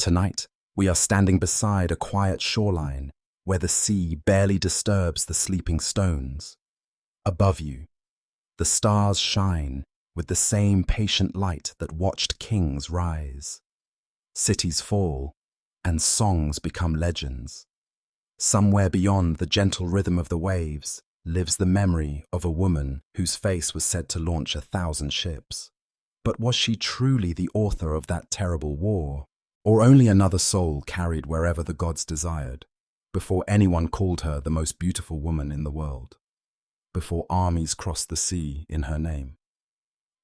Tonight, we are standing beside a quiet shoreline where the sea barely disturbs the sleeping stones. Above you, the stars shine with the same patient light that watched kings rise. Cities fall, and songs become legends. Somewhere beyond the gentle rhythm of the waves lives the memory of a woman whose face was said to launch 1,000 ships. But was she truly the author of that terrible war, or only another soul carried wherever the gods desired, before anyone called her the most beautiful woman in the world, before armies crossed the sea in her name?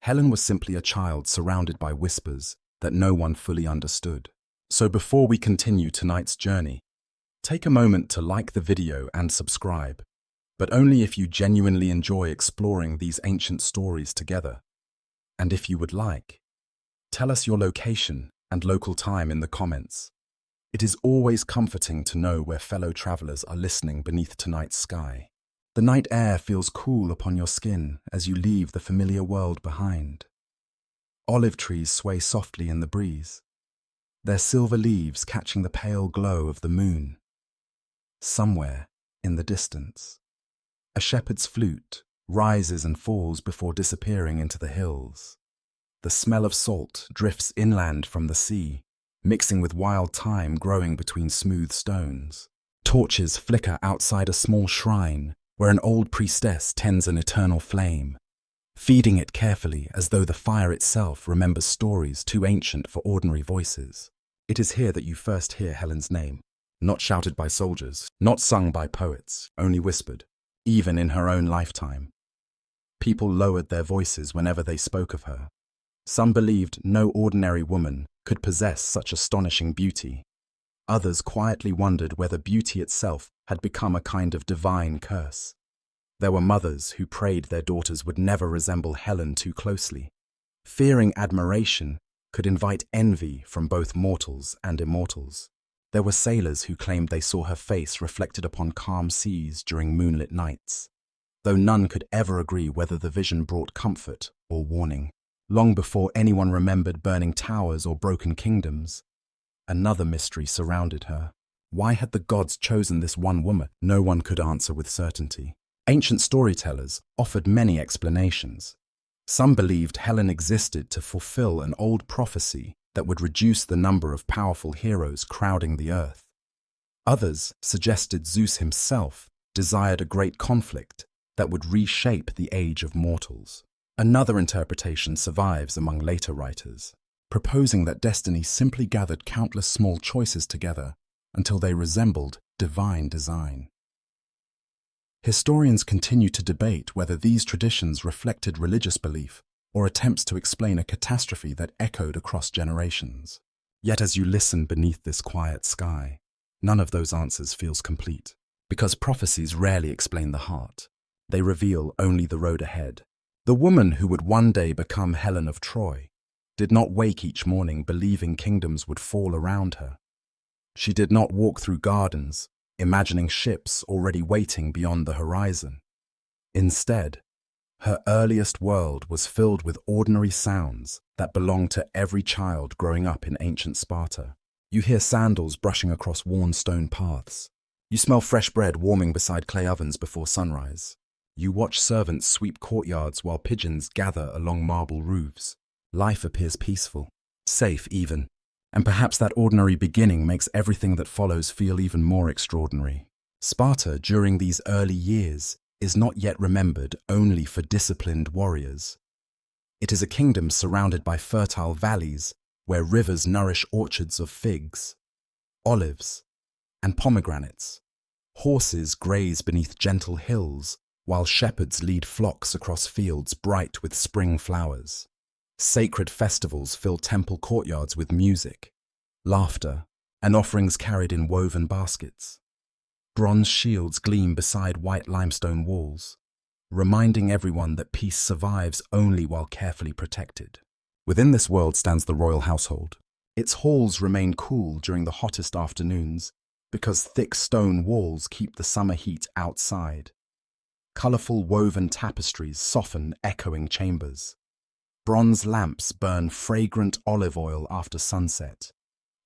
Helen was simply a child surrounded by whispers that no one fully understood. So before we continue tonight's journey, take a moment to like the video and subscribe, but only if you genuinely enjoy exploring these ancient stories together. And if you would like, tell us your location and local time in the comments. It is always comforting to know where fellow travelers are listening beneath tonight's sky. The night air feels cool upon your skin as you leave the familiar world behind. Olive trees sway softly in the breeze, their silver leaves catching the pale glow of the moon. Somewhere in the distance, a shepherd's flute rises and falls before disappearing into the hills. The smell of salt drifts inland from the sea, mixing with wild thyme growing between smooth stones. Torches flicker outside a small shrine where an old priestess tends an eternal flame, feeding it carefully as though the fire itself remembers stories too ancient for ordinary voices. It is here that you first hear Helen's name, not shouted by soldiers, not sung by poets, only whispered, even in her own lifetime. People lowered their voices whenever they spoke of her. Some believed no ordinary woman could possess such astonishing beauty. Others quietly wondered whether beauty itself had become a kind of divine curse. There were mothers who prayed their daughters would never resemble Helen too closely, fearing admiration could invite envy from both mortals and immortals. There were sailors who claimed they saw her face reflected upon calm seas during moonlit nights, though none could ever agree whether the vision brought comfort or warning. Long before anyone remembered burning towers or broken kingdoms, another mystery surrounded her. Why had the gods chosen this one woman? No one could answer with certainty. Ancient storytellers offered many explanations. Some believed Helen existed to fulfill an old prophecy that would reduce the number of powerful heroes crowding the earth. Others suggested Zeus himself desired a great conflict that would reshape the age of mortals. Another interpretation survives among later writers, proposing that destiny simply gathered countless small choices together until they resembled divine design. Historians continue to debate whether these traditions reflected religious belief or attempts to explain a catastrophe that echoed across generations. Yet as you listen beneath this quiet sky, none of those answers feels complete, because prophecies rarely explain the heart. They reveal only the road ahead. The woman who would one day become Helen of Troy did not wake each morning believing kingdoms would fall around her. She did not walk through gardens, imagining ships already waiting beyond the horizon. Instead, her earliest world was filled with ordinary sounds that belonged to every child growing up in ancient Sparta. You hear sandals brushing across worn stone paths. You smell fresh bread warming beside clay ovens before sunrise. You watch servants sweep courtyards while pigeons gather along marble roofs. Life appears peaceful, safe even, and perhaps that ordinary beginning makes everything that follows feel even more extraordinary. Sparta, during these early years, is not yet remembered only for disciplined warriors. It is a kingdom surrounded by fertile valleys where rivers nourish orchards of figs, olives, and pomegranates. Horses graze beneath gentle hills, while shepherds lead flocks across fields bright with spring flowers. Sacred festivals fill temple courtyards with music, laughter, and offerings carried in woven baskets. Bronze shields gleam beside white limestone walls, reminding everyone that peace survives only while carefully protected. Within this world stands the royal household. Its halls remain cool during the hottest afternoons because thick stone walls keep the summer heat outside. Colorful woven tapestries soften echoing chambers. Bronze lamps burn fragrant olive oil after sunset,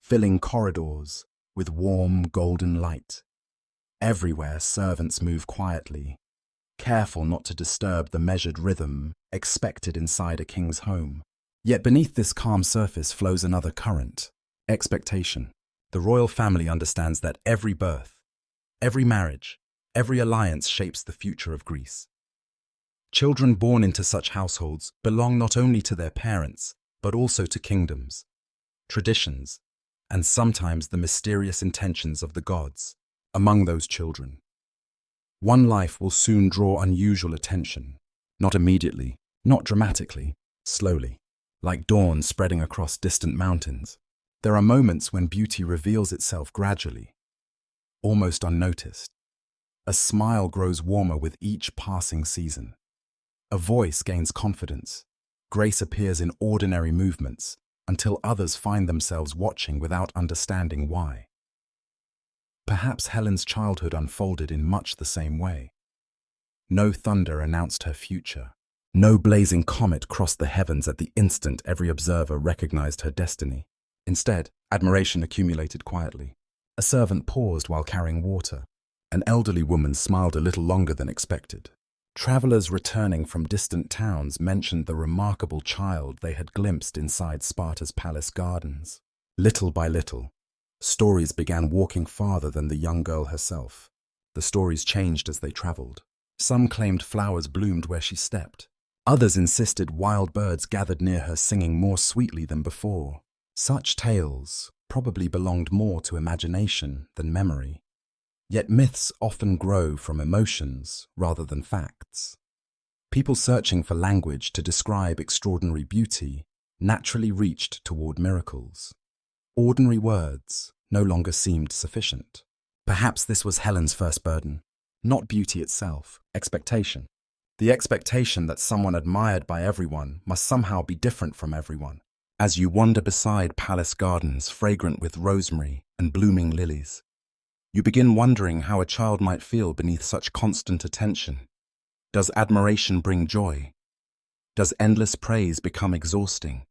filling corridors with warm golden light. Everywhere servants move quietly, careful not to disturb the measured rhythm expected inside a king's home. Yet beneath this calm surface flows another current: expectation. The royal family understands that every birth, every marriage, every alliance shapes the future of Greece. Children born into such households belong not only to their parents, but also to kingdoms, traditions, and sometimes the mysterious intentions of the gods among those children. One life will soon draw unusual attention, not immediately, not dramatically, slowly, like dawn spreading across distant mountains. There are moments when beauty reveals itself gradually, almost unnoticed. A smile grows warmer with each passing season. A voice gains confidence. Grace appears in ordinary movements until others find themselves watching without understanding why. Perhaps Helen's childhood unfolded in much the same way. No thunder announced her future. No blazing comet crossed the heavens at the instant every observer recognized her destiny. Instead, admiration accumulated quietly. A servant paused while carrying water. An elderly woman smiled a little longer than expected. Travelers returning from distant towns mentioned the remarkable child they had glimpsed inside Sparta's palace gardens. Little by little, stories began walking farther than the young girl herself. The stories changed as they traveled. Some claimed flowers bloomed where she stepped. Others insisted wild birds gathered near her singing more sweetly than before. Such tales probably belonged more to imagination than memory. Yet myths often grow from emotions rather than facts. People searching for language to describe extraordinary beauty naturally reached toward miracles. Ordinary words no longer seemed sufficient. Perhaps this was Helen's first burden, not beauty itself, expectation. The expectation that someone admired by everyone must somehow be different from everyone. As you wander beside palace gardens fragrant with rosemary and blooming lilies, you begin wondering how a child might feel beneath such constant attention. Does admiration bring joy? Does endless praise become exhausting?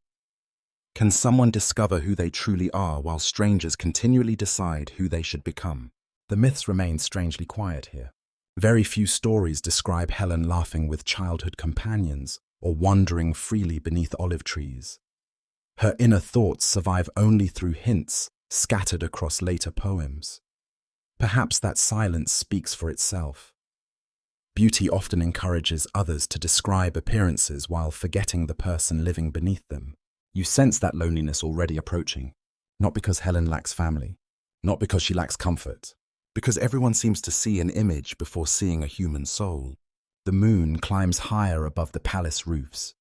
Can someone discover who they truly are while strangers continually decide who they should become? The myths remain strangely quiet here. Very few stories describe Helen laughing with childhood companions or wandering freely beneath olive trees. Her inner thoughts survive only through hints scattered across later poems. Perhaps that silence speaks for itself. Beauty often encourages others to describe appearances while forgetting the person living beneath them. You sense that loneliness already approaching, not because Helen lacks family, not because she lacks comfort, because everyone seems to see an image before seeing a human soul. The moon climbs higher above the palace roofs.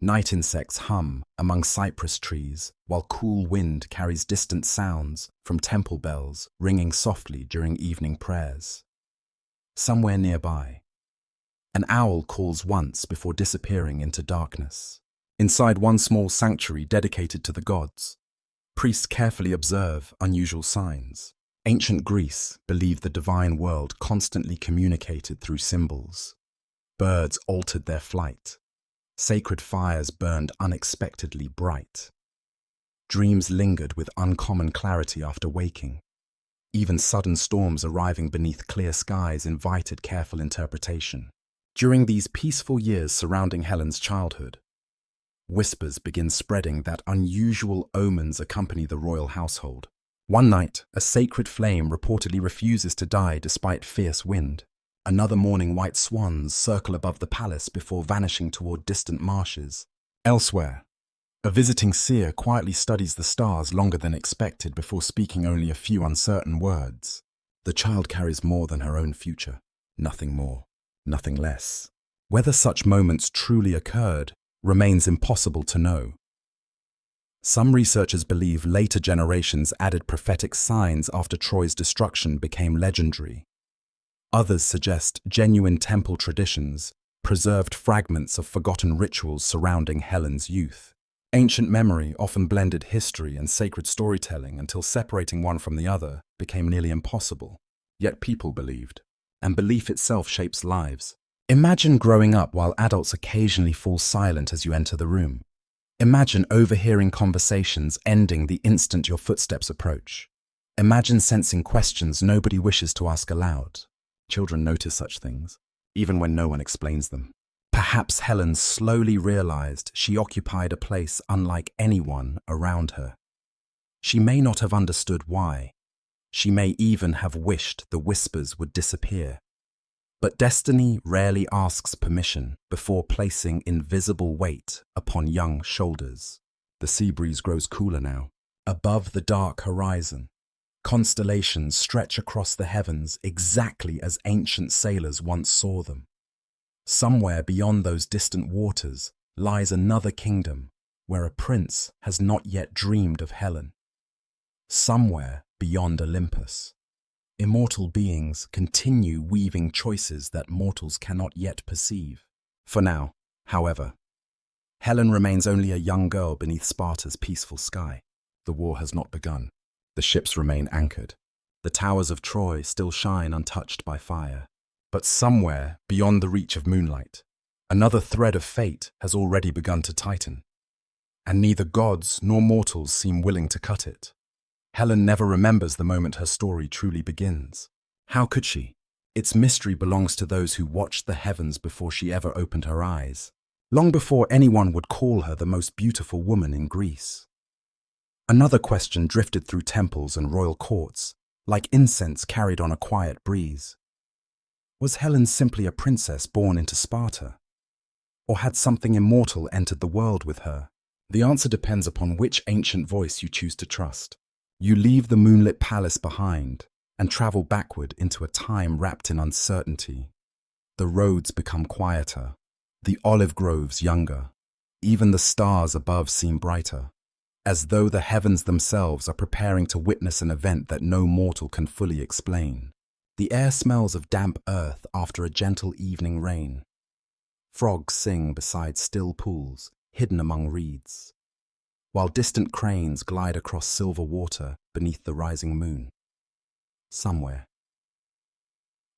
Night insects hum among cypress trees, while cool wind carries distant sounds from temple bells ringing softly during evening prayers. Somewhere nearby, an owl calls once before disappearing into darkness. Inside one small sanctuary dedicated to the gods, priests carefully observe unusual signs. Ancient Greece believed the divine world constantly communicated through symbols. Birds altered their flight. Sacred fires burned unexpectedly bright. Dreams lingered with uncommon clarity after waking. Even sudden storms arriving beneath clear skies invited careful interpretation. During these peaceful years surrounding Helen's childhood, whispers begin spreading that unusual omens accompany the royal household. One night, a sacred flame reportedly refuses to die despite fierce wind. Another morning, white swans circle above the palace before vanishing toward distant marshes. Elsewhere, a visiting seer quietly studies the stars longer than expected before speaking only a few uncertain words. The child carries more than her own future. Nothing more, nothing less. Whether such moments truly occurred remains impossible to know. Some researchers believe later generations added prophetic signs after Troy's destruction became legendary. Others suggest genuine temple traditions preserved fragments of forgotten rituals surrounding Helen's youth. Ancient memory often blended history and sacred storytelling until separating one from the other became nearly impossible. Yet people believed, and belief itself shapes lives. Imagine growing up while adults occasionally fall silent as you enter the room. Imagine overhearing conversations ending the instant your footsteps approach. Imagine sensing questions nobody wishes to ask aloud. Children notice such things, even when no one explains them. Perhaps Helen slowly realized she occupied a place unlike anyone around her. She may not have understood why. She may even have wished the whispers would disappear. But destiny rarely asks permission before placing invisible weight upon young shoulders. The sea breeze grows cooler now. Above the dark horizon, constellations stretch across the heavens exactly as ancient sailors once saw them. Somewhere beyond those distant waters lies another kingdom where a prince has not yet dreamed of Helen. Somewhere beyond Olympus, immortal beings continue weaving choices that mortals cannot yet perceive. For now, however, Helen remains only a young girl beneath Sparta's peaceful sky. The war has not begun. The ships remain anchored. The towers of Troy still shine untouched by fire. But somewhere beyond the reach of moonlight, another thread of fate has already begun to tighten. And neither gods nor mortals seem willing to cut it. Helen never remembers the moment her story truly begins. How could she? Its mystery belongs to those who watched the heavens before she ever opened her eyes, long before anyone would call her the most beautiful woman in Greece. Another question drifted through temples and royal courts, like incense carried on a quiet breeze. Was Helen simply a princess born into Sparta? Or had something immortal entered the world with her? The answer depends upon which ancient voice you choose to trust. You leave the moonlit palace behind and travel backward into a time wrapped in uncertainty. The roads become quieter, the olive groves younger, even the stars above seem brighter, as though the heavens themselves are preparing to witness an event that no mortal can fully explain. The air smells of damp earth after a gentle evening rain. Frogs sing beside still pools, hidden among reeds, while distant cranes glide across silver water beneath the rising moon. Somewhere,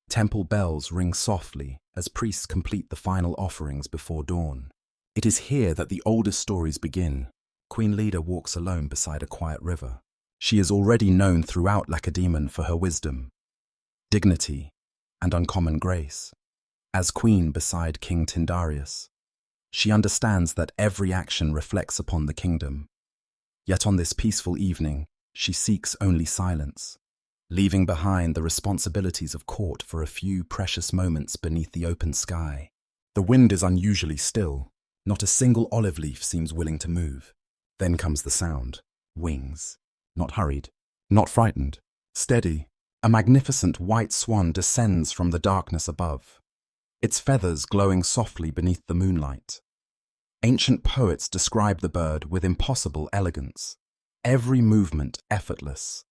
temple bells ring softly as priests complete the final offerings before dawn. It is here that the oldest stories begin. Queen Leda walks alone beside a quiet river. She is already known throughout Lacedaemon for her wisdom, dignity, and uncommon grace. As queen beside King Tyndareus, she understands that every action reflects upon the kingdom. Yet on this peaceful evening, she seeks only silence, leaving behind the responsibilities of court for a few precious moments beneath the open sky. The wind is unusually still. Not a single olive leaf seems willing to move. Then comes the sound. Wings. Not hurried, not frightened. Steady. A magnificent white swan descends from the darkness above, its feathers glowing softly beneath the moonlight. Ancient poets describe the bird with impossible elegance, every movement effortless,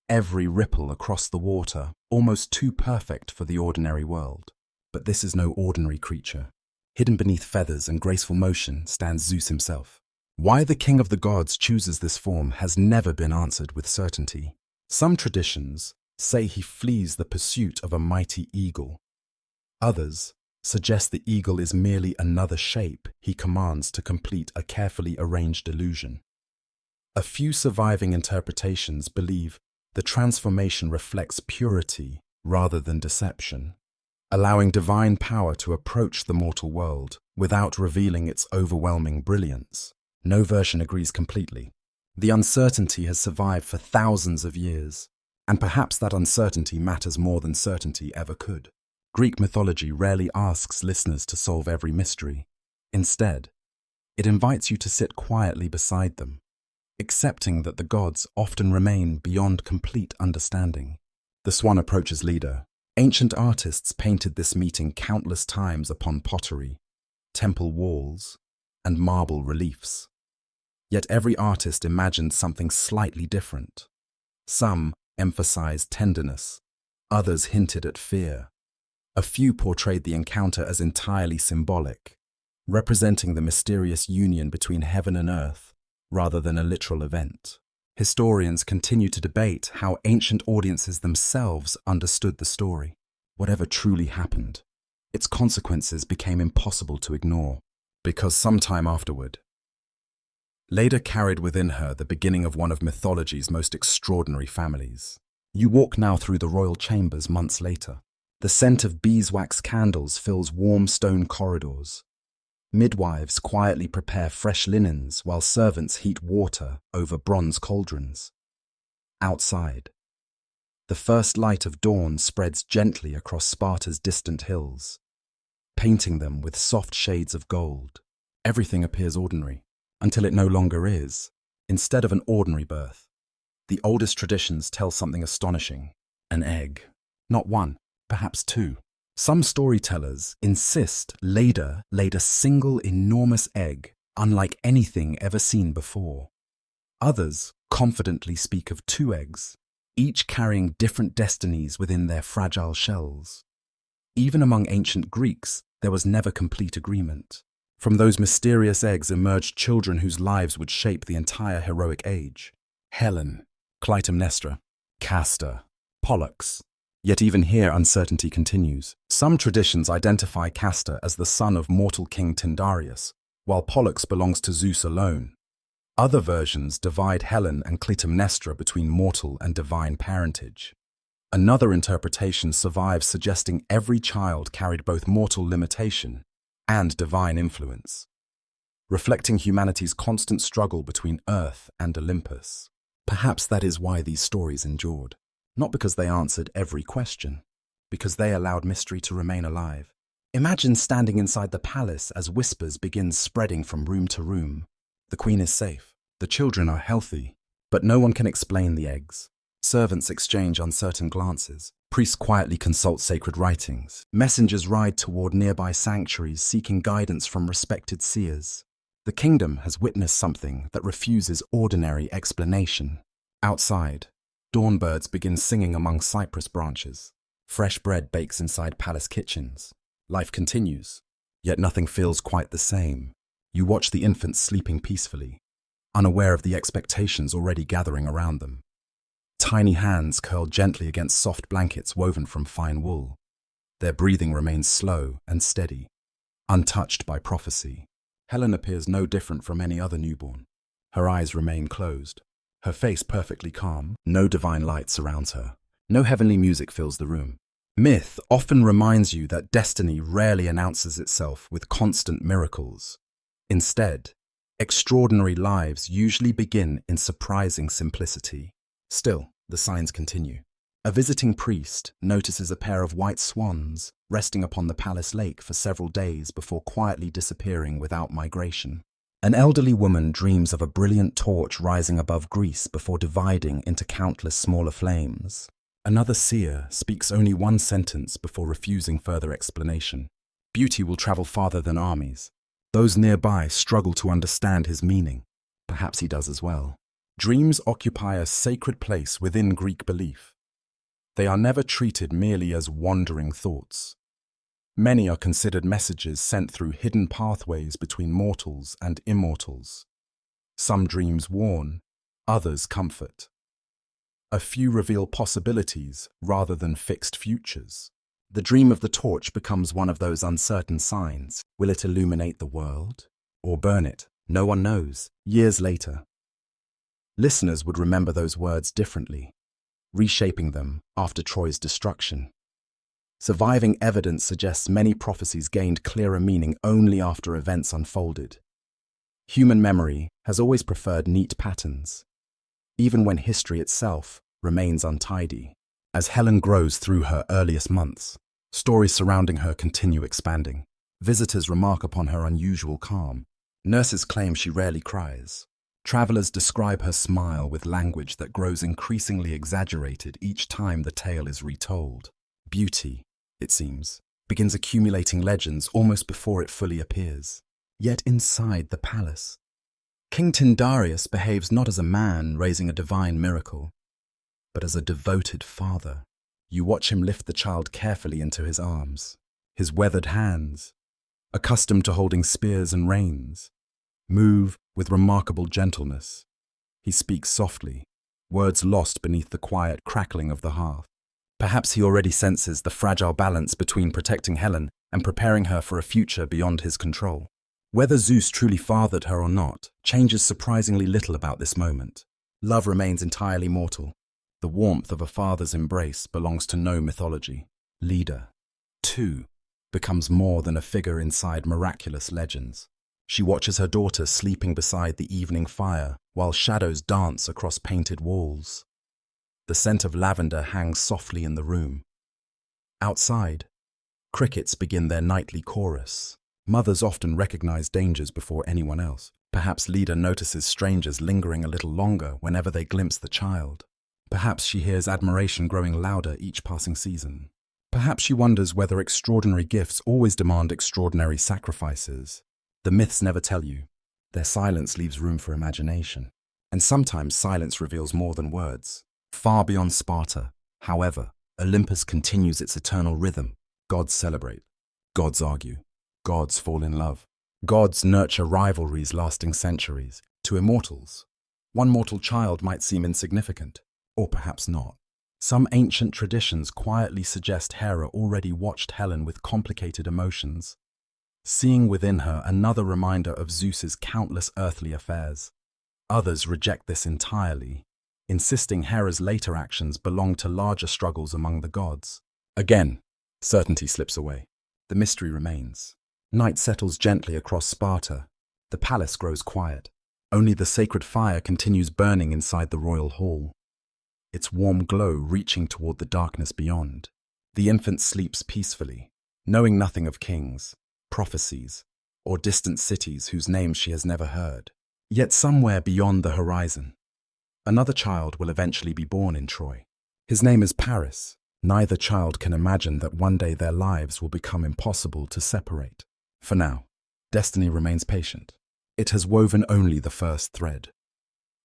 every ripple across the water almost too perfect for the ordinary world. But this is no ordinary creature. Hidden beneath feathers and graceful motion stands Zeus himself. Why the king of the gods chooses this form has never been answered with certainty. Some traditions say he flees the pursuit of a mighty eagle. Others suggest the eagle is merely another shape he commands to complete a carefully arranged illusion. A few surviving interpretations believe the transformation reflects purity rather than deception, allowing divine power to approach the mortal world without revealing its overwhelming brilliance. No version agrees completely. The uncertainty has survived for thousands of years, and perhaps that uncertainty matters more than certainty ever could. Greek mythology rarely asks listeners to solve every mystery. Instead, it invites you to sit quietly beside them, accepting that the gods often remain beyond complete understanding. The swan approaches Leda. Ancient artists painted this meeting countless times upon pottery, temple walls, and marble reliefs. Yet every artist imagined something slightly different. Some emphasized tenderness, others hinted at fear. A few portrayed the encounter as entirely symbolic, representing the mysterious union between heaven and earth rather than a literal event. Historians continue to debate how ancient audiences themselves understood the story. Whatever truly happened, its consequences became impossible to ignore, because sometime afterward, Leda carried within her the beginning of one of mythology's most extraordinary families. You walk now through the royal chambers months later. The scent of beeswax candles fills warm stone corridors. Midwives quietly prepare fresh linens while servants heat water over bronze cauldrons. Outside, the first light of dawn spreads gently across Sparta's distant hills, painting them with soft shades of gold. Everything appears ordinary, until it no longer is. Instead of an ordinary birth, the oldest traditions tell something astonishing: an egg. Not one, perhaps two. Some storytellers insist Leda laid a single enormous egg, unlike anything ever seen before. Others confidently speak of two eggs, each carrying different destinies within their fragile shells. Even among ancient Greeks, there was never complete agreement. From those mysterious eggs emerged children whose lives would shape the entire heroic age. Helen, Clytemnestra, Castor, Pollux. Yet even here uncertainty continues. Some traditions identify Castor as the son of mortal king Tyndareus, while Pollux belongs to Zeus alone. Other versions divide Helen and Clytemnestra between mortal and divine parentage. Another interpretation survives, suggesting every child carried both mortal limitation and divine influence, reflecting humanity's constant struggle between Earth and Olympus. Perhaps that is why these stories endured. Not because they answered every question, because they allowed mystery to remain alive. Imagine standing inside the palace as whispers begin spreading from room to room. The queen is safe, the children are healthy, but no one can explain the eggs. Servants exchange uncertain glances. Priests quietly consult sacred writings. Messengers ride toward nearby sanctuaries seeking guidance from respected seers. The kingdom has witnessed something that refuses ordinary explanation. Outside, dawn birds begin singing among cypress branches. Fresh bread bakes inside palace kitchens. Life continues, yet nothing feels quite the same. You watch the infants sleeping peacefully, unaware of the expectations already gathering around them. Tiny hands curl gently against soft blankets woven from fine wool. Their breathing remains slow and steady, untouched by prophecy. Helen appears no different from any other newborn. Her eyes remain closed, her face perfectly calm. No divine light surrounds her. No heavenly music fills the room. Myth often reminds you that destiny rarely announces itself with constant miracles. Instead, extraordinary lives usually begin in surprising simplicity. Still, the signs continue. A visiting priest notices a pair of white swans resting upon the palace lake for several days before quietly disappearing without migration. An elderly woman dreams of a brilliant torch rising above Greece before dividing into countless smaller flames. Another seer speaks only one sentence before refusing further explanation. Beauty will travel farther than armies. Those nearby struggle to understand his meaning. Perhaps he does as well. Dreams occupy a sacred place within Greek belief. They are never treated merely as wandering thoughts. Many are considered messages sent through hidden pathways between mortals and immortals. Some dreams warn, others comfort. A few reveal possibilities rather than fixed futures. The dream of the torch becomes one of those uncertain signs. Will it illuminate the world or burn it? No one knows. Years later, listeners would remember those words differently, reshaping them after Troy's destruction. Surviving evidence suggests many prophecies gained clearer meaning only after events unfolded. Human memory has always preferred neat patterns, even when history itself remains untidy. As Helen grows through her earliest months, stories surrounding her continue expanding. Visitors remark upon her unusual calm. Nurses claim she rarely cries. Travelers describe her smile with language that grows increasingly exaggerated each time the tale is retold. Beauty, it seems, begins accumulating legends almost before it fully appears. Yet inside the palace, King Tyndareus behaves not as a man raising a divine miracle, but as a devoted father. You watch him lift the child carefully into his arms. His weathered hands, accustomed to holding spears and reins, move with remarkable gentleness. He speaks softly, words lost beneath the quiet crackling of the hearth. Perhaps he already senses the fragile balance between protecting Helen and preparing her for a future beyond his control. Whether Zeus truly fathered her or not changes surprisingly little about this moment. Love remains entirely mortal. The warmth of a father's embrace belongs to no mythology. Leda, too, becomes more than a figure inside miraculous legends. She watches her daughter sleeping beside the evening fire while shadows dance across painted walls. The scent of lavender hangs softly in the room. Outside, crickets begin their nightly chorus. Mothers often recognize dangers before anyone else. Perhaps Leda notices strangers lingering a little longer whenever they glimpse the child. Perhaps she hears admiration growing louder each passing season. Perhaps she wonders whether extraordinary gifts always demand extraordinary sacrifices. The myths never tell you. Their silence leaves room for imagination. And sometimes silence reveals more than words. Far beyond Sparta, however, Olympus continues its eternal rhythm. Gods celebrate. Gods argue. Gods fall in love. Gods nurture rivalries lasting centuries. To immortals, one mortal child might seem insignificant, or perhaps not. Some ancient traditions quietly suggest Hera already watched Helen with complicated emotions, seeing within her another reminder of Zeus's countless earthly affairs. Others reject this entirely, insisting Hera's later actions belong to larger struggles among the gods. Again, certainty slips away. The mystery remains. Night settles gently across Sparta. The palace grows quiet. Only the sacred fire continues burning inside the royal hall, its warm glow reaching toward the darkness beyond. The infant sleeps peacefully, knowing nothing of kings, prophecies, or distant cities whose names she has never heard. Yet somewhere beyond the horizon, another child will eventually be born in Troy. His name is Paris. Neither child can imagine that one day their lives will become impossible to separate. For now, destiny remains patient. It has woven only the first thread.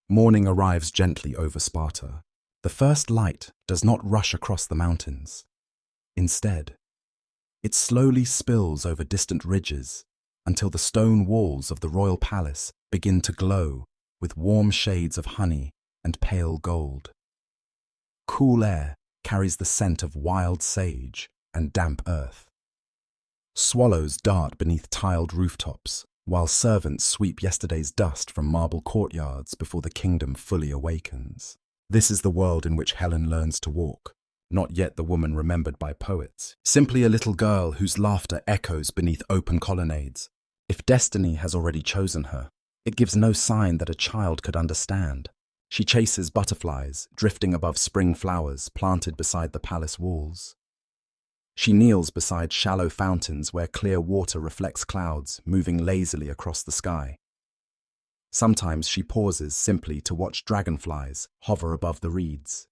Morning arrives gently over Sparta. The first light does not rush across the mountains. Instead, it slowly spills over distant ridges until the stone walls of the royal palace begin to glow with warm shades of honey and pale gold. Cool air carries the scent of wild sage and damp earth. Swallows dart beneath tiled rooftops, while servants sweep yesterday's dust from marble courtyards before the kingdom fully awakens. This is the world in which Helen learns to walk, not yet the woman remembered by poets, simply a little girl whose laughter echoes beneath open colonnades. If destiny has already chosen her, it gives no sign that a child could understand. She chases butterflies, drifting above spring flowers planted beside the palace walls. She kneels beside shallow fountains where clear water reflects clouds moving lazily across the sky. Sometimes she pauses simply to watch dragonflies hover above the reeds,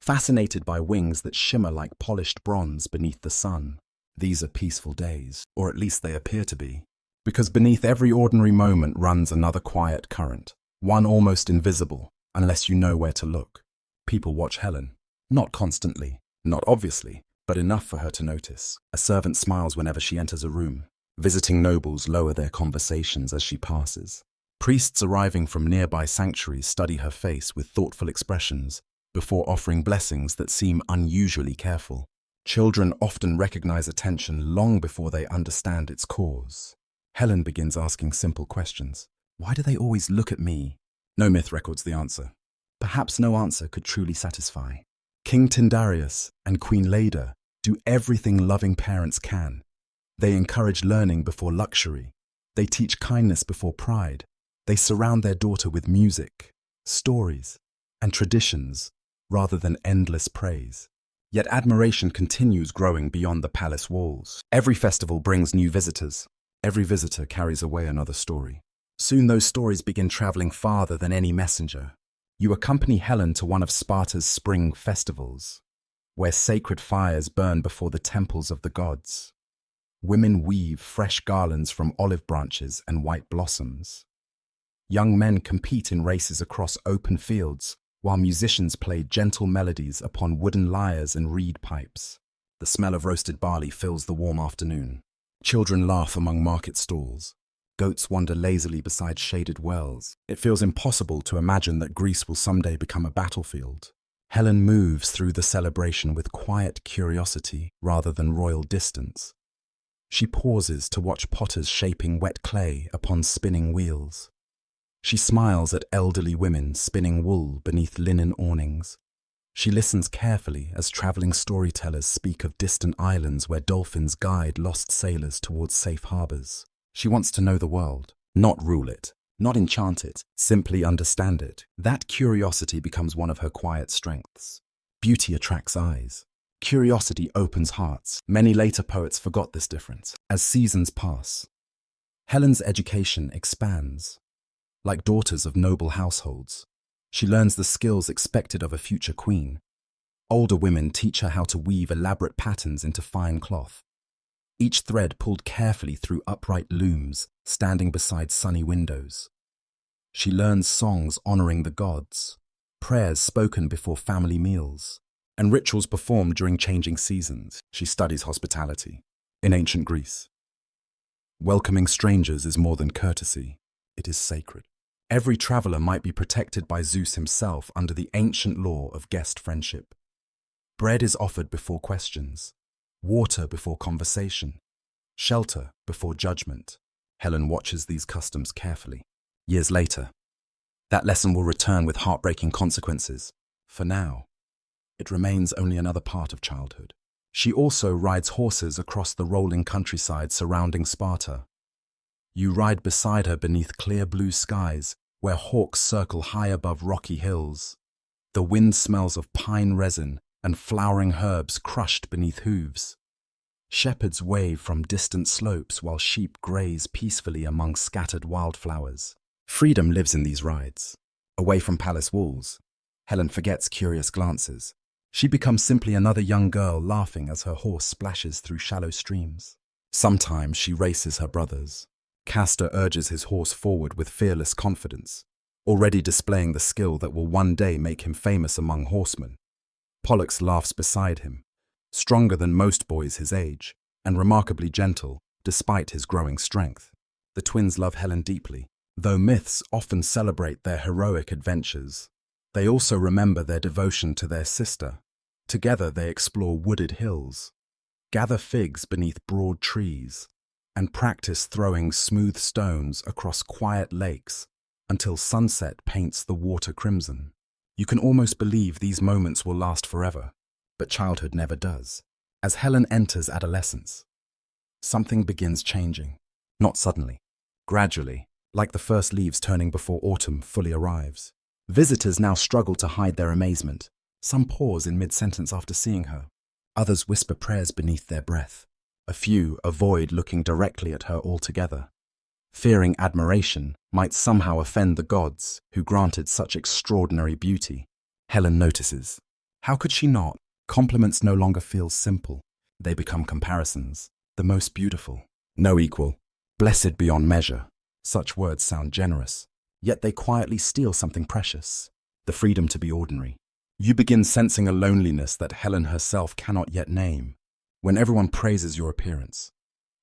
fascinated by wings that shimmer like polished bronze beneath the sun. These are peaceful days, or at least they appear to be, because beneath every ordinary moment runs another quiet current, one almost invisible, unless you know where to look. People watch Helen, not constantly, not obviously, but enough for her to notice. A servant smiles whenever she enters a room. Visiting nobles lower their conversations as she passes. Priests arriving from nearby sanctuaries study her face with thoughtful expressions before offering blessings that seem unusually careful. Children often recognize attention long before they understand its cause. Helen begins asking simple questions. Why do they always look at me? No myth records the answer. Perhaps no answer could truly satisfy. King Tyndareus and Queen Leda do everything loving parents can. They encourage learning before luxury. They teach kindness before pride. They surround their daughter with music, stories, and traditions rather than endless praise. Yet admiration continues growing beyond the palace walls. Every festival brings new visitors. Every visitor carries away another story. Soon those stories begin traveling farther than any messenger. You accompany Helen to one of Sparta's spring festivals, where sacred fires burn before the temples of the gods. Women weave fresh garlands from olive branches and white blossoms. Young men compete in races across open fields, while musicians play gentle melodies upon wooden lyres and reed pipes. The smell of roasted barley fills the warm afternoon. Children laugh among market stalls. Goats wander lazily beside shaded wells. It feels impossible to imagine that Greece will someday become a battlefield. Helen moves through the celebration with quiet curiosity rather than royal distance. She pauses to watch potters shaping wet clay upon spinning wheels. She smiles at elderly women spinning wool beneath linen awnings. She listens carefully as traveling storytellers speak of distant islands where dolphins guide lost sailors towards safe harbors. She wants to know the world, not rule it, not enchant it, simply understand it. That curiosity becomes one of her quiet strengths. Beauty attracts eyes. Curiosity opens hearts. Many later poets forgot this difference. As seasons pass, Helen's education expands. Like daughters of noble households, she learns the skills expected of a future queen. Older women teach her how to weave elaborate patterns into fine cloth. Each thread pulled carefully through upright looms, standing beside sunny windows. She learns songs honoring the gods, prayers spoken before family meals, and rituals performed during changing seasons. She studies hospitality in ancient Greece. Welcoming strangers is more than courtesy, it is sacred. Every traveler might be protected by Zeus himself under the ancient law of guest friendship. Bread is offered before questions, water before conversation, shelter before judgment. Helen watches these customs carefully. Years later, that lesson will return with heartbreaking consequences. For now, it remains only another part of childhood. She also rides horses across the rolling countryside surrounding Sparta. You ride beside her beneath clear blue skies, where hawks circle high above rocky hills. The wind smells of pine resin and flowering herbs crushed beneath hooves. Shepherds wave from distant slopes while sheep graze peacefully among scattered wildflowers. Freedom lives in these rides. Away from palace walls, Helen forgets curious glances. She becomes simply another young girl laughing as her horse splashes through shallow streams. Sometimes she races her brothers. Castor urges his horse forward with fearless confidence, already displaying the skill that will one day make him famous among horsemen. Pollux laughs beside him, stronger than most boys his age, and remarkably gentle despite his growing strength. The twins love Helen deeply. Though myths often celebrate their heroic adventures, they also remember their devotion to their sister. Together they explore wooded hills, gather figs beneath broad trees, and practice throwing smooth stones across quiet lakes until sunset paints the water crimson. You can almost believe these moments will last forever, but childhood never does. As Helen enters adolescence, something begins changing. Not suddenly, gradually, like the first leaves turning before autumn fully arrives. Visitors now struggle to hide their amazement. Some pause in mid-sentence after seeing her. Others whisper prayers beneath their breath. A few avoid looking directly at her altogether, fearing admiration might somehow offend the gods who granted such extraordinary beauty. Helen notices. How could she not? Compliments no longer feel simple. They become comparisons. The most beautiful. No equal. Blessed beyond measure. Such words sound generous, yet they quietly steal something precious. The freedom to be ordinary. You begin sensing a loneliness that Helen herself cannot yet name. When everyone praises your appearance,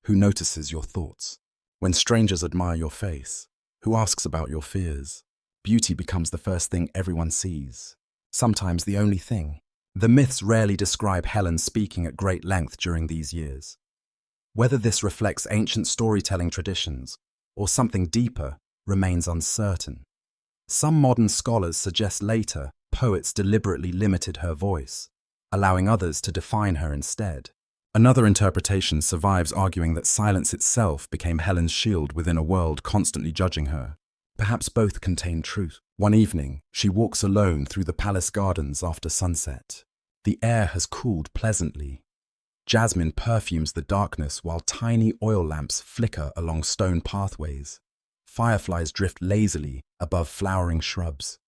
who notices your thoughts? When strangers admire your face, who asks about your fears? Beauty becomes the first thing everyone sees, sometimes the only thing. The myths rarely describe Helen speaking at great length during these years. Whether this reflects ancient storytelling traditions or something deeper remains uncertain. Some modern scholars suggest later poets deliberately limited her voice, allowing others to define her instead. Another interpretation survives, arguing that silence itself became Helen's shield within a world constantly judging her. Perhaps both contain truth. One evening, she walks alone through the palace gardens after sunset. The air has cooled pleasantly. Jasmine perfumes the darkness while tiny oil lamps flicker along stone pathways. Fireflies drift lazily above flowering shrubs,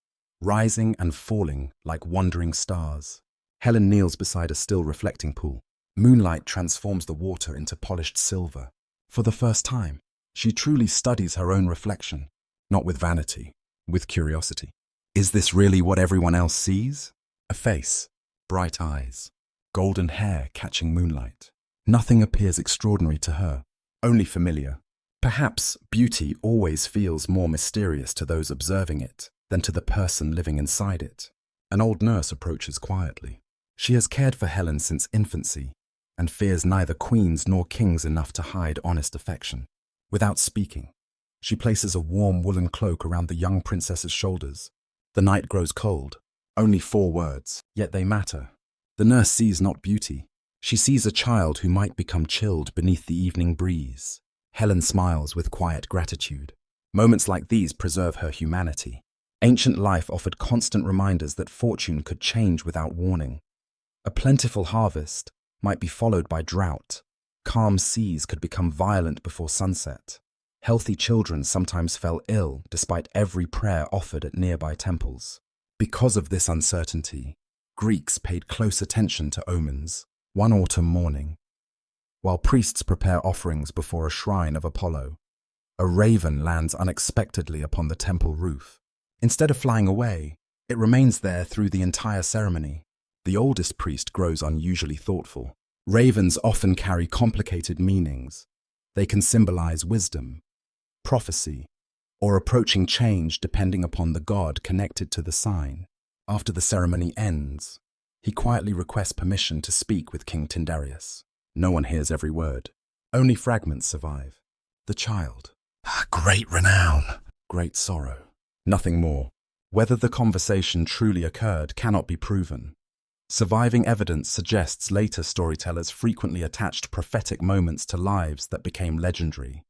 rising and falling like wandering stars. Helen kneels beside a still reflecting pool. Moonlight transforms the water into polished silver. For the first time, she truly studies her own reflection, not with vanity, with curiosity. Is this really what everyone else sees? A face, bright eyes, golden hair catching moonlight. Nothing appears extraordinary to her, only familiar. Perhaps beauty always feels more mysterious to those observing it than to the person living inside it. An old nurse approaches quietly. She has cared for Helen since infancy, and fears neither queens nor kings enough to hide honest affection. Without speaking, she places a warm woolen cloak around the young princess's shoulders. The night grows cold. Only 4 words, yet they matter. The nurse sees not beauty. She sees a child who might become chilled beneath the evening breeze. Helen smiles with quiet gratitude. Moments like these preserve her humanity. Ancient life offered constant reminders that fortune could change without warning. A plentiful harvest might be followed by drought. Calm seas could become violent before sunset. Healthy children sometimes fell ill despite every prayer offered at nearby temples. Because of this uncertainty, Greeks paid close attention to omens. One autumn morning, while priests prepare offerings before a shrine of Apollo, a raven lands unexpectedly upon the temple roof. Instead of flying away, it remains there through the entire ceremony. The oldest priest grows unusually thoughtful. Ravens often carry complicated meanings. They can symbolize wisdom, prophecy, or approaching change depending upon the god connected to the sign. After the ceremony ends, he quietly requests permission to speak with King Tyndareus. No one hears every word. Only fragments survive. The child. Great renown. Great sorrow. Nothing more. Whether the conversation truly occurred cannot be proven. Surviving evidence suggests later storytellers frequently attached prophetic moments to lives that became legendary.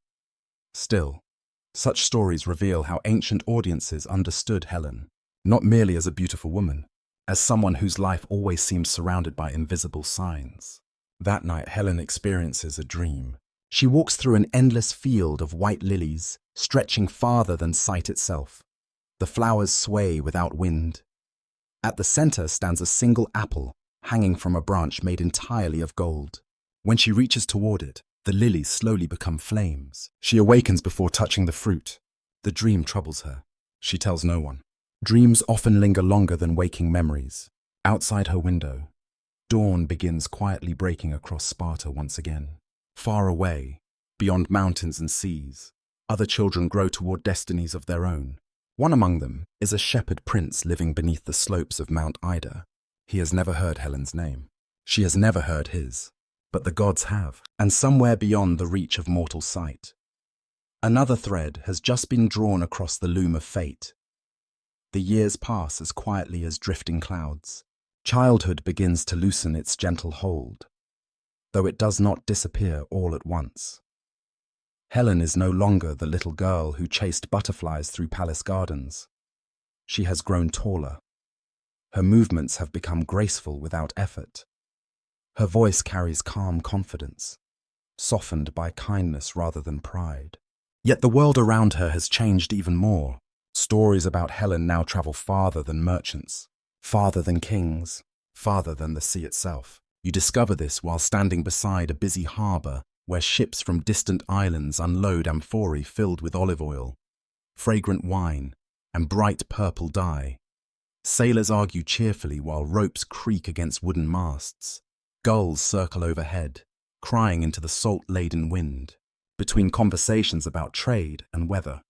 Still, such stories reveal how ancient audiences understood Helen, not merely as a beautiful woman, as someone whose life always seemed surrounded by invisible signs. That night, Helen experiences a dream. She walks through an endless field of white lilies, stretching farther than sight itself. The flowers sway without wind. At the center stands a single apple, hanging from a branch made entirely of gold. When she reaches toward it, the lilies slowly become flames. She awakens before touching the fruit. The dream troubles her. She tells no one. Dreams often linger longer than waking memories. Outside her window, dawn begins quietly breaking across Sparta once again. Far away, beyond mountains and seas, other children grow toward destinies of their own. One among them is a shepherd prince living beneath the slopes of Mount Ida. He has never heard Helen's name. She has never heard his. But the gods have, and somewhere beyond the reach of mortal sight. Another thread has just been drawn across the loom of fate. The years pass as quietly as drifting clouds. Childhood begins to loosen its gentle hold, though it does not disappear all at once. Helen is no longer the little girl who chased butterflies through palace gardens. She has grown taller. Her movements have become graceful without effort. Her voice carries calm confidence, softened by kindness rather than pride. Yet the world around her has changed even more. Stories about Helen now travel farther than merchants, farther than kings, farther than the sea itself. You discover this while standing beside a busy harbor where ships from distant islands unload amphorae filled with olive oil, fragrant wine, and bright purple dye. Sailors argue cheerfully while ropes creak against wooden masts. Gulls circle overhead, crying into the salt-laden wind. Between conversations about trade and weather,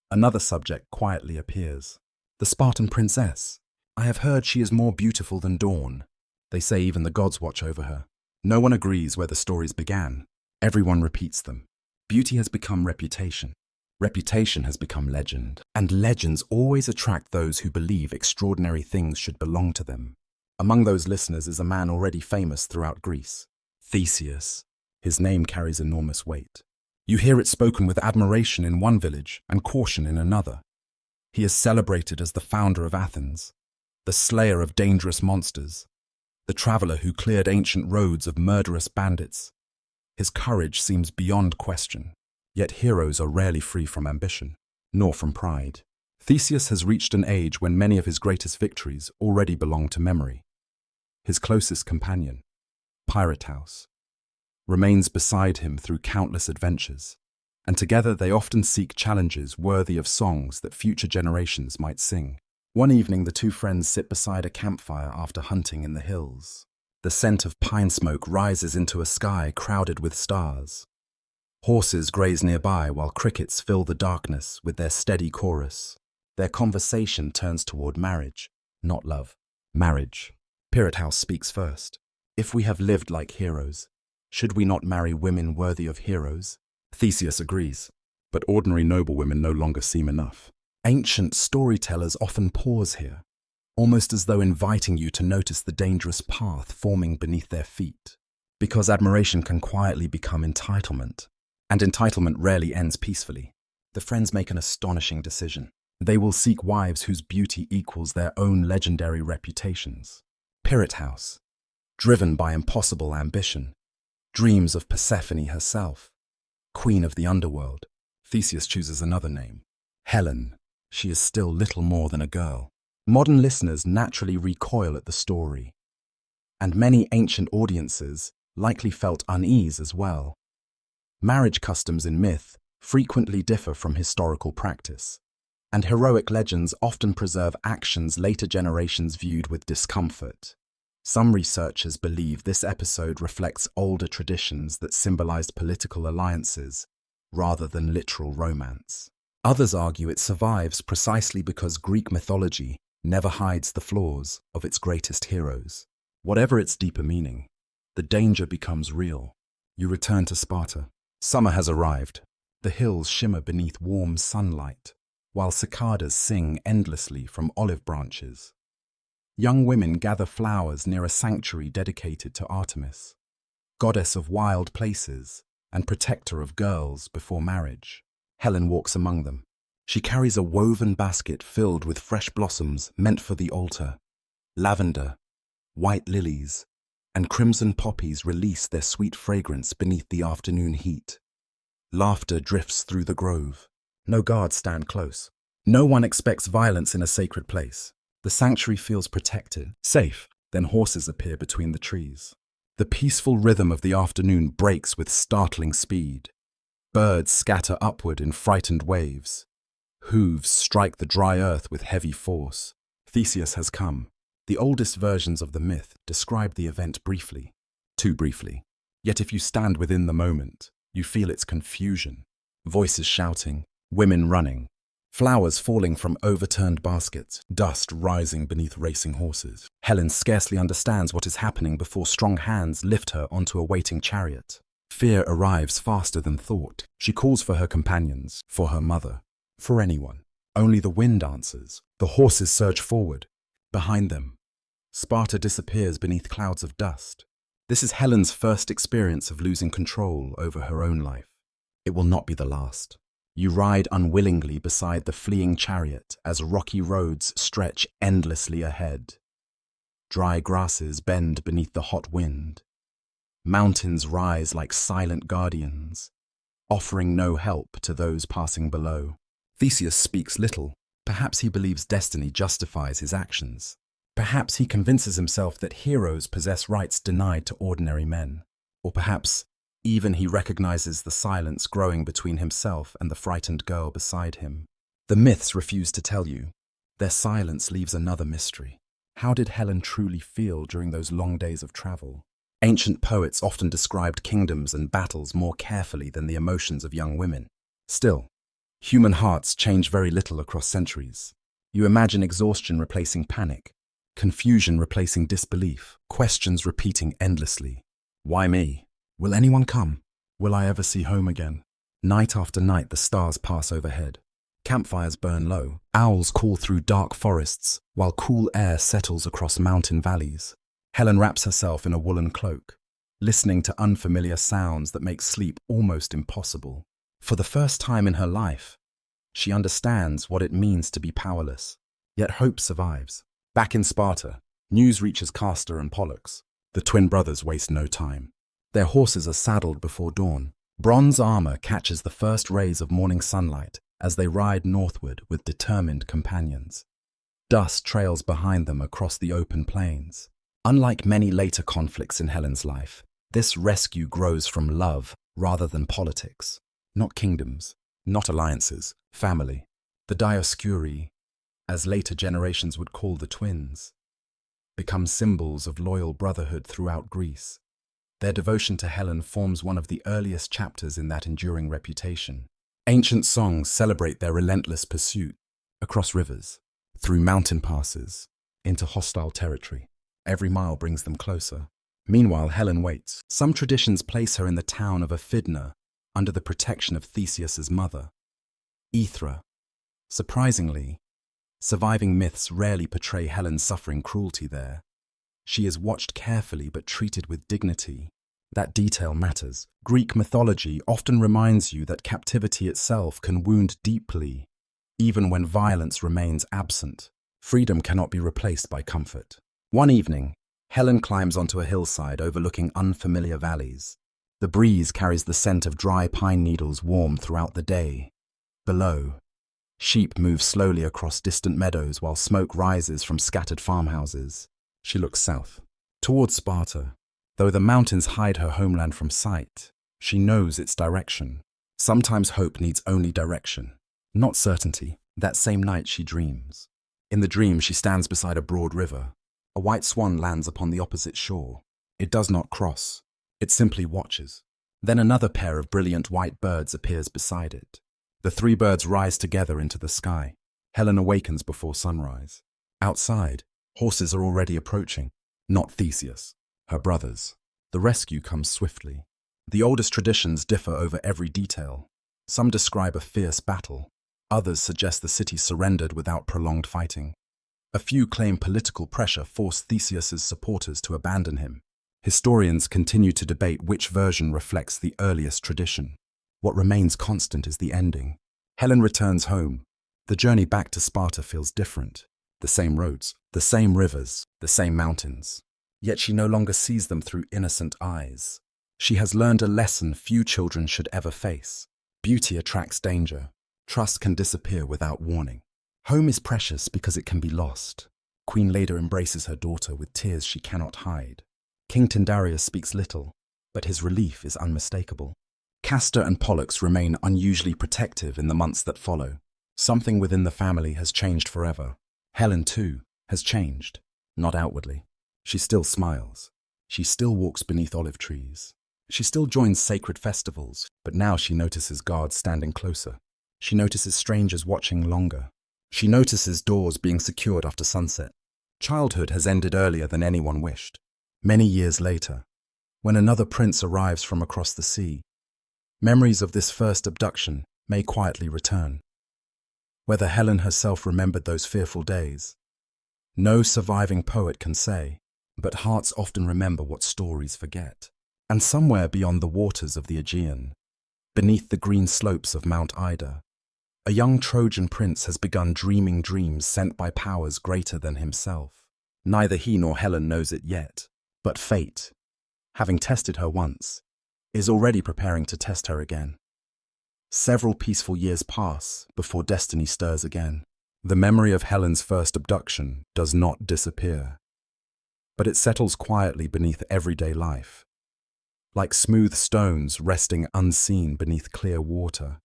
another subject quietly appears. The Spartan princess. I have heard she is more beautiful than dawn. They say even the gods watch over her. No one agrees where the stories began. Everyone repeats them. Beauty has become reputation. Reputation has become legend. And legends always attract those who believe extraordinary things should belong to them. Among those listeners is a man already famous throughout Greece, Theseus. His name carries enormous weight. You hear it spoken with admiration in one village and caution in another. He is celebrated as the founder of Athens, the slayer of dangerous monsters, the traveler who cleared ancient roads of murderous bandits. His courage seems beyond question, yet heroes are rarely free from ambition, nor from pride. Theseus has reached an age when many of his greatest victories already belong to memory. His closest companion, Pirataus, remains beside him through countless adventures, and together they often seek challenges worthy of songs that future generations might sing. One evening, the two friends sit beside a campfire after hunting in the hills. The scent of pine smoke rises into a sky crowded with stars. Horses graze nearby while crickets fill the darkness with their steady chorus. Their conversation turns toward marriage, not love. Marriage. Pirataus speaks first. If we have lived like heroes, Should we not marry women worthy of heroes? Theseus agrees, but ordinary noblewomen no longer seem enough. Ancient storytellers often pause here, almost as though inviting you to notice the dangerous path forming beneath their feet. Because admiration can quietly become entitlement, and entitlement rarely ends peacefully. The friends make an astonishing decision. They will seek wives whose beauty equals their own legendary reputations. Pirate House, driven by impossible ambition, dreams of Persephone herself, queen of the underworld. Theseus chooses another name, Helen. She is still little more than a girl. Modern listeners naturally recoil at the story, and many ancient audiences likely felt unease as well. Marriage customs in myth frequently differ from historical practice, and heroic legends often preserve actions later generations viewed with discomfort. Some researchers believe this episode reflects older traditions that symbolized political alliances rather than literal romance. Others argue it survives precisely because Greek mythology never hides the flaws of its greatest heroes. Whatever its deeper meaning, the danger becomes real. You return to Sparta. Summer has arrived. The hills shimmer beneath warm sunlight, while cicadas sing endlessly from olive branches. Young women gather flowers near a sanctuary dedicated to Artemis, goddess of wild places and protector of girls before marriage. Helen walks among them. She carries a woven basket filled with fresh blossoms meant for the altar. Lavender, white lilies, and crimson poppies release their sweet fragrance beneath the afternoon heat. Laughter drifts through the grove. No guards stand close. No one expects violence in a sacred place. The sanctuary feels protected, safe. Then horses appear between the trees. The peaceful rhythm of the afternoon breaks with startling speed. Birds scatter upward in frightened waves. Hooves strike the dry earth with heavy force. Theseus has come. The oldest versions of the myth describe the event briefly, too briefly. Yet if you stand within the moment, you feel its confusion. Voices shouting, women running, flowers falling from overturned baskets, dust rising beneath racing horses. Helen scarcely understands what is happening before strong hands lift her onto a waiting chariot. Fear arrives faster than thought. She calls for her companions, for her mother, for anyone. Only the wind answers. The horses surge forward. Behind them, Sparta disappears beneath clouds of dust. This is Helen's first experience of losing control over her own life. It will not be the last. You ride unwillingly beside the fleeing chariot as rocky roads stretch endlessly ahead. Dry grasses bend beneath the hot wind. Mountains rise like silent guardians, offering no help to those passing below. Theseus speaks little. Perhaps he believes destiny justifies his actions. Perhaps he convinces himself that heroes possess rights denied to ordinary men. Or perhaps even he recognizes the silence growing between himself and the frightened girl beside him. The myths refuse to tell you. Their silence leaves another mystery. How did Helen truly feel during those long days of travel? Ancient poets often described kingdoms and battles more carefully than the emotions of young women. Still, human hearts change very little across centuries. You imagine exhaustion replacing panic, confusion replacing disbelief, questions repeating endlessly. Why me? Will anyone come? Will I ever see home again? Night after night the stars pass overhead. Campfires burn low. Owls call through dark forests, while cool air settles across mountain valleys. Helen wraps herself in a woolen cloak, listening to unfamiliar sounds that make sleep almost impossible. For the first time in her life, she understands what it means to be powerless. Yet hope survives. Back in Sparta, news reaches Castor and Pollux. The twin brothers waste no time. Their horses are saddled before dawn. Bronze armor catches the first rays of morning sunlight as they ride northward with determined companions. Dust trails behind them across the open plains. Unlike many later conflicts in Helen's life, this rescue grows from love rather than politics. Not kingdoms, not alliances, family. The Dioscuri, as later generations would call the twins, become symbols of loyal brotherhood throughout Greece. Their devotion to Helen forms one of the earliest chapters in that enduring reputation. Ancient songs celebrate their relentless pursuit across rivers, through mountain passes, into hostile territory. Every mile brings them closer. Meanwhile, Helen waits. Some traditions place her in the town of Aphidna, under the protection of Theseus's mother, Aethra. Surprisingly, surviving myths rarely portray Helen suffering cruelty there. She is watched carefully but treated with dignity. That detail matters. Greek mythology often reminds you that captivity itself can wound deeply, even when violence remains absent. Freedom cannot be replaced by comfort. One evening, Helen climbs onto a hillside overlooking unfamiliar valleys. The breeze carries the scent of dry pine needles warm throughout the day. Below, sheep move slowly across distant meadows while smoke rises from scattered farmhouses. She looks south, towards Sparta. Though the mountains hide her homeland from sight, she knows its direction. Sometimes hope needs only direction, not certainty. That same night she dreams. In the dream, she stands beside a broad river. A white swan lands upon the opposite shore. It does not cross. It simply watches. Then another pair of brilliant white birds appears beside it. The three birds rise together into the sky. Helen awakens before sunrise. Outside, horses are already approaching. Not Theseus, her brothers. The rescue comes swiftly. The oldest traditions differ over every detail. Some describe a fierce battle. Others suggest the city surrendered without prolonged fighting. A few claim political pressure forced Theseus's supporters to abandon him. Historians continue to debate which version reflects the earliest tradition. What remains constant is the ending. Helen returns home. The journey back to Sparta feels different. The same roads, the same rivers, the same mountains. Yet she no longer sees them through innocent eyes. She has learned a lesson few children should ever face. Beauty attracts danger. Trust can disappear without warning. Home is precious because it can be lost. Queen Leda embraces her daughter with tears she cannot hide. King Tyndareus speaks little, but his relief is unmistakable. Castor and Pollux remain unusually protective in the months that follow. Something within the family has changed forever. Helen, too, has changed, not outwardly. She still smiles. She still walks beneath olive trees. She still joins sacred festivals, but now she notices guards standing closer. She notices strangers watching longer. She notices doors being secured after sunset. Childhood has ended earlier than anyone wished. Many years later, when another prince arrives from across the sea, memories of this first abduction may quietly return. Whether Helen herself remembered those fearful days, no surviving poet can say, but hearts often remember what stories forget. And somewhere beyond the waters of the Aegean, beneath the green slopes of Mount Ida, a young Trojan prince has begun dreaming dreams sent by powers greater than himself. Neither he nor Helen knows it yet, but fate, having tested her once, is already preparing to test her again. Several peaceful years pass before destiny stirs again. The memory of Helen's first abduction does not disappear, but it settles quietly beneath everyday life, like smooth stones resting unseen beneath clear water.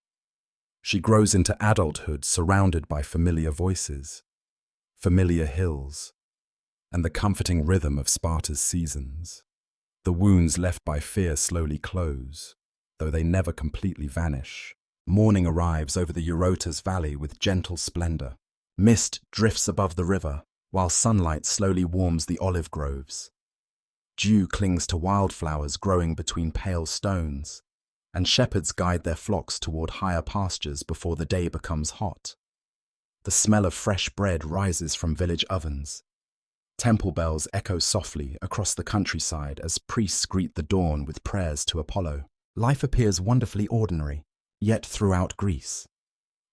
She grows into adulthood surrounded by familiar voices, familiar hills, and the comforting rhythm of Sparta's seasons. The wounds left by fear slowly close, though they never completely vanish. Morning arrives over the Eurotas valley with gentle splendor. Mist drifts above the river, while sunlight slowly warms the olive groves. Dew clings to wildflowers growing between pale stones, and shepherds guide their flocks toward higher pastures before the day becomes hot. The smell of fresh bread rises from village ovens. Temple bells echo softly across the countryside as priests greet the dawn with prayers to Apollo. Life appears wonderfully ordinary, yet throughout Greece,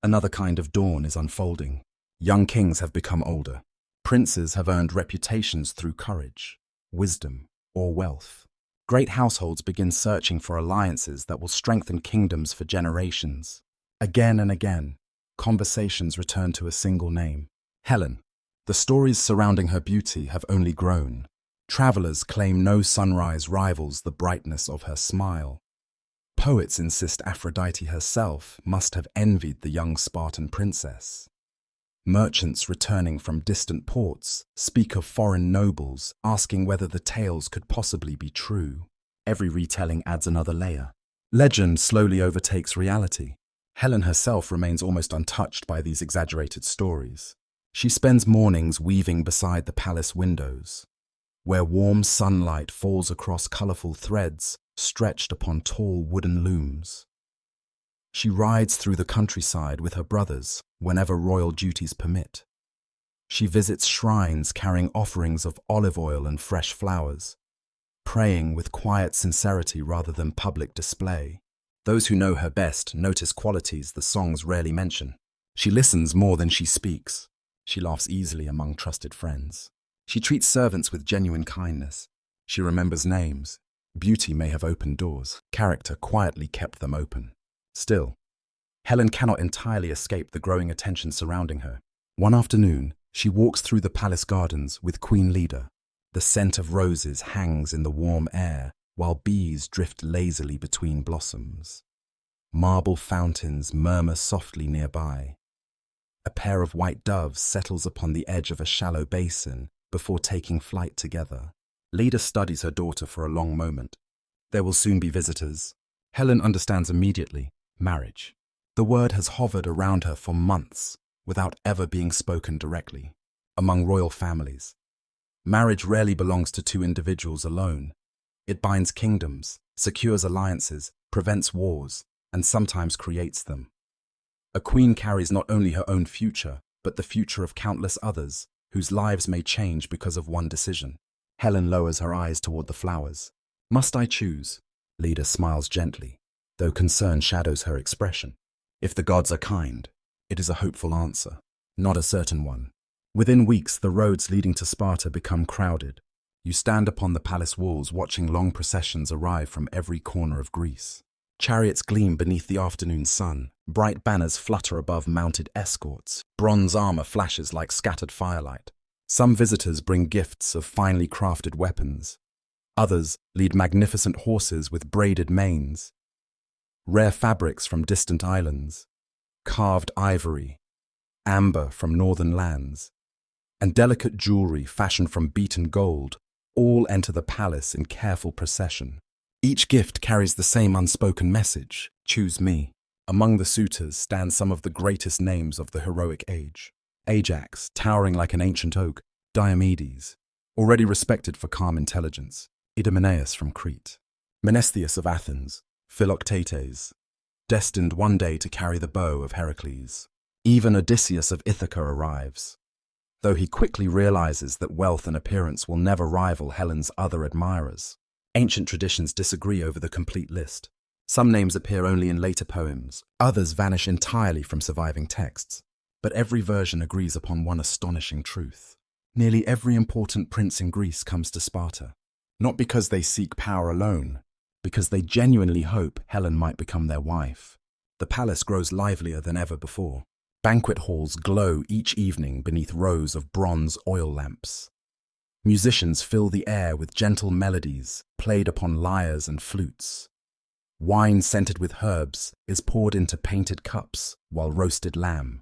another kind of dawn is unfolding. Young kings have become older. Princes have earned reputations through courage, wisdom, or wealth. Great households begin searching for alliances that will strengthen kingdoms for generations. Again and again, conversations return to a single name, Helen. The stories surrounding her beauty have only grown. Travelers claim no sunrise rivals the brightness of her smile. Poets insist Aphrodite herself must have envied the young Spartan princess. Merchants returning from distant ports speak of foreign nobles, asking whether the tales could possibly be true. Every retelling adds another layer. Legend slowly overtakes reality. Helen herself remains almost untouched by these exaggerated stories. She spends mornings weaving beside the palace windows, where warm sunlight falls across colourful threads stretched upon tall wooden looms. She rides through the countryside with her brothers whenever royal duties permit. She visits shrines carrying offerings of olive oil and fresh flowers, praying with quiet sincerity rather than public display. Those who know her best notice qualities the songs rarely mention. She listens more than she speaks. She laughs easily among trusted friends. She treats servants with genuine kindness. She remembers names. Beauty may have opened doors. Character quietly kept them open. Still, Helen cannot entirely escape the growing attention surrounding her. One afternoon, she walks through the palace gardens with Queen Leda. The scent of roses hangs in the warm air, while bees drift lazily between blossoms. Marble fountains murmur softly nearby. A pair of white doves settles upon the edge of a shallow basin before taking flight together. Leda studies her daughter for a long moment. There will soon be visitors. Helen understands immediately: marriage. The word has hovered around her for months without ever being spoken directly. Among royal families, marriage rarely belongs to two individuals alone. It binds kingdoms, secures alliances, prevents wars, and sometimes creates them. A queen carries not only her own future, but the future of countless others, whose lives may change because of one decision. Helen lowers her eyes toward the flowers. Must I choose? Leda smiles gently, though concern shadows her expression. If the gods are kind, it is a hopeful answer, not a certain one. Within weeks, the roads leading to Sparta become crowded. You stand upon the palace walls watching long processions arrive from every corner of Greece. Chariots gleam beneath the afternoon sun. Bright banners flutter above mounted escorts. Bronze armor flashes like scattered firelight. Some visitors bring gifts of finely crafted weapons. Others lead magnificent horses with braided manes. Rare fabrics from distant islands. Carved ivory. Amber from northern lands. And delicate jewelry fashioned from beaten gold all enter the palace in careful procession. Each gift carries the same unspoken message: choose me. Among the suitors stand some of the greatest names of the heroic age. Ajax, towering like an ancient oak. Diomedes, already respected for calm intelligence. Idomeneus from Crete. Menestheus of Athens. Philoctetes, destined one day to carry the bow of Heracles. Even Odysseus of Ithaca arrives, though he quickly realizes that wealth and appearance will never rival Helen's other admirers. Ancient traditions disagree over the complete list. Some names appear only in later poems, others vanish entirely from surviving texts. But every version agrees upon one astonishing truth. Nearly every important prince in Greece comes to Sparta, not because they seek power alone, because they genuinely hope Helen might become their wife. The palace grows livelier than ever before. Banquet halls glow each evening beneath rows of bronze oil lamps. Musicians fill the air with gentle melodies played upon lyres and flutes. Wine scented with herbs is poured into painted cups, while roasted lamb,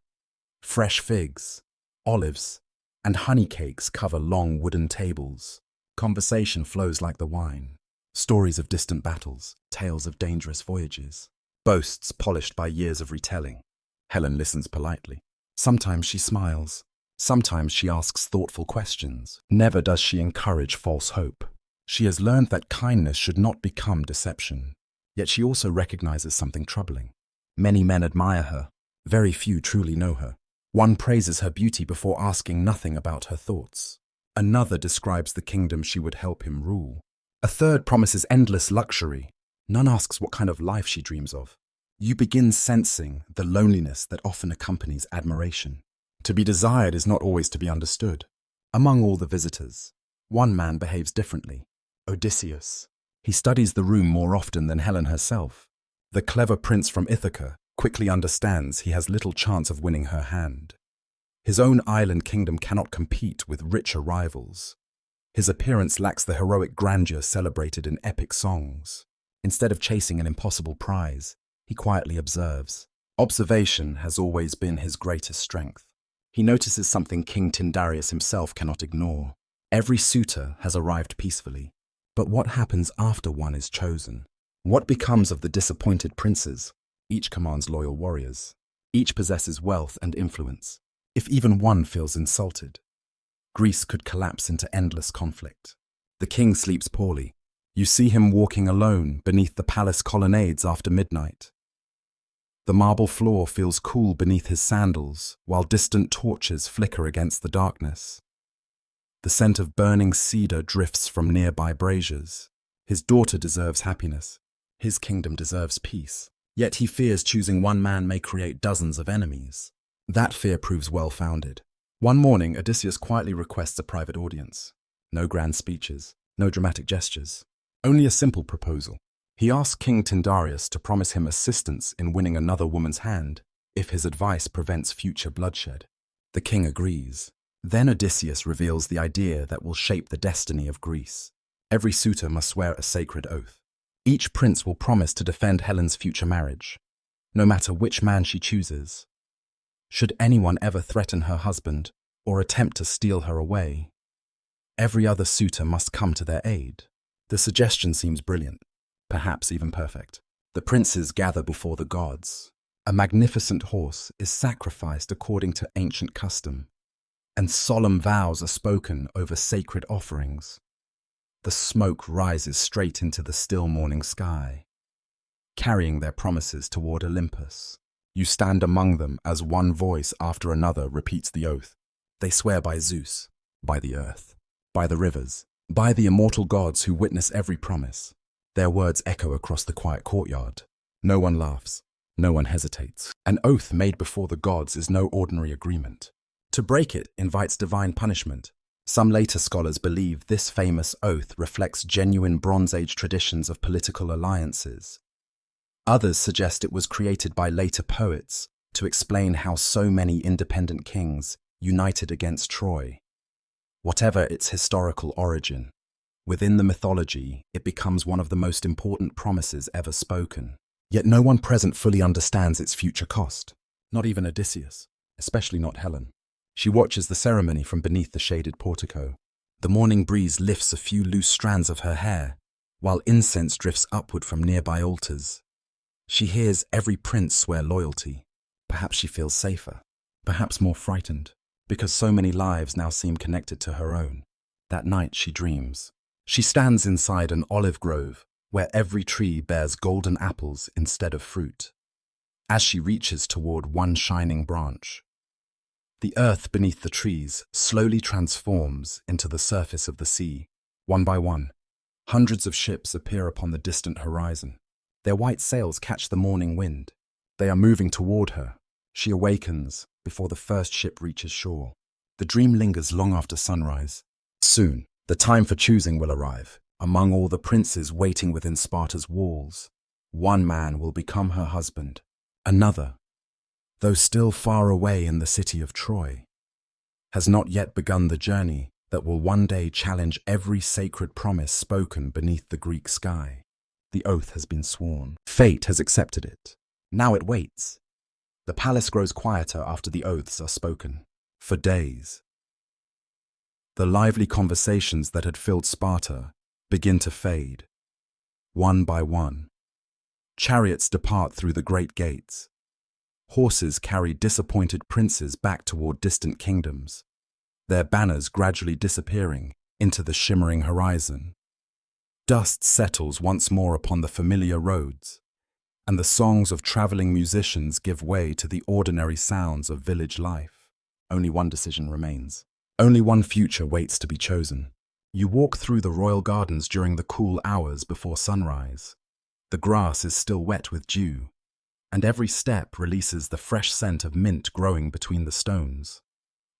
fresh figs, olives, and honey cakes cover long wooden tables. Conversation flows like the wine. Stories of distant battles, tales of dangerous voyages, boasts polished by years of retelling. Helen listens politely. Sometimes she smiles. Sometimes she asks thoughtful questions. Never does she encourage false hope. She has learned that kindness should not become deception. Yet she also recognizes something troubling. Many men admire her. Very few truly know her. One praises her beauty before asking nothing about her thoughts. Another describes the kingdom she would help him rule. A third promises endless luxury. None asks what kind of life she dreams of. You begin sensing the loneliness that often accompanies admiration. To be desired is not always to be understood. Among all the visitors, one man behaves differently: Odysseus. He studies the room more often than Helen herself. The clever prince from Ithaca quickly understands he has little chance of winning her hand. His own island kingdom cannot compete with richer rivals. His appearance lacks the heroic grandeur celebrated in epic songs. Instead of chasing an impossible prize, he quietly observes. Observation has always been his greatest strength. He notices something King Tyndareus himself cannot ignore. Every suitor has arrived peacefully. But what happens after one is chosen? What becomes of the disappointed princes? Each commands loyal warriors. Each possesses wealth and influence. If even one feels insulted, Greece could collapse into endless conflict. The king sleeps poorly. You see him walking alone beneath the palace colonnades after midnight. The marble floor feels cool beneath his sandals, while distant torches flicker against the darkness. The scent of burning cedar drifts from nearby braziers. His daughter deserves happiness. His kingdom deserves peace. Yet he fears choosing one man may create dozens of enemies. That fear proves well-founded. One morning, Odysseus quietly requests a private audience. No grand speeches, no dramatic gestures, only a simple proposal. He asks King Tyndareus to promise him assistance in winning another woman's hand if his advice prevents future bloodshed. The king agrees. Then Odysseus reveals the idea that will shape the destiny of Greece. Every suitor must swear a sacred oath. Each prince will promise to defend Helen's future marriage, no matter which man she chooses. Should anyone ever threaten her husband or attempt to steal her away, every other suitor must come to their aid. The suggestion seems brilliant, perhaps even perfect. The princes gather before the gods. A magnificent horse is sacrificed according to ancient custom, and solemn vows are spoken over sacred offerings. The smoke rises straight into the still morning sky, carrying their promises toward Olympus. You stand among them as one voice after another repeats the oath. They swear by Zeus, by the earth, by the rivers, by the immortal gods who witness every promise. Their words echo across the quiet courtyard. No one laughs, no one hesitates. An oath made before the gods is no ordinary agreement. To break it invites divine punishment. Some later scholars believe this famous oath reflects genuine Bronze Age traditions of political alliances. Others suggest it was created by later poets to explain how so many independent kings united against Troy. Whatever its historical origin, within the mythology, it becomes one of the most important promises ever spoken. Yet no one present fully understands its future cost. Not even Odysseus, especially not Helen. She watches the ceremony from beneath the shaded portico. The morning breeze lifts a few loose strands of her hair, while incense drifts upward from nearby altars. She hears every prince swear loyalty. Perhaps she feels safer, perhaps more frightened, because so many lives now seem connected to her own. That night she dreams. She stands inside an olive grove, where every tree bears golden apples instead of fruit. As she reaches toward one shining branch, the earth beneath the trees slowly transforms into the surface of the sea. One by one, hundreds of ships appear upon the distant horizon. Their white sails catch the morning wind. They are moving toward her. She awakens before the first ship reaches shore. The dream lingers long after sunrise. Soon, the time for choosing will arrive. Among all the princes waiting within Sparta's walls, one man will become her husband. Another, though still far away in the city of Troy, has not yet begun the journey that will one day challenge every sacred promise spoken beneath the Greek sky. The oath has been sworn. Fate has accepted it. Now it waits. The palace grows quieter after the oaths are spoken. For days, the lively conversations that had filled Sparta begin to fade. One by one, chariots depart through the great gates. Horses carry disappointed princes back toward distant kingdoms, their banners gradually disappearing into the shimmering horizon. Dust settles once more upon the familiar roads, and the songs of traveling musicians give way to the ordinary sounds of village life. Only one decision remains. Only one future waits to be chosen. You walk through the royal gardens during the cool hours before sunrise. The grass is still wet with dew, and every step releases the fresh scent of mint growing between the stones.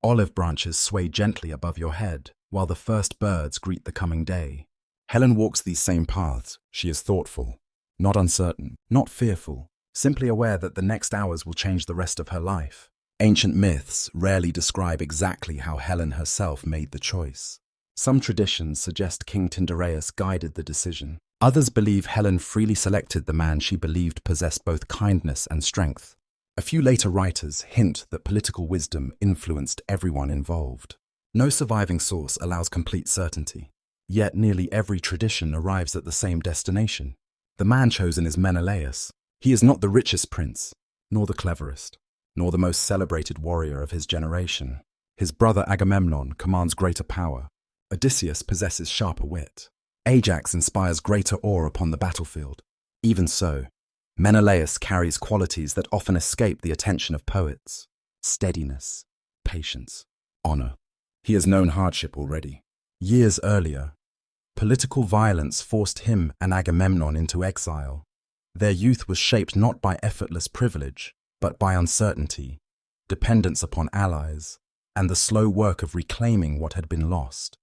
Olive branches sway gently above your head, while the first birds greet the coming day. Helen walks these same paths. She is thoughtful, not uncertain, not fearful, simply aware that the next hours will change the rest of her life. Ancient myths rarely describe exactly how Helen herself made the choice. Some traditions suggest King Tyndareus guided the decision. Others believe Helen freely selected the man she believed possessed both kindness and strength. A few later writers hint that political wisdom influenced everyone involved. No surviving source allows complete certainty, yet nearly every tradition arrives at the same destination. The man chosen is Menelaus. He is not the richest prince, nor the cleverest, nor the most celebrated warrior of his generation. His brother Agamemnon commands greater power, Odysseus possesses sharper wit. Ajax inspires greater awe upon the battlefield. Even so, Menelaus carries qualities that often escape the attention of poets: steadiness, patience, honor. He has known hardship already. Years earlier, political violence forced him and Agamemnon into exile. Their youth was shaped not by effortless privilege, but by uncertainty, dependence upon allies, and the slow work of reclaiming what had been lost.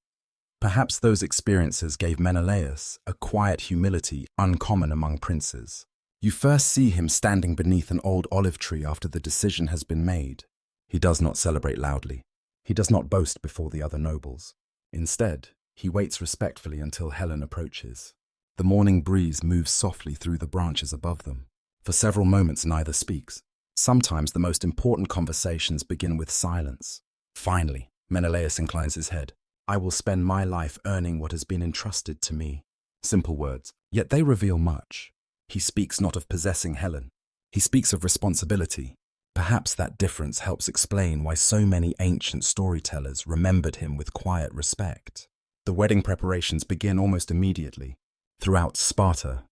Perhaps those experiences gave Menelaus a quiet humility uncommon among princes. You first see him standing beneath an old olive tree after the decision has been made. He does not celebrate loudly. He does not boast before the other nobles. Instead, he waits respectfully until Helen approaches. The morning breeze moves softly through the branches above them. For several moments neither speaks. Sometimes the most important conversations begin with silence. Finally, Menelaus inclines his head. I will spend my life earning what has been entrusted to me. Simple words, yet they reveal much. He speaks not of possessing Helen. He speaks of responsibility. Perhaps that difference helps explain why so many ancient storytellers remembered him with quiet respect. The wedding preparations begin almost immediately. Throughout Sparta,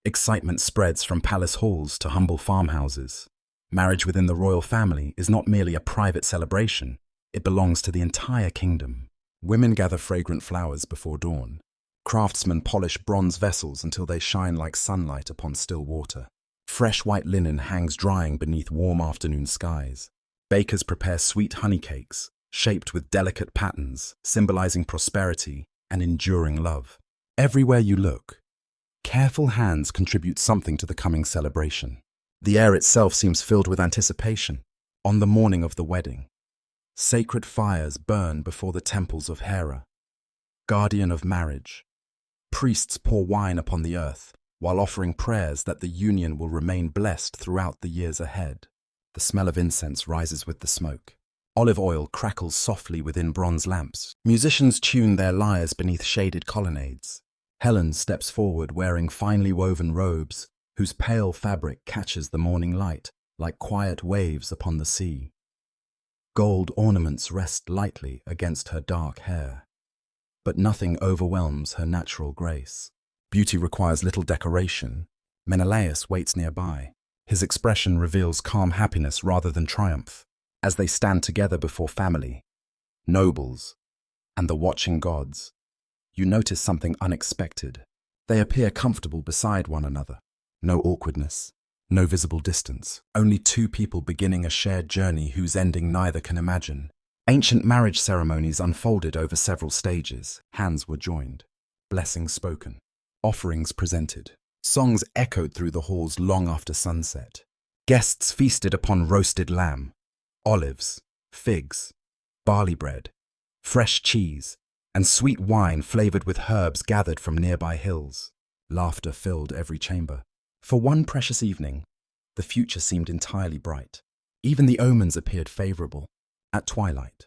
excitement spreads from palace halls to humble farmhouses. Marriage within the royal family is not merely a private celebration, it belongs to the entire kingdom. Women gather fragrant flowers before dawn. Craftsmen polish bronze vessels until they shine like sunlight upon still water. Fresh white linen hangs drying beneath warm afternoon skies. Bakers prepare sweet honey cakes, shaped with delicate patterns, symbolizing prosperity and enduring love. Everywhere you look, careful hands contribute something to the coming celebration. The air itself seems filled with anticipation. On the morning of the wedding, sacred fires burn before the temples of Hera, guardian of marriage. Priests pour wine upon the earth, while offering prayers that the union will remain blessed throughout the years ahead. The smell of incense rises with the smoke. Olive oil crackles softly within bronze lamps. Musicians tune their lyres beneath shaded colonnades. Helen steps forward wearing finely woven robes, whose pale fabric catches the morning light like quiet waves upon the sea. Gold ornaments rest lightly against her dark hair, but nothing overwhelms her natural grace. Beauty requires little decoration. Menelaus waits nearby. His expression reveals calm happiness rather than triumph. As they stand together before family, nobles, and the watching gods, you notice something unexpected. They appear comfortable beside one another. No awkwardness, no visible distance. Only two people beginning a shared journey whose ending neither can imagine. Ancient marriage ceremonies unfolded over several stages. Hands were joined, blessings spoken, offerings presented. Songs echoed through the halls long after sunset. Guests feasted upon roasted lamb, olives, figs, barley bread, fresh cheese, and sweet wine flavored with herbs gathered from nearby hills. Laughter filled every chamber. For one precious evening, the future seemed entirely bright. Even the omens appeared favorable. At twilight,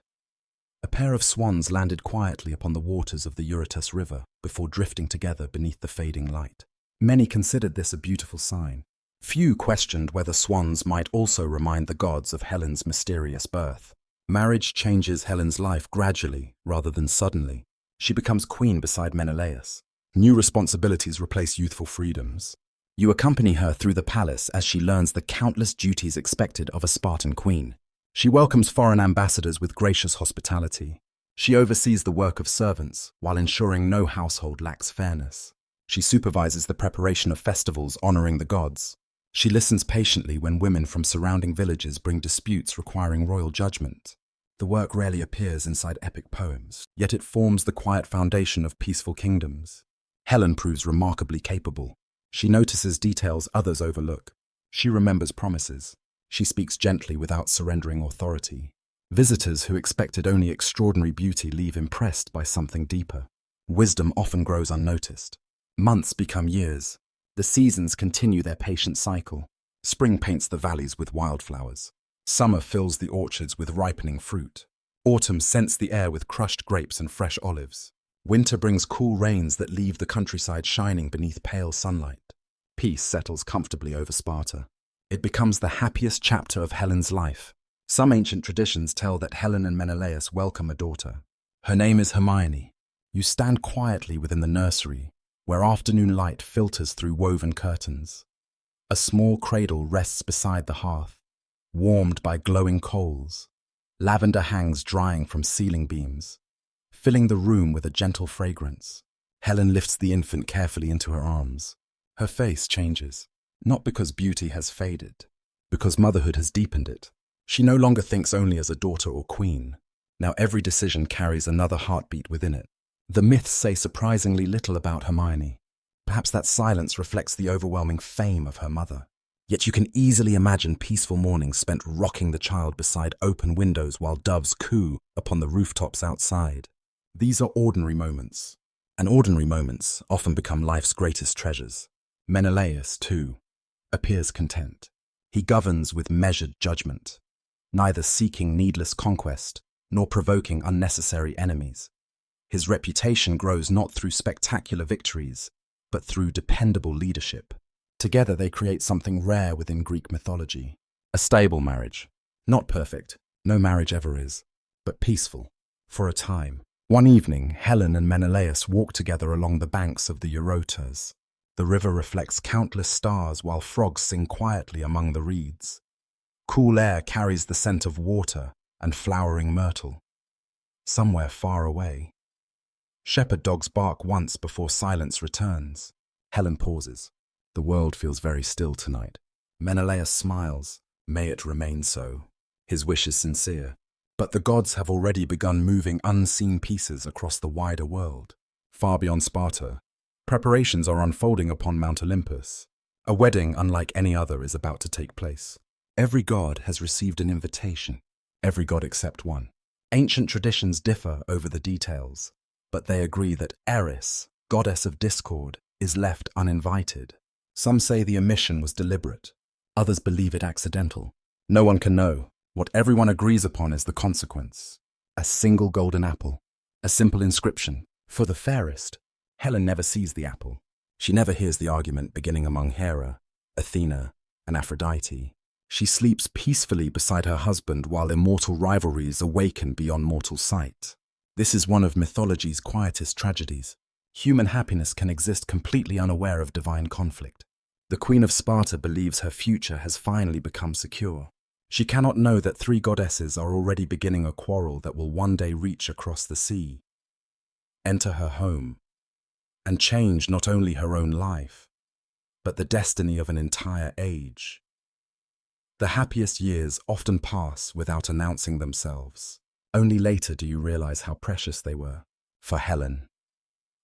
a pair of swans landed quietly upon the waters of the Euripides river before drifting together beneath the fading light. Many considered this a beautiful sign. Few questioned whether swans might also remind the gods of Helen's mysterious birth. Marriage changes Helen's life gradually rather than suddenly. She becomes queen beside Menelaus. New responsibilities replace youthful freedoms. You accompany her through the palace as she learns the countless duties expected of a Spartan queen. She welcomes foreign ambassadors with gracious hospitality. She oversees the work of servants while ensuring no household lacks fairness. She supervises the preparation of festivals honoring the gods. She listens patiently when women from surrounding villages bring disputes requiring royal judgment. The work rarely appears inside epic poems, yet it forms the quiet foundation of peaceful kingdoms. Helen proves remarkably capable. She notices details others overlook. She remembers promises. She speaks gently without surrendering authority. Visitors who expected only extraordinary beauty leave impressed by something deeper. Wisdom often grows unnoticed. Months become years. The seasons continue their patient cycle. Spring paints the valleys with wildflowers. Summer fills the orchards with ripening fruit. Autumn scents the air with crushed grapes and fresh olives. Winter brings cool rains that leave the countryside shining beneath pale sunlight. Peace settles comfortably over Sparta. It becomes the happiest chapter of Helen's life. Some ancient traditions tell that Helen and Menelaus welcome a daughter. Her name is Hermione, You stand quietly within the nursery, where afternoon light filters through woven curtains. A small cradle rests beside the hearth, warmed by glowing coals. Lavender hangs drying from ceiling beams, filling the room with a gentle fragrance. Helen lifts the infant carefully into her arms. Her face changes, not because beauty has faded, because motherhood has deepened it. She no longer thinks only as a daughter or queen. Now every decision carries another heartbeat within it. The myths say surprisingly little about Hermione. Perhaps that silence reflects the overwhelming fame of her mother. Yet you can easily imagine peaceful mornings spent rocking the child beside open windows while doves coo upon the rooftops outside. These are ordinary moments, and ordinary moments often become life's greatest treasures. Menelaus, too, appears content. He governs with measured judgment, neither seeking needless conquest nor provoking unnecessary enemies. His reputation grows not through spectacular victories, but through dependable leadership. Together they create something rare within Greek mythology. A stable marriage. Not perfect, no marriage ever is, but peaceful, for a time. One evening, Helen and Menelaus walk together along the banks of the Euripides. The river reflects countless stars while frogs sing quietly among the reeds. Cool air carries the scent of water and flowering myrtle. Somewhere far away, shepherd dogs bark once before silence returns. Helen pauses. The world feels very still tonight. Menelaus smiles. May it remain so. His wish is sincere. But the gods have already begun moving unseen pieces across the wider world. Far beyond Sparta, preparations are unfolding upon Mount Olympus. A wedding unlike any other is about to take place. Every god has received an invitation. Every god except one. Ancient traditions differ over the details, but they agree that Eris, goddess of discord, is left uninvited. Some say the omission was deliberate. Others believe it accidental. No one can know. What everyone agrees upon is the consequence. A single golden apple. A simple inscription. For the fairest. Helen never sees the apple. She never hears the argument beginning among Hera, Athena, and Aphrodite. She sleeps peacefully beside her husband while immortal rivalries awaken beyond mortal sight. This is one of mythology's quietest tragedies. Human happiness can exist completely unaware of divine conflict. The Queen of Sparta believes her future has finally become secure. She cannot know that three goddesses are already beginning a quarrel that will one day reach across the sea, enter her home, and change not only her own life, but the destiny of an entire age. The happiest years often pass without announcing themselves. Only later do you realize how precious they were. For Helen,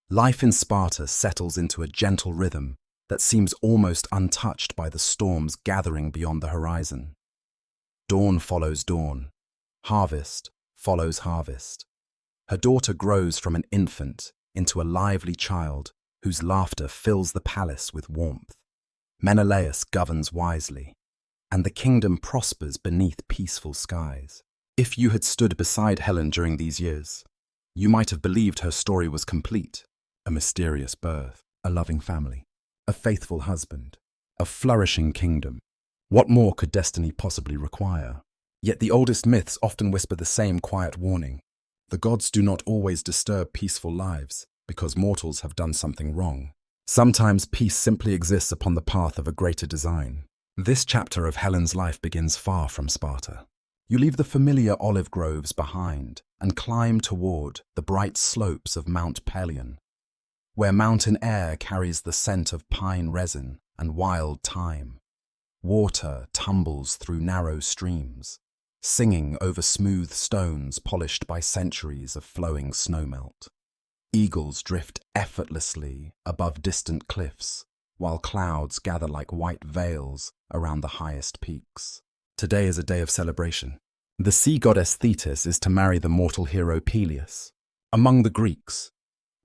life in Sparta settles into a gentle rhythm that seems almost untouched by the storms gathering beyond the horizon. Dawn follows dawn. Harvest follows harvest. Her daughter grows from an infant into a lively child whose laughter fills the palace with warmth. Menelaus governs wisely, and the kingdom prospers beneath peaceful skies. If you had stood beside Helen during these years, you might have believed her story was complete. A mysterious birth, a loving family, a faithful husband, a flourishing kingdom. What more could destiny possibly require? Yet the oldest myths often whisper the same quiet warning. The gods do not always disturb peaceful lives because mortals have done something wrong. Sometimes peace simply exists upon the path of a greater design. This chapter of Helen's life begins far from Sparta. You leave the familiar olive groves behind and climb toward the bright slopes of Mount Pelion, where mountain air carries the scent of pine resin and wild thyme. Water tumbles through narrow streams, singing over smooth stones polished by centuries of flowing snowmelt. Eagles drift effortlessly above distant cliffs, while clouds gather like white veils around the highest peaks. Today is a day of celebration. The sea goddess Thetis is to marry the mortal hero Peleus. Among the Greeks,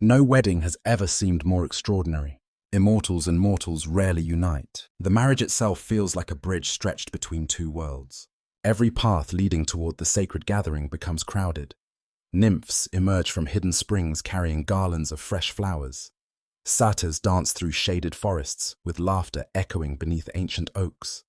no wedding has ever seemed more extraordinary. Immortals and mortals rarely unite. The marriage itself feels like a bridge stretched between two worlds. Every path leading toward the sacred gathering becomes crowded. Nymphs emerge from hidden springs carrying garlands of fresh flowers. Satyrs dance through shaded forests with laughter echoing beneath ancient oaks.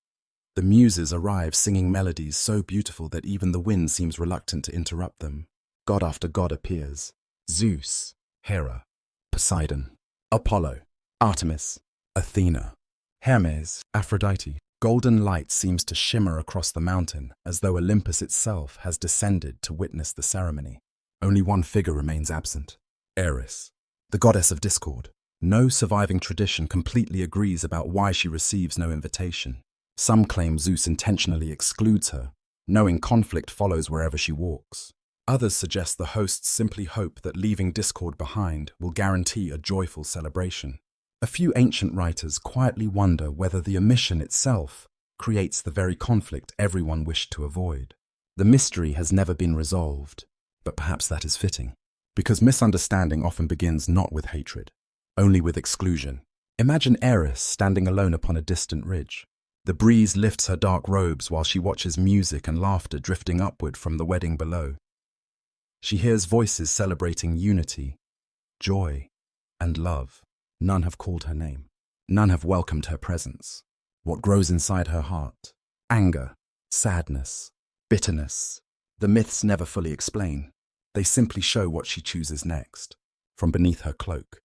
The muses arrive singing melodies so beautiful that even the wind seems reluctant to interrupt them. God after god appears. Zeus, Hera, Poseidon, Apollo, Artemis, Athena, Hermes, Aphrodite. Golden light seems to shimmer across the mountain as though Olympus itself has descended to witness the ceremony. Only one figure remains absent: Eris, the goddess of discord. No surviving tradition completely agrees about why she receives no invitation. Some claim Zeus intentionally excludes her, knowing conflict follows wherever she walks. Others suggest the hosts simply hope that leaving discord behind will guarantee a joyful celebration. A few ancient writers quietly wonder whether the omission itself creates the very conflict everyone wished to avoid. The mystery has never been resolved, but perhaps that is fitting, because misunderstanding often begins not with hatred, only with exclusion. Imagine Eris standing alone upon a distant ridge. The breeze lifts her dark robes while she watches music and laughter drifting upward from the wedding below. She hears voices celebrating unity, joy, and love. None have called her name. None have welcomed her presence. What grows inside her heart? Anger, sadness, bitterness. The myths never fully explain. They simply show what she chooses next. From beneath her cloak,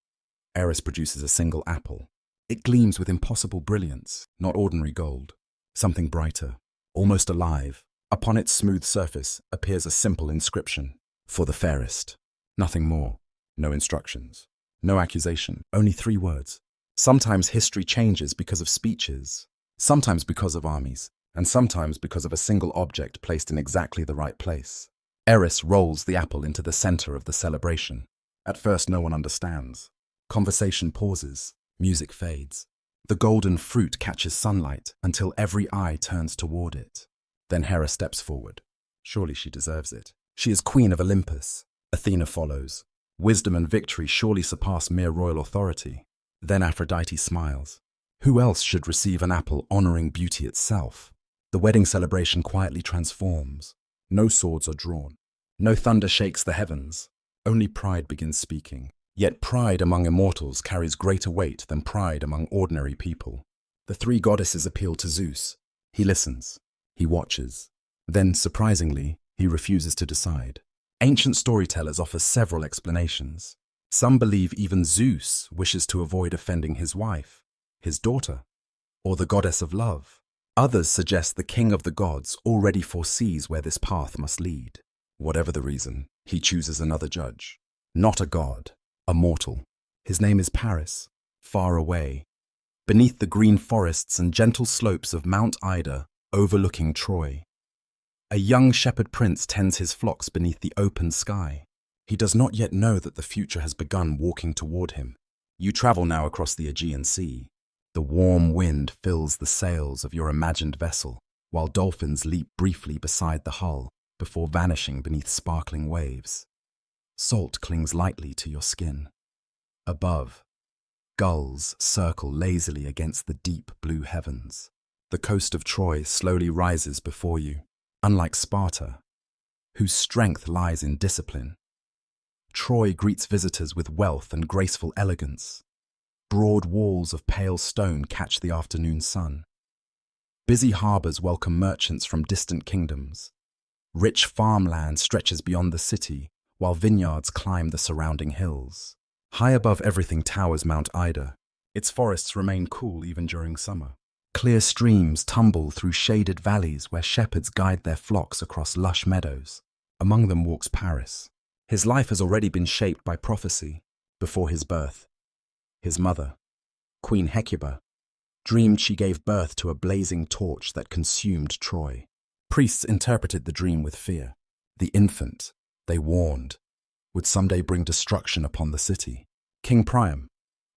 Eris produces a single apple. It gleams with impossible brilliance, not ordinary gold. Something brighter, almost alive. Upon its smooth surface appears a simple inscription: "For the fairest." Nothing more. No instructions. No accusation, only 3 words. Sometimes history changes because of speeches, sometimes because of armies, and sometimes because of a single object placed in exactly the right place. Eris rolls the apple into the center of the celebration. At first, no one understands. Conversation pauses, music fades. The golden fruit catches sunlight until every eye turns toward it. Then Hera steps forward. Surely she deserves it. She is queen of Olympus. Athena follows. Wisdom and victory surely surpass mere royal authority. Then Aphrodite smiles. Who else should receive an apple honoring beauty itself? The wedding celebration quietly transforms. No swords are drawn. No thunder shakes the heavens. Only pride begins speaking. Yet pride among immortals carries greater weight than pride among ordinary people. The 3 goddesses appeal to Zeus. He listens. He watches. Then, surprisingly, he refuses to decide. Ancient storytellers offer several explanations. Some believe even Zeus wishes to avoid offending his wife, his daughter, or the goddess of love. Others suggest the king of the gods already foresees where this path must lead. Whatever the reason, he chooses another judge. Not a god, a mortal. His name is Paris, far away, beneath the green forests and gentle slopes of Mount Ida overlooking Troy. A young shepherd prince tends his flocks beneath the open sky. He does not yet know that the future has begun walking toward him. You travel now across the Aegean Sea. The warm wind fills the sails of your imagined vessel, while dolphins leap briefly beside the hull before vanishing beneath sparkling waves. Salt clings lightly to your skin. Above, gulls circle lazily against the deep blue heavens. The coast of Troy slowly rises before you. Unlike Sparta, whose strength lies in discipline, Troy greets visitors with wealth and graceful elegance. Broad walls of pale stone catch the afternoon sun. Busy harbors welcome merchants from distant kingdoms. Rich farmland stretches beyond the city, while vineyards climb the surrounding hills. High above everything towers Mount Ida. Its forests remain cool even during summer. Clear streams tumble through shaded valleys where shepherds guide their flocks across lush meadows. Among them walks Paris. His life has already been shaped by prophecy. Before his birth, his mother, Queen Hecuba, dreamed she gave birth to a blazing torch that consumed Troy. Priests interpreted the dream with fear. The infant, they warned, would someday bring destruction upon the city. King Priam,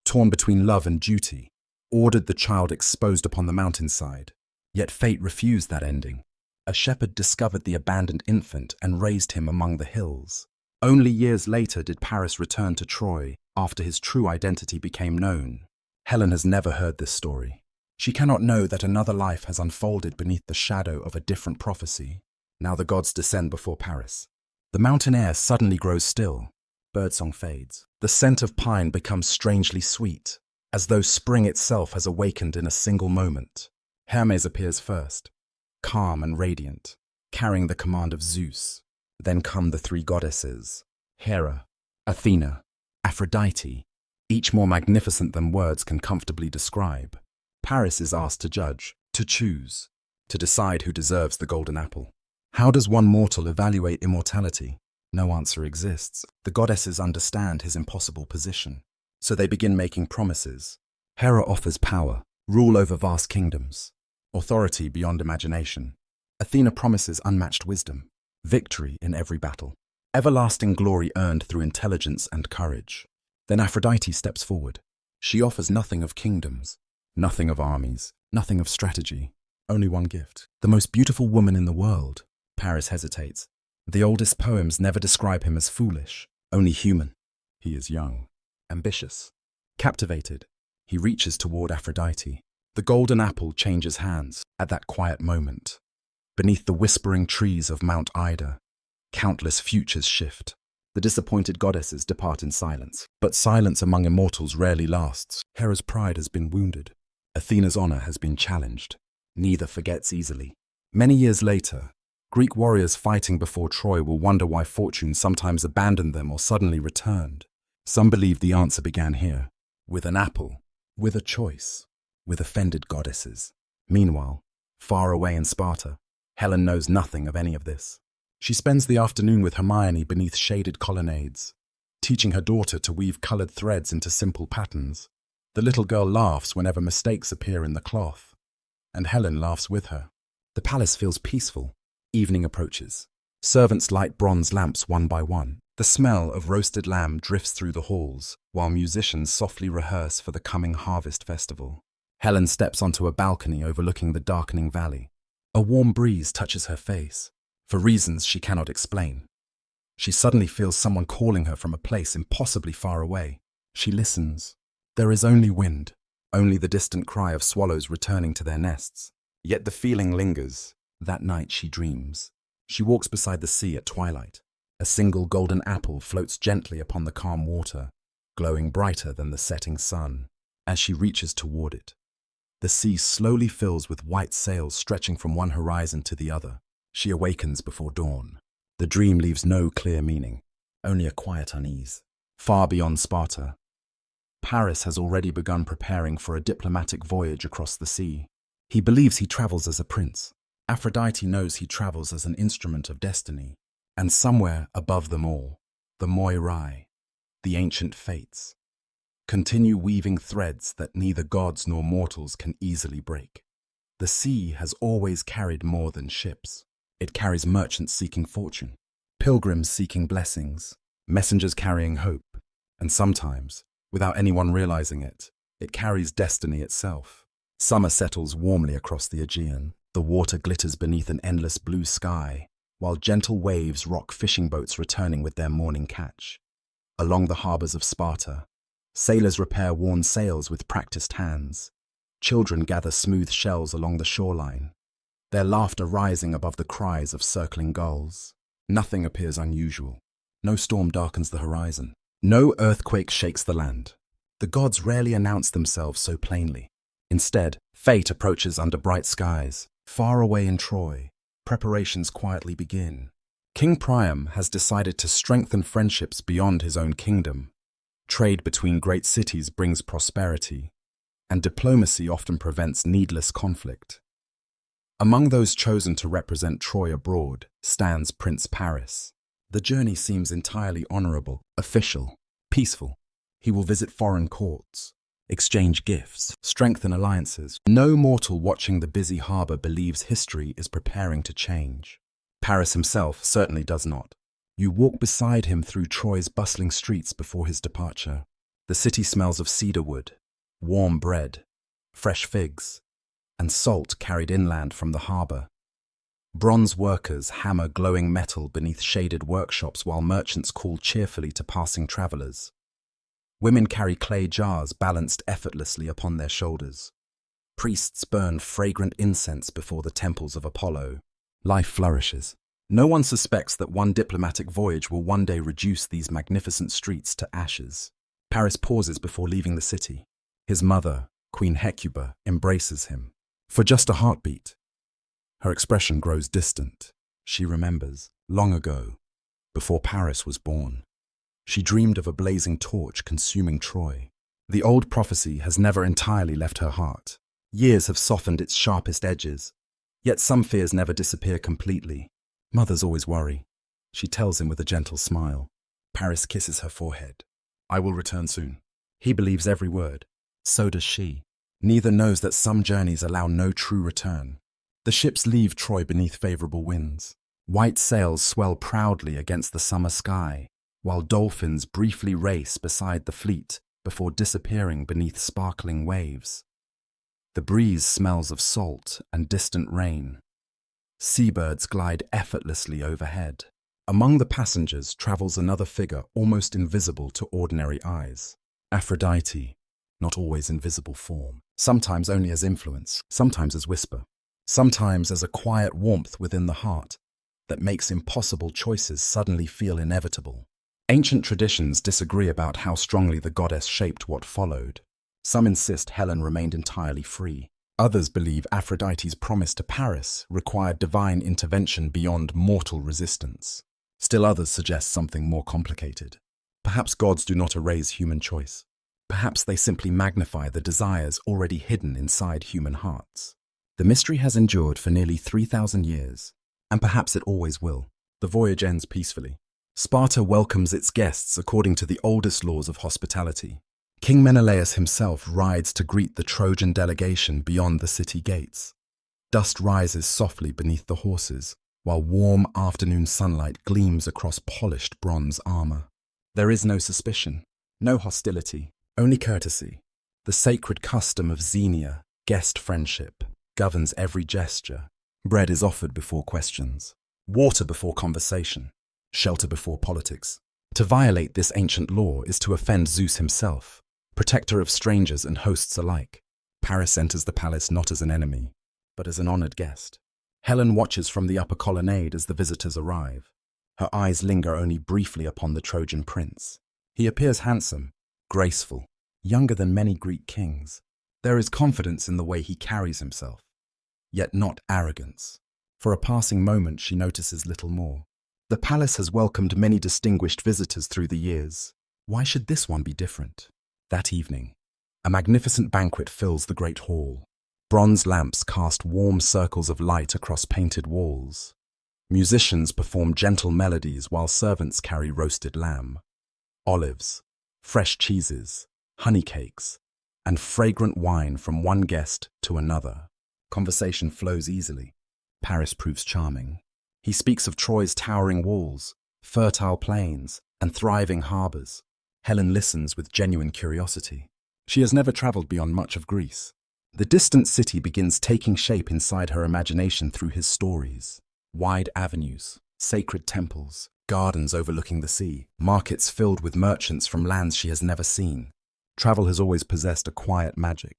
torn between love and duty, ordered the child exposed upon the mountainside. Yet fate refused that ending. A shepherd discovered the abandoned infant and raised him among the hills. Only years later did Paris return to Troy after his true identity became known. Helen has never heard this story. She cannot know that another life has unfolded beneath the shadow of a different prophecy. Now the gods descend before Paris. The mountain air suddenly grows still. Birdsong fades. The scent of pine becomes strangely sweet, as though spring itself has awakened in a single moment. Hermes appears first, calm and radiant, carrying the command of Zeus. Then come the 3 goddesses, Hera, Athena, Aphrodite, each more magnificent than words can comfortably describe. Paris is asked to judge, to choose, to decide who deserves the golden apple. How does one mortal evaluate immortality? No answer exists. The goddesses understand his impossible position, so they begin making promises. Hera offers power, rule over vast kingdoms, authority beyond imagination. Athena promises unmatched wisdom, victory in every battle, everlasting glory earned through intelligence and courage. Then Aphrodite steps forward. She offers nothing of kingdoms, nothing of armies, nothing of strategy, only one gift. The most beautiful woman in the world. Paris hesitates. The oldest poems never describe him as foolish, only human. He is young, ambitious, captivated. He reaches toward Aphrodite. The golden apple changes hands at that quiet moment. Beneath the whispering trees of Mount Ida, countless futures shift. The disappointed goddesses depart in silence. But silence among immortals rarely lasts. Hera's pride has been wounded. Athena's honor has been challenged. Neither forgets easily. Many years later, Greek warriors fighting before Troy will wonder why fortune sometimes abandoned them or suddenly returned. Some believe the answer began here, with an apple, with a choice, with offended goddesses. Meanwhile, far away in Sparta, Helen knows nothing of any of this. She spends the afternoon with Hermione beneath shaded colonnades, teaching her daughter to weave colored threads into simple patterns. The little girl laughs whenever mistakes appear in the cloth, and Helen laughs with her. The palace feels peaceful. Evening approaches. Servants light bronze lamps one by one. The smell of roasted lamb drifts through the halls, while musicians softly rehearse for the coming harvest festival. Helen steps onto a balcony overlooking the darkening valley. A warm breeze touches her face, for reasons she cannot explain. She suddenly feels someone calling her from a place impossibly far away. She listens. There is only wind, only the distant cry of swallows returning to their nests. Yet the feeling lingers. That night she dreams. She walks beside the sea at twilight. A single golden apple floats gently upon the calm water, glowing brighter than the setting sun. As she reaches toward it, the sea slowly fills with white sails stretching from one horizon to the other. She awakens before dawn. The dream leaves no clear meaning, only a quiet unease. Far beyond Sparta, Paris has already begun preparing for a diplomatic voyage across the sea. He believes he travels as a prince. Aphrodite knows he travels as an instrument of destiny. And somewhere above them all, the Moirai, the ancient fates, continue weaving threads that neither gods nor mortals can easily break. The sea has always carried more than ships. It carries merchants seeking fortune, pilgrims seeking blessings, messengers carrying hope, and sometimes, without anyone realizing it, it carries destiny itself. Summer settles warmly across the Aegean. The water glitters beneath an endless blue sky, while gentle waves rock fishing boats returning with their morning catch. Along the harbors of Sparta, sailors repair worn sails with practiced hands. Children gather smooth shells along the shoreline, their laughter rising above the cries of circling gulls. Nothing appears unusual. No storm darkens the horizon. No earthquake shakes the land. The gods rarely announce themselves so plainly. Instead, fate approaches under bright skies. Far away in Troy, preparations quietly begin. King Priam has decided to strengthen friendships beyond his own kingdom. Trade between great cities brings prosperity, and diplomacy often prevents needless conflict. Among those chosen to represent Troy abroad stands Prince Paris. The journey seems entirely honorable, official, peaceful. He will visit foreign courts, exchange gifts, strengthen alliances. No mortal watching the busy harbor believes history is preparing to change. Paris himself certainly does not. You walk beside him through Troy's bustling streets before his departure. The city smells of cedar wood, warm bread, fresh figs, and salt carried inland from the harbor. Bronze workers hammer glowing metal beneath shaded workshops while merchants call cheerfully to passing travelers. Women carry clay jars balanced effortlessly upon their shoulders. Priests burn fragrant incense before the temples of Apollo. Life flourishes. No one suspects that one diplomatic voyage will one day reduce these magnificent streets to ashes. Paris pauses before leaving the city. His mother, Queen Hecuba, embraces him. For just a heartbeat. Her expression grows distant. She remembers, long ago, before Paris was born. She dreamed of a blazing torch consuming Troy. The old prophecy has never entirely left her heart. Years have softened its sharpest edges, yet some fears never disappear completely. Mothers always worry. She tells him with a gentle smile. Paris kisses her forehead. I will return soon. He believes every word. So does she. Neither knows that some journeys allow no true return. The ships leave Troy beneath favorable winds. White sails swell proudly against the summer sky, while dolphins briefly race beside the fleet before disappearing beneath sparkling waves. The breeze smells of salt and distant rain. Seabirds glide effortlessly overhead. Among the passengers travels another figure almost invisible to ordinary eyes. Aphrodite, not always in visible form, sometimes only as influence, sometimes as whisper, sometimes as a quiet warmth within the heart that makes impossible choices suddenly feel inevitable. Ancient traditions disagree about how strongly the goddess shaped what followed. Some insist Helen remained entirely free. Others believe Aphrodite's promise to Paris required divine intervention beyond mortal resistance. Still others suggest something more complicated. Perhaps gods do not erase human choice. Perhaps they simply magnify the desires already hidden inside human hearts. The mystery has endured for nearly 3,000 years, and perhaps it always will. The voyage ends peacefully. Sparta welcomes its guests according to the oldest laws of hospitality. King Menelaus himself rides to greet the Trojan delegation beyond the city gates. Dust rises softly beneath the horses, while warm afternoon sunlight gleams across polished bronze armor. There is no suspicion, no hostility, only courtesy. The sacred custom of xenia, guest friendship, governs every gesture. Bread is offered before questions, water before conversation, shelter before politics. To violate this ancient law is to offend Zeus himself, protector of strangers and hosts alike. Paris enters the palace not as an enemy, but as an honored guest. Helen watches from the upper colonnade as the visitors arrive. Her eyes linger only briefly upon the Trojan prince. He appears handsome, graceful, younger than many Greek kings. There is confidence in the way he carries himself, yet not arrogance. For a passing moment, she notices little more. The palace has welcomed many distinguished visitors through the years. Why should this one be different? That evening, a magnificent banquet fills the great hall. Bronze lamps cast warm circles of light across painted walls. Musicians perform gentle melodies while servants carry roasted lamb. Olives, fresh cheeses, honey cakes, and fragrant wine from one guest to another. Conversation flows easily. Paris proves charming. He speaks of Troy's towering walls, fertile plains, and thriving harbors. Helen listens with genuine curiosity. She has never traveled beyond much of Greece. The distant city begins taking shape inside her imagination through his stories. Wide avenues, sacred temples, gardens overlooking the sea, markets filled with merchants from lands she has never seen. Travel has always possessed a quiet magic.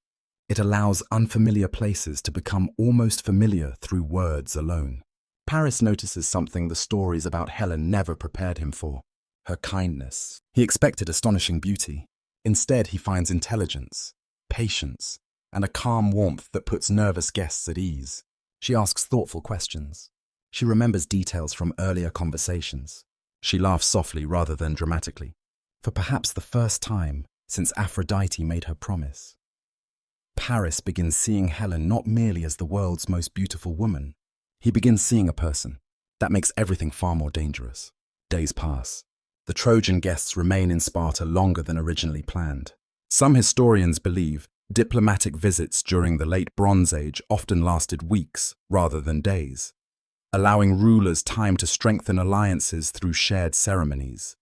It allows unfamiliar places to become almost familiar through words alone. Paris notices something the stories about Helen never prepared him for: her kindness. He expected astonishing beauty. Instead, he finds intelligence, patience, and a calm warmth that puts nervous guests at ease. She asks thoughtful questions. She remembers details from earlier conversations. She laughs softly rather than dramatically, for perhaps the first time since Aphrodite made her promise. Paris begins seeing Helen not merely as the world's most beautiful woman. He begins seeing a person. That makes everything far more dangerous. Days pass. The Trojan guests remain in Sparta longer than originally planned. Some historians believe diplomatic visits during the late Bronze Age often lasted weeks rather than days, allowing rulers time to strengthen alliances through shared ceremonies,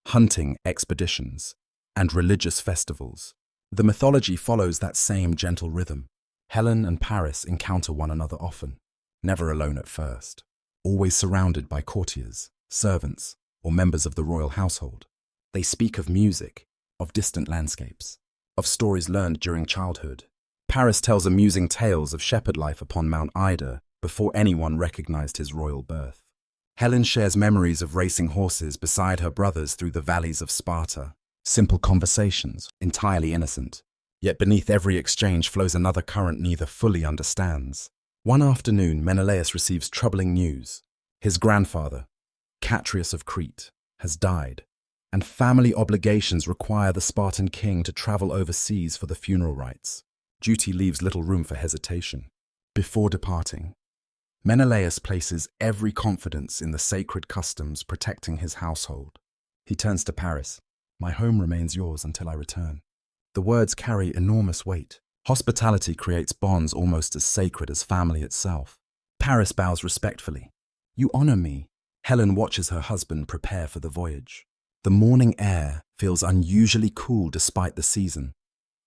hunting expeditions, and religious festivals. The mythology follows that same gentle rhythm. Helen and Paris encounter one another often, never alone at first, always surrounded by courtiers, servants, or members of the royal household. They speak of music, of distant landscapes, of stories learned during childhood. Paris tells amusing tales of shepherd life upon Mount Ida before anyone recognized his royal birth. Helen shares memories of racing horses beside her brothers through the valleys of Sparta. Simple conversations, entirely innocent. Yet beneath every exchange flows another current neither fully understands. One afternoon, Menelaus receives troubling news. His grandfather, Catreus of Crete, has died, and family obligations require the Spartan king to travel overseas for the funeral rites. Duty leaves little room for hesitation. Before departing, Menelaus places every confidence in the sacred customs protecting his household. He turns to Paris. "My home remains yours until I return." The words carry enormous weight. Hospitality creates bonds almost as sacred as family itself. Paris bows respectfully. "You honor me." Helen watches her husband prepare for the voyage. The morning air feels unusually cool despite the season.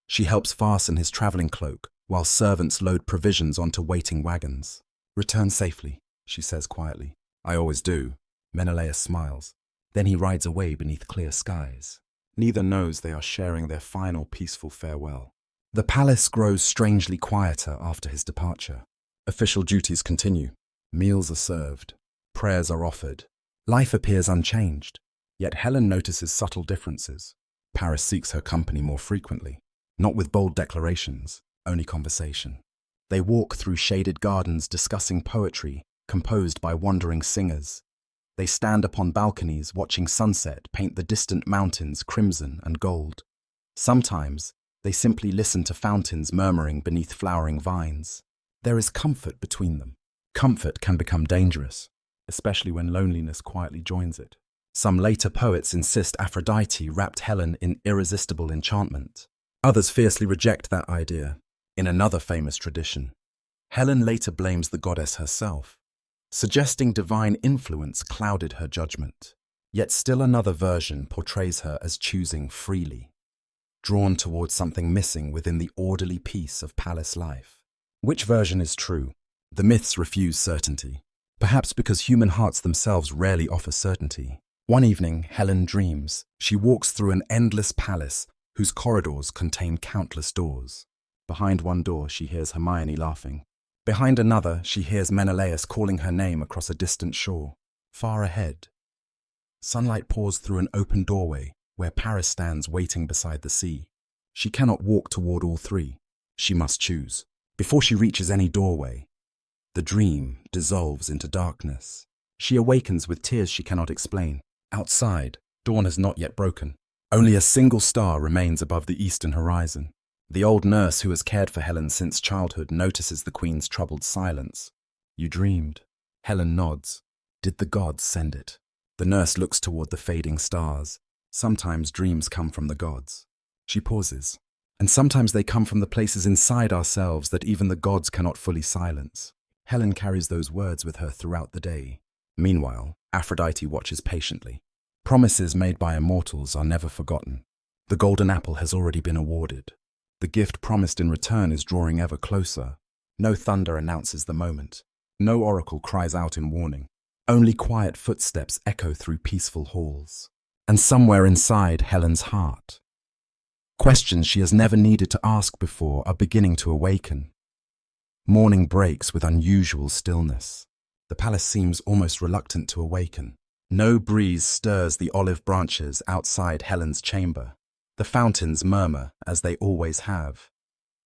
She helps fasten his traveling cloak while servants load provisions onto waiting wagons. "Return safely," she says quietly. "I always do." Menelaus smiles. Then he rides away beneath clear skies. Neither knows they are sharing their final peaceful farewell. The palace grows strangely quieter after his departure. Official duties continue. Meals are served. Prayers are offered. Life appears unchanged. Yet Helen notices subtle differences. Paris seeks her company more frequently. Not with bold declarations, only conversation. They walk through shaded gardens discussing poetry composed by wandering singers. They stand upon balconies watching sunset paint the distant mountains crimson and gold. Sometimes they simply listen to fountains murmuring beneath flowering vines. There is comfort between them. Comfort can become dangerous, especially when loneliness quietly joins it. Some later poets insist Aphrodite wrapped Helen in irresistible enchantment. Others fiercely reject that idea. In another famous tradition, Helen later blames the goddess herself, suggesting divine influence clouded her judgment. Yet still another version portrays her as choosing freely, drawn towards something missing within the orderly peace of palace life. Which version is true? The myths refuse certainty, perhaps because human hearts themselves rarely offer certainty. One evening, Helen dreams. She walks through an endless palace whose corridors contain countless doors. Behind one door, she hears Hermione laughing. Behind another, she hears Menelaus calling her name across a distant shore. Far ahead, sunlight pours through an open doorway where Paris stands waiting beside the sea. She cannot walk toward all three. She must choose. Before she reaches any doorway, the dream dissolves into darkness. She awakens with tears she cannot explain. Outside, dawn has not yet broken. Only a single star remains above the eastern horizon. The old nurse who has cared for Helen since childhood notices the queen's troubled silence. "You dreamed." Helen nods. "Did the gods send it?" The nurse looks toward the fading stars. Sometimes dreams come from the gods. She pauses. And sometimes they come from the places inside ourselves that even the gods cannot fully silence. Helen carries those words with her throughout the day. Meanwhile, Aphrodite watches patiently. Promises made by immortals are never forgotten. The golden apple has already been awarded. The gift promised in return is drawing ever closer. No thunder announces the moment. No oracle cries out in warning. Only quiet footsteps echo through peaceful halls. And somewhere inside Helen's heart, questions she has never needed to ask before are beginning to awaken. Morning breaks with unusual stillness. The palace seems almost reluctant to awaken. No breeze stirs the olive branches outside Helen's chamber. The fountains murmur, as they always have.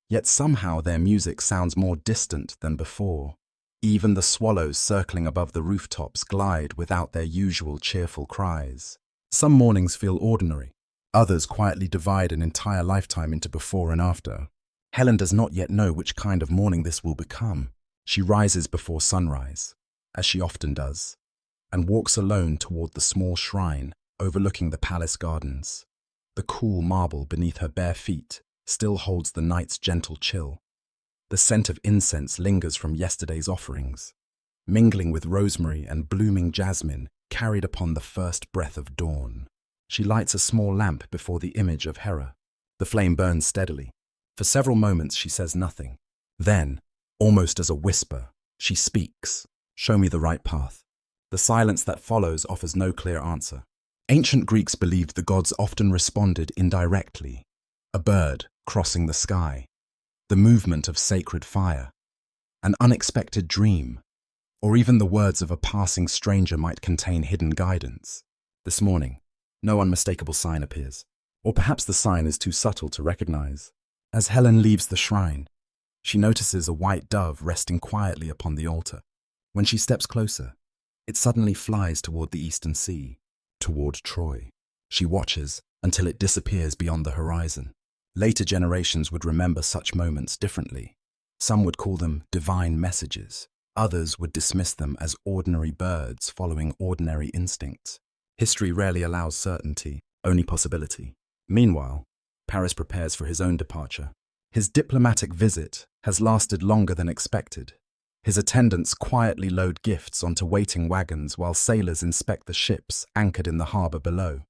Yet somehow their music sounds more distant than before. Even the swallows circling above the rooftops glide without their usual cheerful cries. Some mornings feel ordinary. Others quietly divide an entire lifetime into before and after. Helen does not yet know which kind of morning this will become. She rises before sunrise, as she often does, and walks alone toward the small shrine overlooking the palace gardens. The cool marble beneath her bare feet still holds the night's gentle chill. The scent of incense lingers from yesterday's offerings, mingling with rosemary and blooming jasmine carried upon the first breath of dawn. She lights a small lamp before the image of Hera. The flame burns steadily. For several moments she says nothing. Then, almost as a whisper, she speaks. "Show me the right path." The silence that follows offers no clear answer. Ancient Greeks believed the gods often responded indirectly. A bird crossing the sky, the movement of sacred fire, an unexpected dream, or even the words of a passing stranger might contain hidden guidance. This morning, no unmistakable sign appears, or perhaps the sign is too subtle to recognize. As Helen leaves the shrine, she notices a white dove resting quietly upon the altar. When she steps closer, it suddenly flies toward the eastern sea, toward Troy. She watches until it disappears beyond the horizon. Later generations would remember such moments differently. Some would call them divine messages. Others would dismiss them as ordinary birds following ordinary instincts. History rarely allows certainty, only possibility. Meanwhile, Paris prepares for his own departure. His diplomatic visit has lasted longer than expected. His attendants quietly load gifts onto waiting wagons while sailors inspect the ships anchored in the harbour below.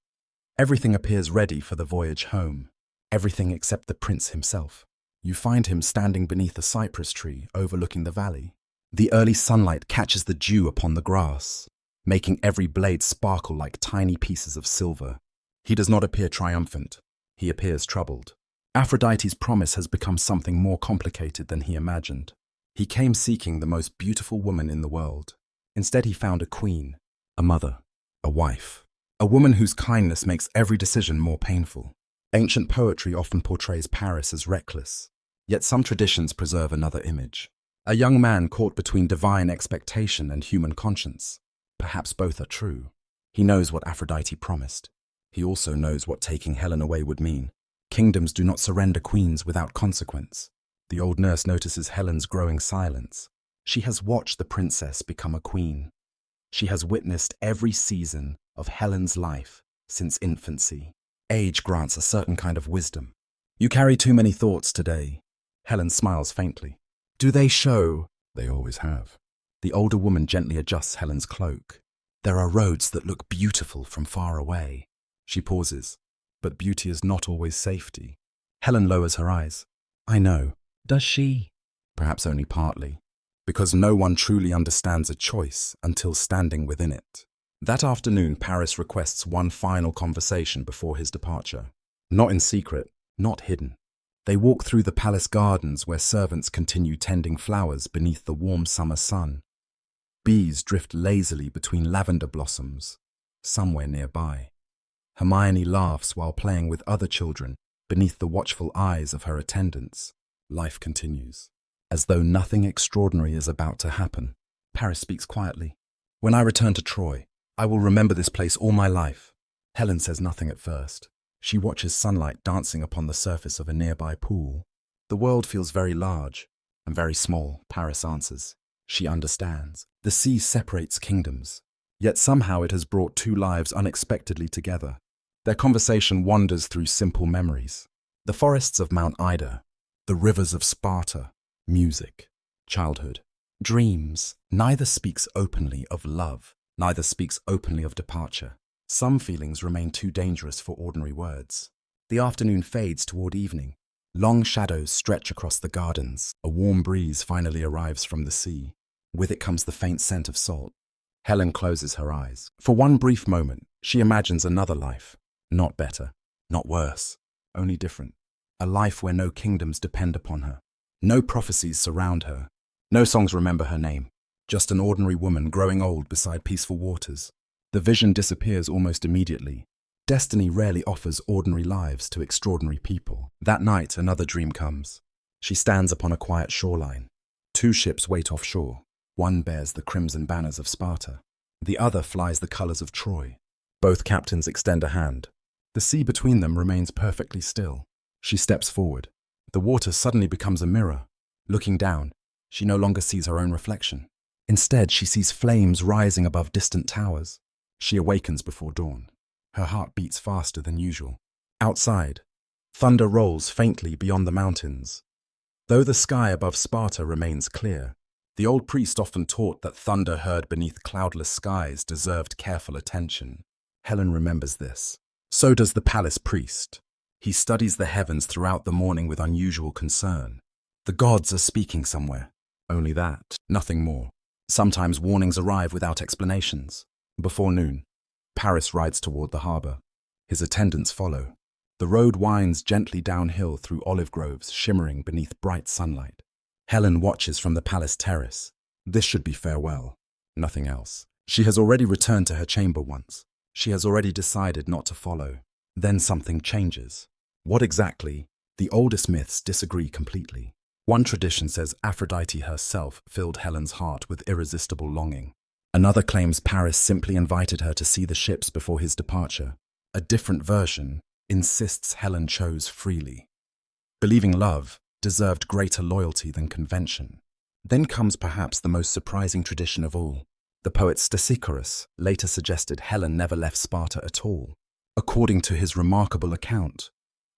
Everything appears ready for the voyage home. Everything except the prince himself. You find him standing beneath a cypress tree overlooking the valley. The early sunlight catches the dew upon the grass, making every blade sparkle like tiny pieces of silver. He does not appear triumphant. He appears troubled. Aphrodite's promise has become something more complicated than he imagined. He came seeking the most beautiful woman in the world. Instead, he found a queen, a mother, a wife, a woman whose kindness makes every decision more painful. Ancient poetry often portrays Paris as reckless, yet some traditions preserve another image. A young man caught between divine expectation and human conscience. Perhaps both are true. He knows what Aphrodite promised. He also knows what taking Helen away would mean. Kingdoms do not surrender queens without consequence. The old nurse notices Helen's growing silence. She has watched the princess become a queen. She has witnessed every season of Helen's life since infancy. Age grants a certain kind of wisdom. You carry too many thoughts today. Helen smiles faintly. Do they show? They always have. The older woman gently adjusts Helen's cloak. There are roads that look beautiful from far away. She pauses. But beauty is not always safety. Helen lowers her eyes. I know. Does she? Perhaps only partly. Because no one truly understands a choice until standing within it. That afternoon, Paris requests one final conversation before his departure. Not in secret, not hidden. They walk through the palace gardens where servants continue tending flowers beneath the warm summer sun. Bees drift lazily between lavender blossoms, somewhere nearby. Hermione laughs while playing with other children beneath the watchful eyes of her attendants. Life continues. As though nothing extraordinary is about to happen, Paris speaks quietly. When I return to Troy, I will remember this place all my life. Helen says nothing at first. She watches sunlight dancing upon the surface of a nearby pool. The world feels very large and very small, Paris answers. She understands. The sea separates kingdoms, yet somehow it has brought two lives unexpectedly together. Their conversation wanders through simple memories. The forests of Mount Ida, the rivers of Sparta, music, childhood, dreams. Neither speaks openly of love, neither speaks openly of departure. Some feelings remain too dangerous for ordinary words. The afternoon fades toward evening. Long shadows stretch across the gardens. A warm breeze finally arrives from the sea. With it comes the faint scent of salt. Helen closes her eyes. For one brief moment, she imagines another life. Not better, not worse, only different. A life where no kingdoms depend upon her. No prophecies surround her. No songs remember her name. Just an ordinary woman growing old beside peaceful waters. The vision disappears almost immediately. Destiny rarely offers ordinary lives to extraordinary people. That night, another dream comes. She stands upon a quiet shoreline. Two ships wait offshore. One bears the crimson banners of Sparta. The other flies the colors of Troy. Both captains extend a hand. The sea between them remains perfectly still. She steps forward. The water suddenly becomes a mirror. Looking down, she no longer sees her own reflection. Instead, she sees flames rising above distant towers. She awakens before dawn. Her heart beats faster than usual. Outside, thunder rolls faintly beyond the mountains. Though the sky above Sparta remains clear, the old priest often taught that thunder heard beneath cloudless skies deserved careful attention. Helen remembers this. So does the palace priest. He studies the heavens throughout the morning with unusual concern. The gods are speaking somewhere. Only that, nothing more. Sometimes warnings arrive without explanations. Before noon, Paris rides toward the harbour. His attendants follow. The road winds gently downhill through olive groves shimmering beneath bright sunlight. Helen watches from the palace terrace. This should be farewell. Nothing else. She has already returned to her chamber once. She has already decided not to follow. Then something changes. What exactly? The oldest myths disagree completely. One tradition says Aphrodite herself filled Helen's heart with irresistible longing. Another claims Paris simply invited her to see the ships before his departure. A different version insists Helen chose freely, believing love deserved greater loyalty than convention. Then comes perhaps the most surprising tradition of all. The poet Stesichorus later suggested Helen never left Sparta at all. According to his remarkable account,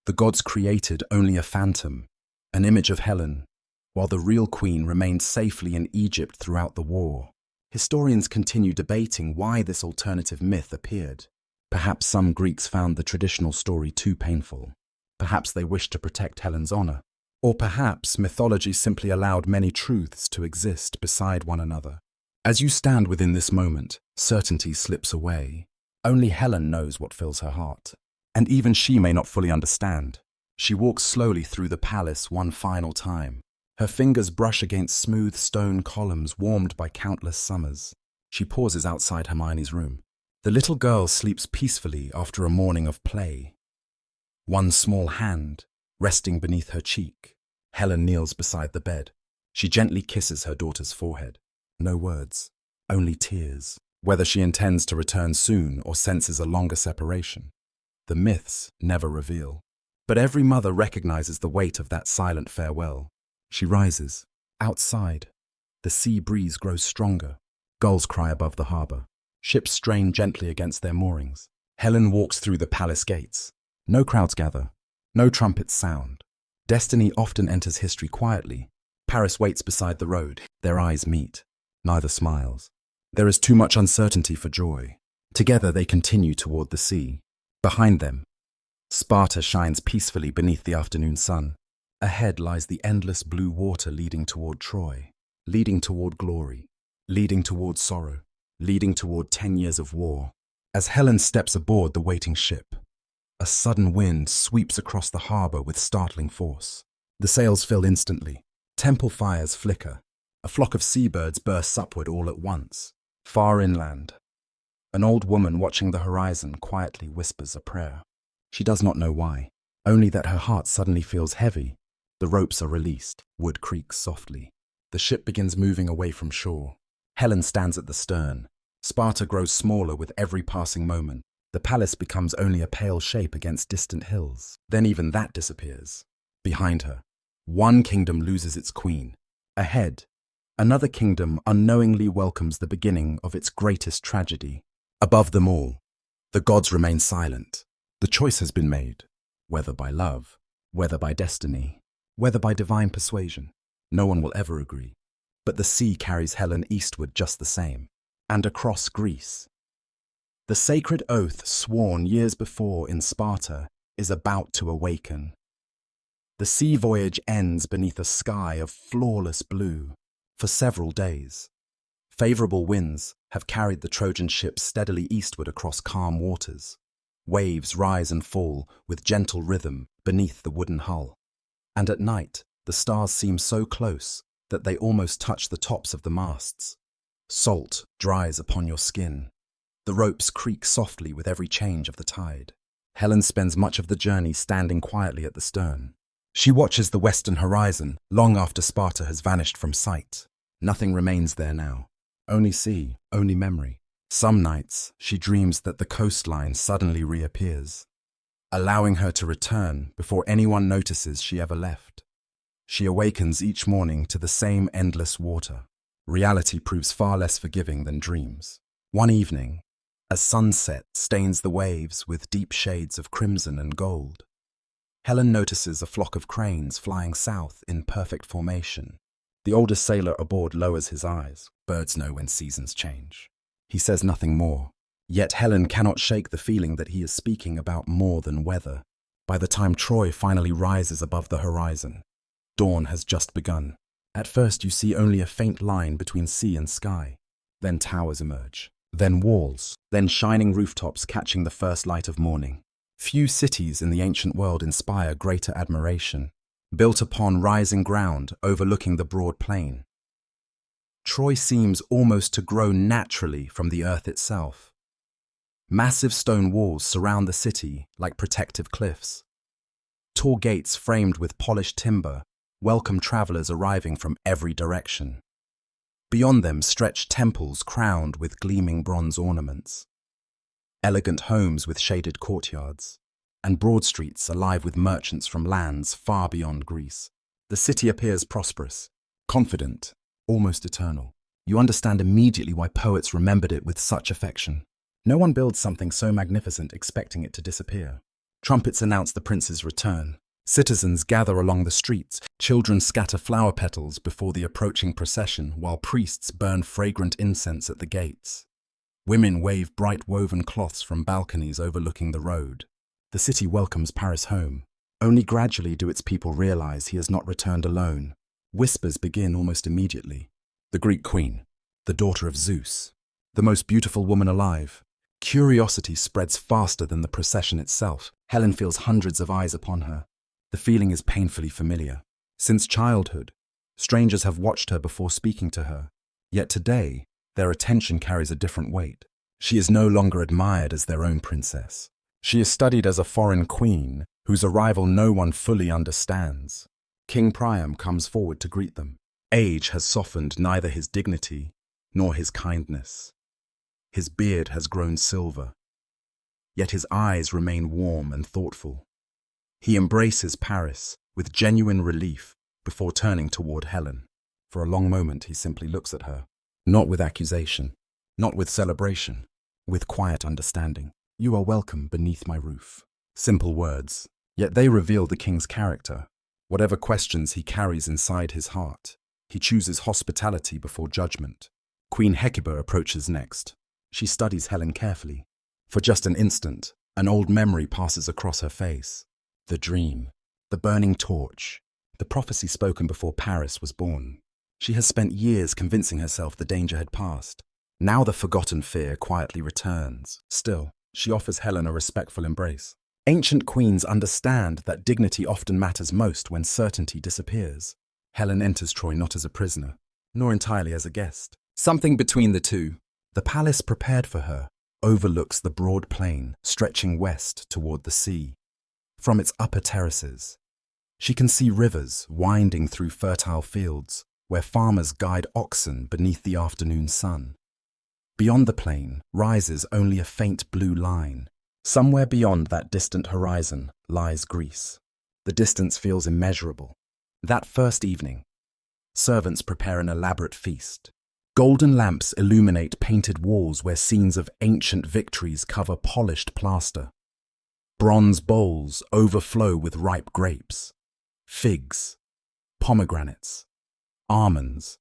the gods created only a phantom, an image of Helen, while the real queen remained safely in Egypt throughout the war. Historians continue debating why this alternative myth appeared. Perhaps some Greeks found the traditional story too painful. Perhaps they wished to protect Helen's honor. Or perhaps mythology simply allowed many truths to exist beside one another. As you stand within this moment, certainty slips away. Only Helen knows what fills her heart. And even she may not fully understand. She walks slowly through the palace one final time. Her fingers brush against smooth stone columns warmed by countless summers. She pauses outside Hermione's room. The little girl sleeps peacefully after a morning of play. One small hand resting beneath her cheek. Helen kneels beside the bed. She gently kisses her daughter's forehead. No words, only tears. Whether she intends to return soon or senses a longer separation, the myths never reveal. But every mother recognizes the weight of that silent farewell. She rises. Outside, the sea breeze grows stronger. Gulls cry above the harbor. Ships strain gently against their moorings. Helen walks through the palace gates. No crowds gather. No trumpets sound. Destiny often enters history quietly. Paris waits beside the road. Their eyes meet. Neither smiles. There is too much uncertainty for joy. Together they continue toward the sea. Behind them, Sparta shines peacefully beneath the afternoon sun. Ahead lies the endless blue water leading toward Troy, leading toward glory, leading toward sorrow, leading toward 10 years of war. As Helen steps aboard the waiting ship, a sudden wind sweeps across the harbor with startling force. The sails fill instantly. Temple fires flicker. A flock of seabirds bursts upward all at once. Far inland, an old woman watching the horizon quietly whispers a prayer. She does not know why, only that her heart suddenly feels heavy. The ropes are released. Wood creaks softly. The ship begins moving away from shore. Helen stands at the stern. Sparta grows smaller with every passing moment. The palace becomes only a pale shape against distant hills. Then even that disappears. Behind her, one kingdom loses its queen. Ahead, another kingdom unknowingly welcomes the beginning of its greatest tragedy. Above them all, the gods remain silent. The choice has been made, whether by love, whether by destiny, whether by divine persuasion. No one will ever agree. But the sea carries Helen eastward just the same, and across Greece. The sacred oath sworn years before in Sparta is about to awaken. The sea voyage ends beneath a sky of flawless blue. For several days, favorable winds have carried the Trojan ship steadily eastward across calm waters. Waves rise and fall with gentle rhythm beneath the wooden hull. And at night, the stars seem so close that they almost touch the tops of the masts. Salt dries upon your skin. The ropes creak softly with every change of the tide. Helen spends much of the journey standing quietly at the stern. She watches the western horizon long after Sparta has vanished from sight. Nothing remains there now. Only sea, only memory. Some nights, she dreams that the coastline suddenly reappears, allowing her to return before anyone notices she ever left. She awakens each morning to the same endless water. Reality proves far less forgiving than dreams. One evening, a sunset stains the waves with deep shades of crimson and gold. Helen notices a flock of cranes flying south in perfect formation. The oldest sailor aboard lowers his eyes. Birds know when seasons change. He says nothing more. Yet Helen cannot shake the feeling that he is speaking about more than weather. By the time Troy finally rises above the horizon, dawn has just begun. At first you see only a faint line between sea and sky. Then towers emerge. Then walls. Then shining rooftops catching the first light of morning. Few cities in the ancient world inspire greater admiration. Built upon rising ground overlooking the broad plain, Troy seems almost to grow naturally from the earth itself. Massive stone walls surround the city like protective cliffs. Tall gates framed with polished timber welcome travelers arriving from every direction. Beyond them stretch temples crowned with gleaming bronze ornaments. elegant homes with shaded courtyards, and broad streets alive with merchants from lands far beyond Greece. The city appears prosperous, confident, almost eternal. You understand immediately why poets remembered it with such affection. No one builds something so magnificent expecting it to disappear. Trumpets announce the prince's return. Citizens gather along the streets. Children scatter flower petals before the approaching procession, while priests burn fragrant incense at the gates. Women wave bright woven cloths from balconies overlooking the road. The city welcomes Paris home. Only gradually do its people realize he has not returned alone. Whispers begin almost immediately. The Greek queen, the daughter of Zeus, the most beautiful woman alive. Curiosity spreads faster than the procession itself. Helen feels hundreds of eyes upon her. The feeling is painfully familiar. Since childhood, strangers have watched her before speaking to her. Yet today, their attention carries a different weight. She is no longer admired as their own princess. She is studied as a foreign queen, whose arrival no one fully understands. King Priam comes forward to greet them. Age has softened neither his dignity nor his kindness. His beard has grown silver, yet his eyes remain warm and thoughtful. He embraces Paris with genuine relief before turning toward Helen. For a long moment he simply looks at her, not with accusation, not with celebration, with quiet understanding. "You are welcome beneath my roof." Simple words, yet they reveal the king's character. Whatever questions he carries inside his heart, he chooses hospitality before judgment. Queen Hecuba approaches next. She studies Helen carefully. For just an instant, an old memory passes across her face. The dream, the burning torch, the prophecy spoken before Paris was born. She has spent years convincing herself the danger had passed. Now the forgotten fear quietly returns. Still, she offers Helen a respectful embrace. Ancient queens understand that dignity often matters most when certainty disappears. Helen enters Troy not as a prisoner, nor entirely as a guest. Something between the two. The palace prepared for her overlooks the broad plain stretching west toward the sea. From its upper terraces, she can see rivers winding through fertile fields where farmers guide oxen beneath the afternoon sun. Beyond the plain rises only a faint blue line. Somewhere beyond that distant horizon lies Greece. The distance feels immeasurable. That first evening, servants prepare an elaborate feast. Golden lamps illuminate painted walls where scenes of ancient victories cover polished plaster. Bronze bowls overflow with ripe grapes, figs, pomegranates, almonds,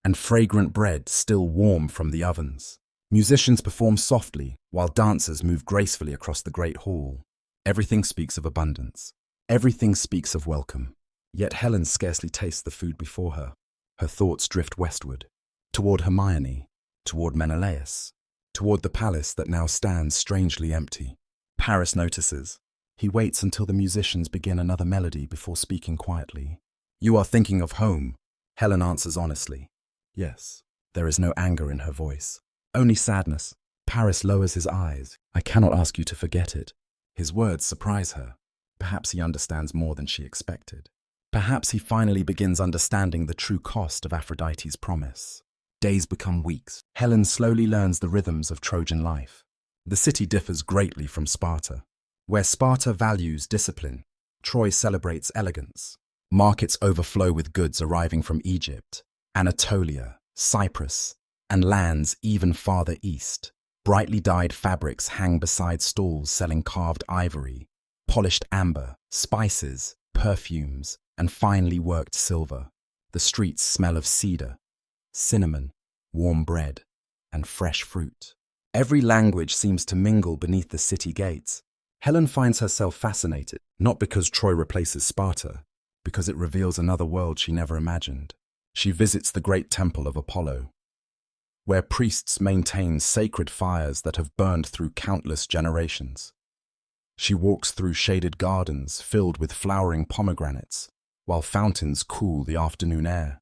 and fragrant bread still warm from the ovens. Musicians perform softly while dancers move gracefully across the great hall. Everything speaks of abundance. Everything speaks of welcome. Yet Helen scarcely tastes the food before her. Her thoughts drift westward, toward Hermione, toward Menelaus, toward the palace that now stands strangely empty. Paris notices. He waits until the musicians begin another melody before speaking quietly. "You are thinking of home," Helen answers honestly. Yes, there is no anger in her voice, only sadness. Paris lowers his eyes. "I cannot ask you to forget it." His words surprise her. Perhaps he understands more than she expected. Perhaps he finally begins understanding the true cost of Aphrodite's promise. Days become weeks. Helen slowly learns the rhythms of Trojan life. The city differs greatly from Sparta. Where Sparta values discipline, Troy celebrates elegance. Markets overflow with goods arriving from Egypt, Anatolia, Cyprus, and lands even farther east. Brightly dyed fabrics hang beside stalls selling carved ivory, polished amber, spices, perfumes, and finely worked silver. The streets smell of cedar, cinnamon, warm bread, and fresh fruit. Every language seems to mingle beneath the city gates. Helen finds herself fascinated, not because Troy replaces Sparta, because it reveals another world she never imagined. She visits the great temple of Apollo, where priests maintain sacred fires that have burned through countless generations. She walks through shaded gardens filled with flowering pomegranates, while fountains cool the afternoon air.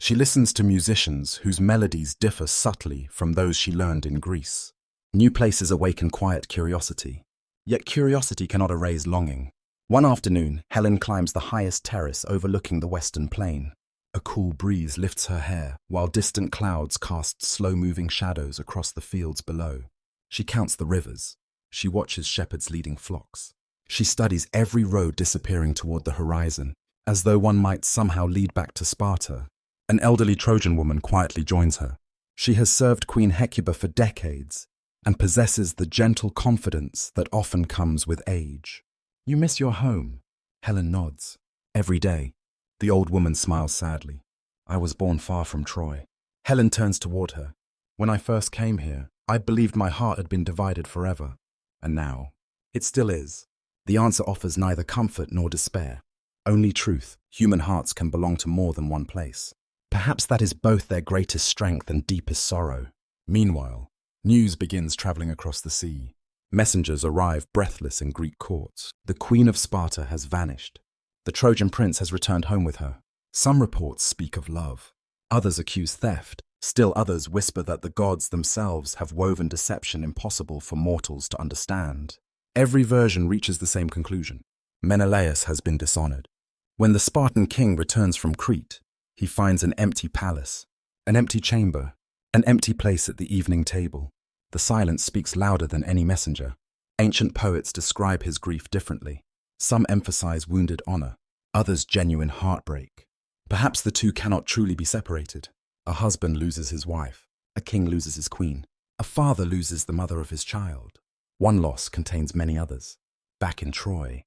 She listens to musicians whose melodies differ subtly from those she learned in Greece. New places awaken quiet curiosity, yet curiosity cannot erase longing. One afternoon, Helen climbs the highest terrace overlooking the western plain. A cool breeze lifts her hair, while distant clouds cast slow-moving shadows across the fields below. She counts the rivers. She watches shepherds leading flocks. She studies every road disappearing toward the horizon, as though one might somehow lead back to Sparta. An elderly Trojan woman quietly joins her. She has served Queen Hecuba for decades and possesses the gentle confidence that often comes with age. "You miss your home?" Helen nods. "Every day." The old woman smiles sadly. "I was born far from Troy." Helen turns toward her. "When I first came here, I believed my heart had been divided forever. And now, it still is." The answer offers neither comfort nor despair. Only truth. Human hearts can belong to more than one place. Perhaps that is both their greatest strength and deepest sorrow. Meanwhile, news begins traveling across the sea. Messengers arrive breathless in Greek courts. The Queen of Sparta has vanished. The Trojan prince has returned home with her. Some reports speak of love. Others accuse theft. Still others whisper that the gods themselves have woven deception impossible for mortals to understand. Every version reaches the same conclusion. Menelaus has been dishonored. When the Spartan king returns from Crete, he finds an empty palace, an empty chamber, an empty place at the evening table. The silence speaks louder than any messenger. Ancient poets describe his grief differently. Some emphasize wounded honor, others genuine heartbreak. Perhaps the two cannot truly be separated. A husband loses his wife, a king loses his queen, a father loses the mother of his child. One loss contains many others. Back in Troy,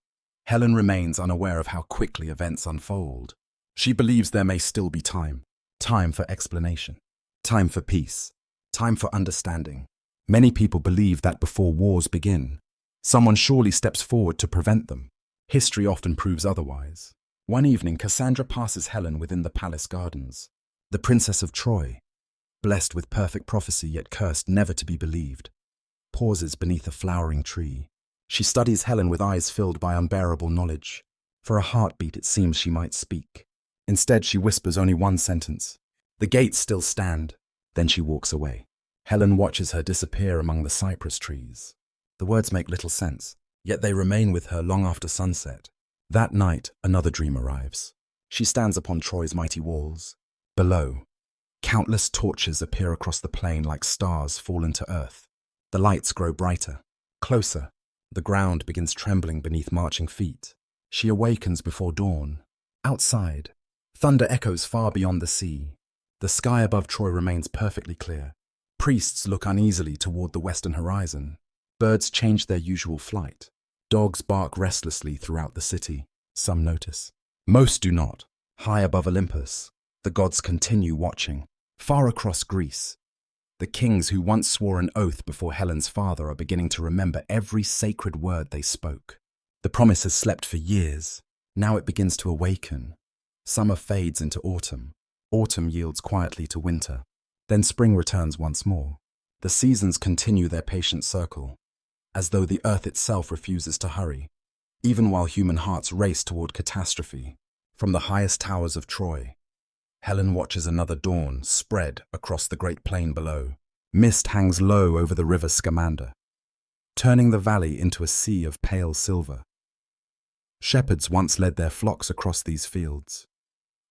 Helen remains unaware of how quickly events unfold. She believes there may still be time. Time for explanation. Time for peace. Time for understanding. Many people believe that before wars begin, someone surely steps forward to prevent them. History often proves otherwise. One evening, Cassandra passes Helen within the palace gardens. The princess of Troy, blessed with perfect prophecy yet cursed never to be believed, pauses beneath a flowering tree. She studies Helen with eyes filled by unbearable knowledge. For a heartbeat it seems she might speak. Instead she whispers only one sentence. The gates still stand. Then she walks away. Helen watches her disappear among the cypress trees. The words make little sense, yet they remain with her long after sunset. That night another dream arrives. She stands upon Troy's mighty walls. Below, countless torches appear across the plain like stars fallen to earth. The lights grow brighter, closer. The ground begins trembling beneath marching feet. She awakens before dawn. Outside, thunder echoes far beyond the sea. The sky above Troy remains perfectly clear. Priests look uneasily toward the western horizon. Birds change their usual flight. Dogs bark restlessly throughout the city. Some notice. Most do not. High above Olympus, the gods continue watching. Far across Greece, the kings who once swore an oath before Helen's father are beginning to remember every sacred word they spoke. The promise has slept for years. Now it begins to awaken. Summer fades into autumn. Autumn yields quietly to winter. Then spring returns once more. The seasons continue their patient circle, as though the earth itself refuses to hurry. Even while human hearts race toward catastrophe, from the highest towers of Troy, Helen watches another dawn spread across the great plain below. Mist hangs low over the river Scamander, turning the valley into a sea of pale silver. Shepherds once led their flocks across these fields.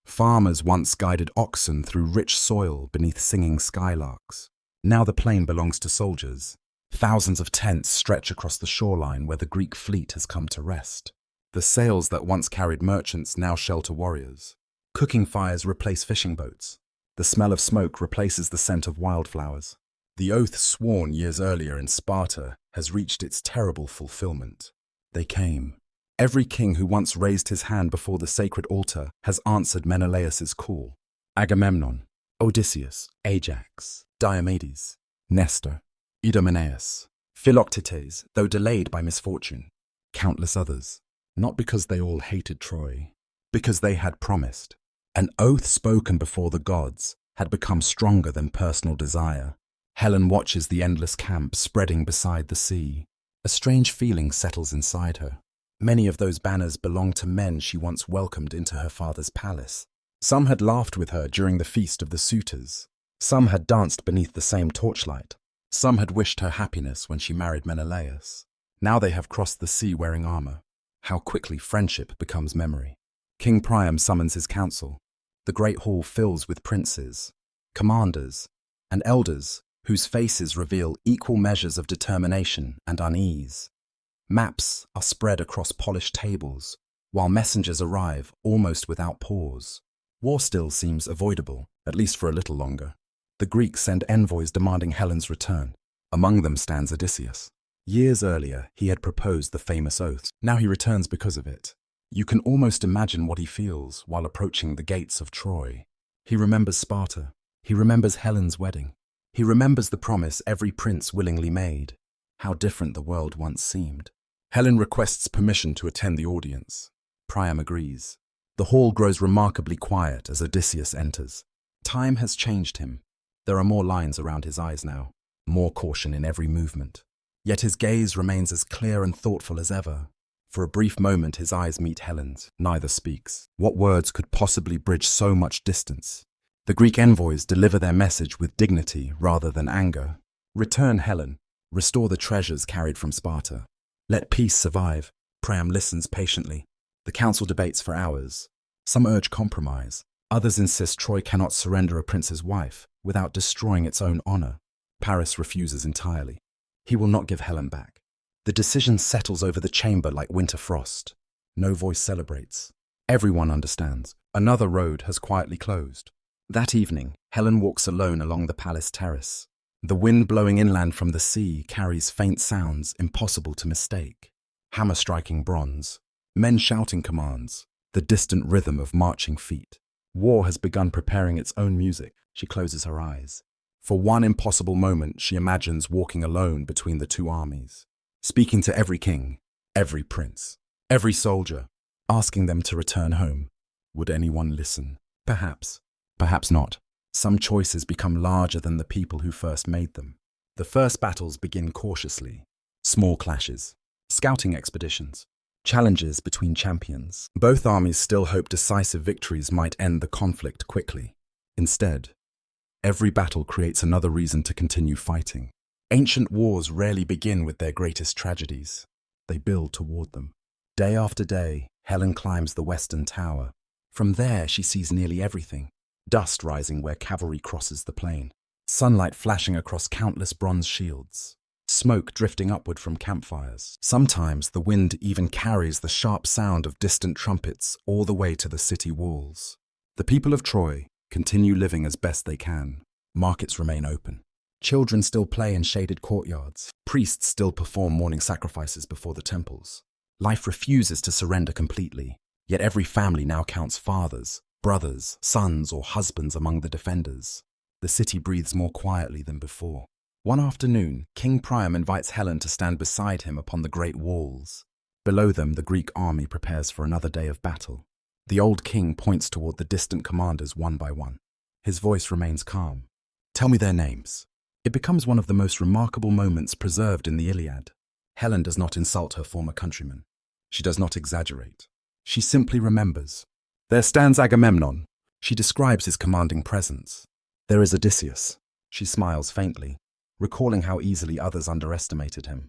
Farmers once guided oxen through rich soil beneath singing skylarks. Now the plain belongs to soldiers. Thousands of tents stretch across the shoreline where the Greek fleet has come to rest. The sails that once carried merchants now shelter warriors. Cooking fires replace fishing boats. The smell of smoke replaces the scent of wildflowers. The oath sworn years earlier in Sparta has reached its terrible fulfillment. They came. Every king who once raised his hand before the sacred altar has answered Menelaus's call. Agamemnon, Odysseus, Ajax, Diomedes, Nestor, Idomeneus, Philoctetes, though delayed by misfortune. Countless others, not because they all hated Troy, because they had promised. An oath spoken before the gods had become stronger than personal desire. Helen watches the endless camp spreading beside the sea. A strange feeling settles inside her. Many of those banners belonged to men she once welcomed into her father's palace. Some had laughed with her during the feast of the suitors. Some had danced beneath the same torchlight. Some had wished her happiness when she married Menelaus. Now they have crossed the sea wearing armor. How quickly friendship becomes memory. King Priam summons his council. The great hall fills with princes, commanders, and elders whose faces reveal equal measures of determination and unease. Maps are spread across polished tables, while messengers arrive almost without pause. War still seems avoidable, at least for a little longer. The Greeks send envoys demanding Helen's return. Among them stands Odysseus. Years earlier, he had proposed the famous oath. Now he returns because of it. You can almost imagine what he feels while approaching the gates of Troy. He remembers Sparta. He remembers Helen's wedding. He remembers the promise every prince willingly made. How different the world once seemed. Helen requests permission to attend the audience. Priam agrees. The hall grows remarkably quiet as Odysseus enters. Time has changed him. There are more lines around his eyes now, more caution in every movement. Yet his gaze remains as clear and thoughtful as ever. For a brief moment his eyes meet Helen's. Neither speaks. What words could possibly bridge so much distance? The Greek envoys deliver their message with dignity rather than anger. Return, Helen. Restore the treasures carried from Sparta. Let peace survive. Priam listens patiently. The council debates for hours. Some urge compromise. Others insist Troy cannot surrender a prince's wife without destroying its own honor. Paris refuses entirely. He will not give Helen back. The decision settles over the chamber like winter frost. No voice celebrates. Everyone understands. Another road has quietly closed. That evening, Helen walks alone along the palace terrace. The wind blowing inland from the sea carries faint sounds impossible to mistake. Hammer striking bronze, men shouting commands, the distant rhythm of marching feet. War has begun preparing its own music. She closes her eyes. For one impossible moment, she imagines walking alone between the two armies, speaking to every king, every prince, every soldier, asking them to return home. Would anyone listen? Perhaps. Perhaps not. Some choices become larger than the people who first made them. The first battles begin cautiously. Small clashes, scouting expeditions, challenges between champions. Both armies still hope decisive victories might end the conflict quickly. Instead, every battle creates another reason to continue fighting. Ancient wars rarely begin with their greatest tragedies. They build toward them. Day after day, Helen climbs the western tower. From there, she sees nearly everything. Dust rising where cavalry crosses the plain. Sunlight flashing across countless bronze shields. Smoke drifting upward from campfires. Sometimes the wind even carries the sharp sound of distant trumpets all the way to the city walls. The people of Troy continue living as best they can. Markets remain open. Children still play in shaded courtyards. Priests still perform morning sacrifices before the temples. Life refuses to surrender completely, yet every family now counts fathers, brothers, sons, or husbands among the defenders. The city breathes more quietly than before. One afternoon, King Priam invites Helen to stand beside him upon the great walls. Below them, the Greek army prepares for another day of battle. The old king points toward the distant commanders one by one. His voice remains calm. Tell me their names. It becomes one of the most remarkable moments preserved in the Iliad. Helen does not insult her former countrymen. She does not exaggerate. She simply remembers. There stands Agamemnon. She describes his commanding presence. There is Odysseus. She smiles faintly, recalling how easily others underestimated him.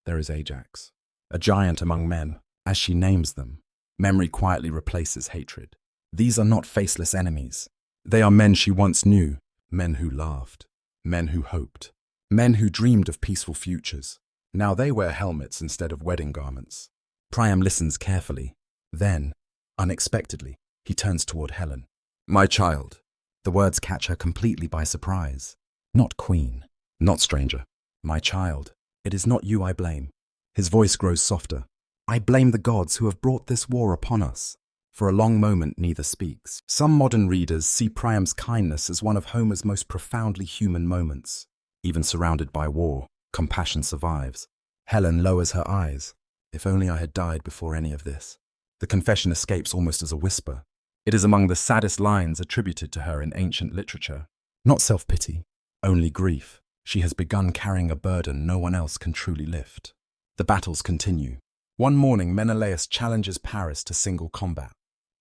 There is Ajax, a giant among men. As she names them, memory quietly replaces hatred. These are not faceless enemies. They are men she once knew, men who laughed, men who hoped, men who dreamed of peaceful futures. Now they wear helmets instead of wedding garments. Priam listens carefully. Then, unexpectedly, he turns toward Helen. My child. The words catch her completely by surprise. Not queen, not stranger. My child. It is not you I blame. His voice grows softer. I blame the gods who have brought this war upon us. For a long moment, neither speaks. Some modern readers see Priam's kindness as one of Homer's most profoundly human moments. Even surrounded by war, compassion survives. Helen lowers her eyes. If only I had died before any of this. The confession escapes almost as a whisper. It is among the saddest lines attributed to her in ancient literature. Not self-pity, only grief. She has begun carrying a burden no one else can truly lift. The battles continue. One morning, Menelaus challenges Paris to single combat.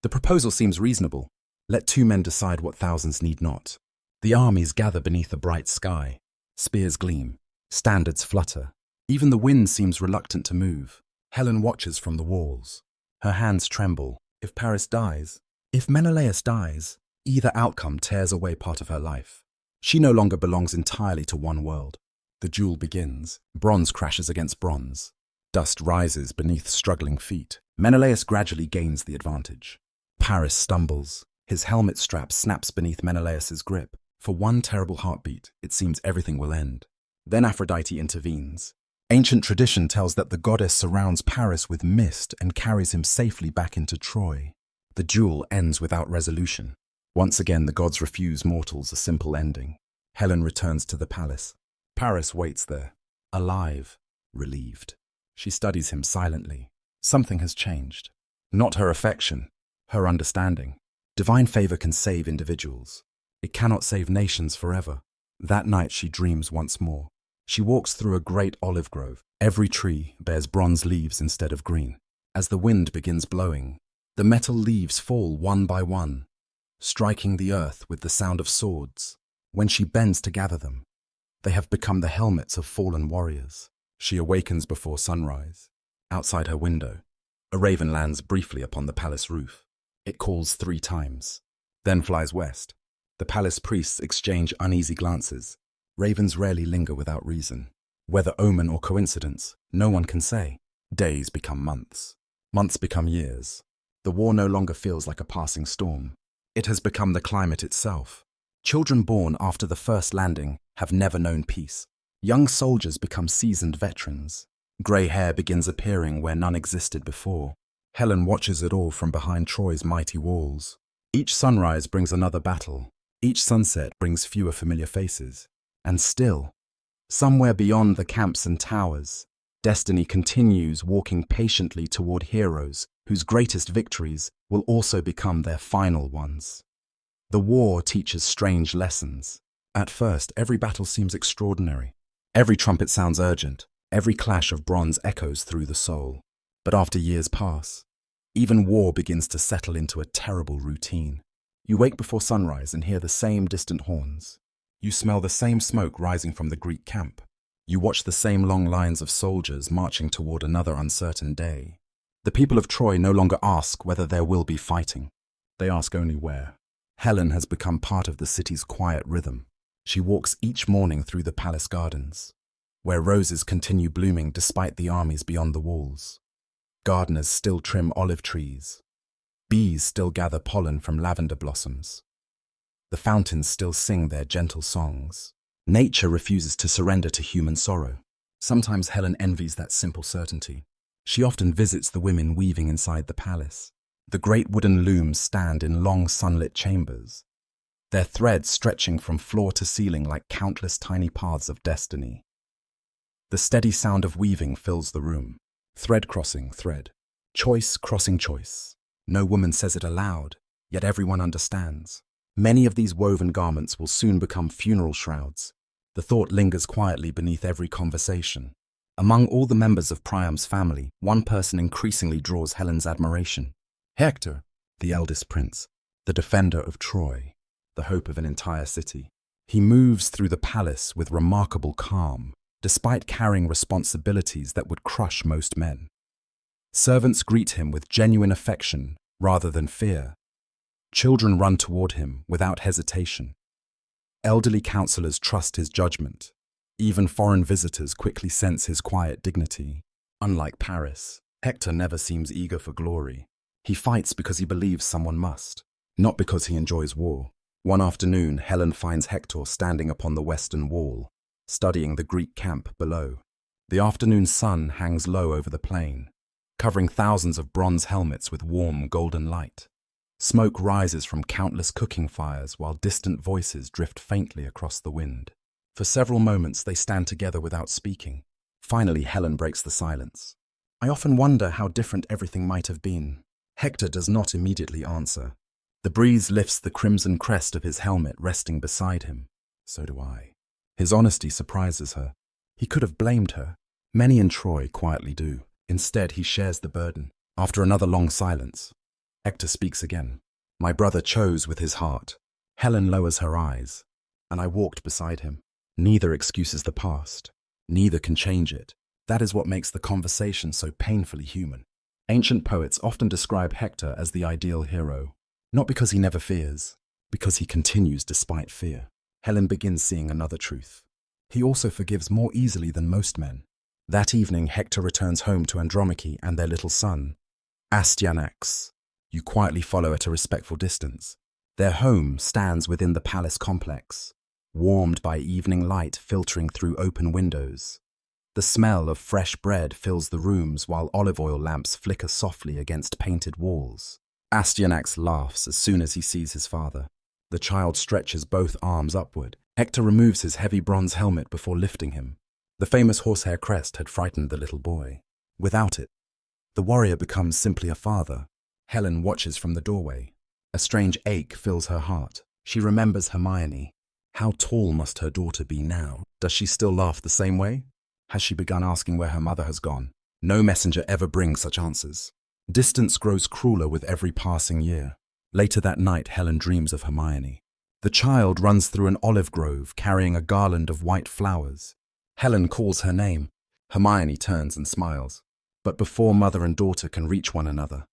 The proposal seems reasonable. Let two men decide what thousands need not. The armies gather beneath a bright sky. Spears gleam. Standards flutter. Even the wind seems reluctant to move. Helen watches from the walls. Her hands tremble. If Paris dies, if Menelaus dies, either outcome tears away part of her life. She no longer belongs entirely to one world. The duel begins. Bronze crashes against bronze. Dust rises beneath struggling feet. Menelaus gradually gains the advantage. Paris stumbles. His helmet strap snaps beneath Menelaus's grip. For one terrible heartbeat, it seems everything will end. Then Aphrodite intervenes. Ancient tradition tells that the goddess surrounds Paris with mist and carries him safely back into Troy. The duel ends without resolution. Once again, the gods refuse mortals a simple ending. Helen returns to the palace. Paris waits there, alive, relieved. She studies him silently. Something has changed. Not her affection, her understanding. Divine favor can save individuals. It cannot save nations forever. That night she dreams once more. She walks through a great olive grove. Every tree bears bronze leaves instead of green. As the wind begins blowing, the metal leaves fall one by one, striking the earth with the sound of swords. When she bends to gather them, they have become the helmets of fallen warriors. She awakens before sunrise. Outside her window, a raven lands briefly upon the palace roof. It calls 3 times, then flies west. The palace priests exchange uneasy glances. Ravens rarely linger without reason. Whether omen or coincidence, no one can say. Days become months. Months become years. The war no longer feels like a passing storm. It has become the climate itself. Children born after the first landing have never known peace. Young soldiers become seasoned veterans. Grey hair begins appearing where none existed before. Helen watches it all from behind Troy's mighty walls. Each sunrise brings another battle. Each sunset brings fewer familiar faces. And still, somewhere beyond the camps and towers, destiny continues walking patiently toward heroes whose greatest victories will also become their final ones. The war teaches strange lessons. At first, every battle seems extraordinary. Every trumpet sounds urgent. Every clash of bronze echoes through the soul. But after years pass, even war begins to settle into a terrible routine. You wake before sunrise and hear the same distant horns. You smell the same smoke rising from the Greek camp. You watch the same long lines of soldiers marching toward another uncertain day. The people of Troy no longer ask whether there will be fighting. They ask only where. Helen has become part of the city's quiet rhythm. She walks each morning through the palace gardens, where roses continue blooming despite the armies beyond the walls. Gardeners still trim olive trees. Bees still gather pollen from lavender blossoms. The fountains still sing their gentle songs. Nature refuses to surrender to human sorrow. Sometimes Helen envies that simple certainty. She often visits the women weaving inside the palace. The great wooden looms stand in long sunlit chambers, their threads stretching from floor to ceiling like countless tiny paths of destiny. The steady sound of weaving fills the room. Thread crossing thread. Choice crossing choice. No woman says it aloud, yet everyone understands. Many of these woven garments will soon become funeral shrouds. The thought lingers quietly beneath every conversation. Among all the members of Priam's family, one person increasingly draws Helen's admiration. Hector, the eldest prince, the defender of Troy, the hope of an entire city. He moves through the palace with remarkable calm, despite carrying responsibilities that would crush most men. Servants greet him with genuine affection rather than fear. Children run toward him without hesitation. Elderly counselors trust his judgment. Even foreign visitors quickly sense his quiet dignity. Unlike Paris, Hector never seems eager for glory. He fights because he believes someone must, not because he enjoys war. One afternoon, Helen finds Hector standing upon the western wall, studying the Greek camp below. The afternoon sun hangs low over the plain, covering thousands of bronze helmets with warm golden light. Smoke rises from countless cooking fires while distant voices drift faintly across the wind. For several moments they stand together without speaking. Finally, Helen breaks the silence. I often wonder how different everything might have been. Hector does not immediately answer. The breeze lifts the crimson crest of his helmet resting beside him. So do I. His honesty surprises her. He could have blamed her. Many in Troy quietly do. Instead, he shares the burden. After another long silence, Hector speaks again. My brother chose with his heart. Helen lowers her eyes, and I walked beside him. Neither excuses the past. Neither can change it. That is what makes the conversation so painfully human. Ancient poets often describe Hector as the ideal hero, not because he never fears, because he continues despite fear. Helen begins seeing another truth. He also forgives more easily than most men. That evening, Hector returns home to Andromache and their little son, Astyanax. You quietly follow at a respectful distance. Their home stands within the palace complex, warmed by evening light filtering through open windows. The smell of fresh bread fills the rooms while olive oil lamps flicker softly against painted walls. Astyanax laughs as soon as he sees his father. The child stretches both arms upward. Hector removes his heavy bronze helmet before lifting him. The famous horsehair crest had frightened the little boy. Without it, the warrior becomes simply a father. Helen watches from the doorway. A strange ache fills her heart. She remembers Hermione. How tall must her daughter be now? Does she still laugh the same way? Has she begun asking where her mother has gone? No messenger ever brings such answers. Distance grows crueler with every passing year. Later that night, Helen dreams of Hermione. The child runs through an olive grove carrying a garland of white flowers. Helen calls her name. Hermione turns and smiles. But before mother and daughter can reach one another,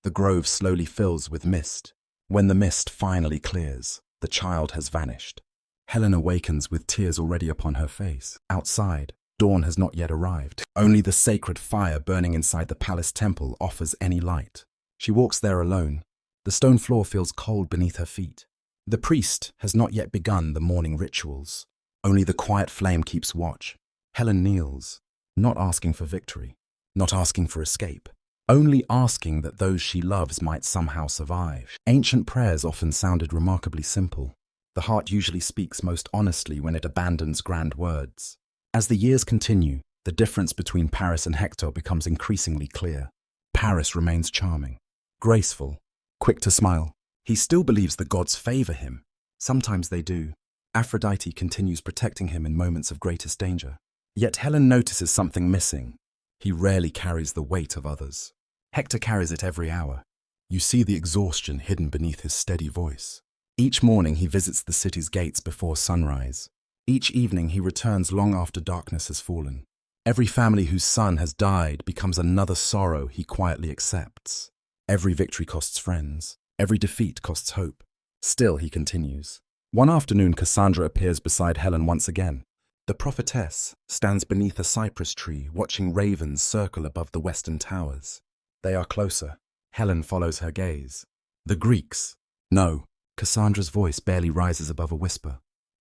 the grove slowly fills with mist. When the mist finally clears, the child has vanished. Helen awakens with tears already upon her face. Outside, dawn has not yet arrived. Only the sacred fire burning inside the palace temple offers any light. She walks there alone. The stone floor feels cold beneath her feet. The priest has not yet begun the morning rituals. Only the quiet flame keeps watch. Helen kneels, not asking for victory, not asking for escape, only asking that those she loves might somehow survive. Ancient prayers often sounded remarkably simple. The heart usually speaks most honestly when it abandons grand words. As the years continue, the difference between Paris and Hector becomes increasingly clear. Paris remains charming, graceful, quick to smile. He still believes the gods favor him. Sometimes they do. Aphrodite continues protecting him in moments of greatest danger. Yet Helen notices something missing. He rarely carries the weight of others. Hector carries it every hour. You see the exhaustion hidden beneath his steady voice. Each morning he visits the city's gates before sunrise. Each evening he returns long after darkness has fallen. Every family whose son has died becomes another sorrow he quietly accepts. Every victory costs friends. Every defeat costs hope. Still he continues. One afternoon Cassandra appears beside Helen once again. The prophetess stands beneath a cypress tree watching ravens circle above the western towers. They are closer. Helen follows her gaze. The Greeks. No. Cassandra's voice barely rises above a whisper.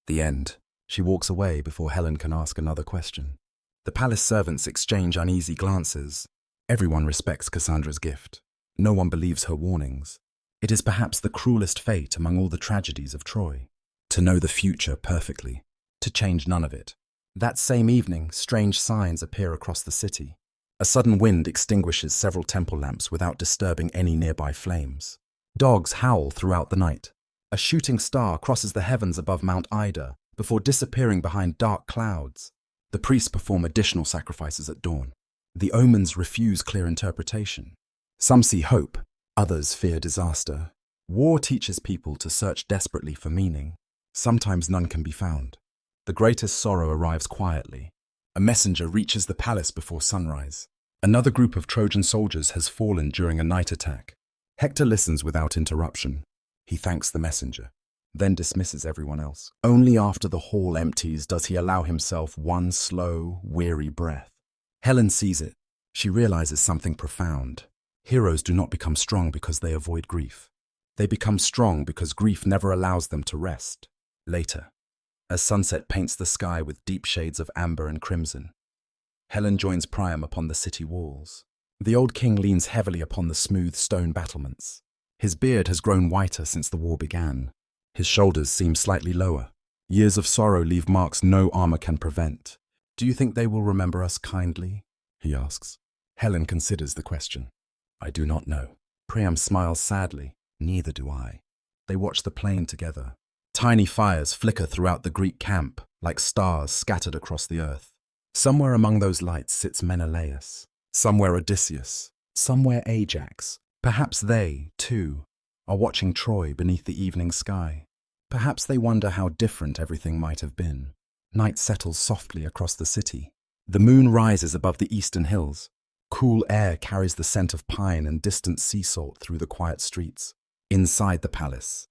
The end. She walks away before Helen can ask another question. The palace servants exchange uneasy glances. Everyone respects Cassandra's gift. No one believes her warnings. It is perhaps the cruelest fate among all the tragedies of Troy. To know the future perfectly. To change none of it. That same evening, strange signs appear across the city. A sudden wind extinguishes several temple lamps without disturbing any nearby flames. Dogs howl throughout the night. A shooting star crosses the heavens above Mount Ida before disappearing behind dark clouds. The priests perform additional sacrifices at dawn. The omens refuse clear interpretation. Some see hope, others fear disaster. War teaches people to search desperately for meaning. Sometimes none can be found. The greatest sorrow arrives quietly. A messenger reaches the palace before sunrise. Another group of Trojan soldiers has fallen during a night attack. Hector listens without interruption. He thanks the messenger, then dismisses everyone else. Only after the hall empties does he allow himself one slow, weary breath. Helen sees it. She realizes something profound. Heroes do not become strong because they avoid grief. They become strong because grief never allows them to rest. Later, as sunset paints the sky with deep shades of amber and crimson, Helen joins Priam upon the city walls. The old king leans heavily upon the smooth stone battlements. His beard has grown whiter since the war began. His shoulders seem slightly lower. Years of sorrow leave marks no armor can prevent. Do you think they will remember us kindly? He asks. Helen considers the question. I do not know. Priam smiles sadly. Neither do I. They watch the plain together. Tiny fires flicker throughout the Greek camp, like stars scattered across the earth. Somewhere among those lights sits Menelaus. Somewhere Odysseus. Somewhere Ajax. Perhaps they, too, are watching Troy beneath the evening sky. Perhaps they wonder how different everything might have been. Night settles softly across the city. The moon rises above the eastern hills. Cool air carries the scent of pine and distant sea salt through the quiet streets. Inside the palace,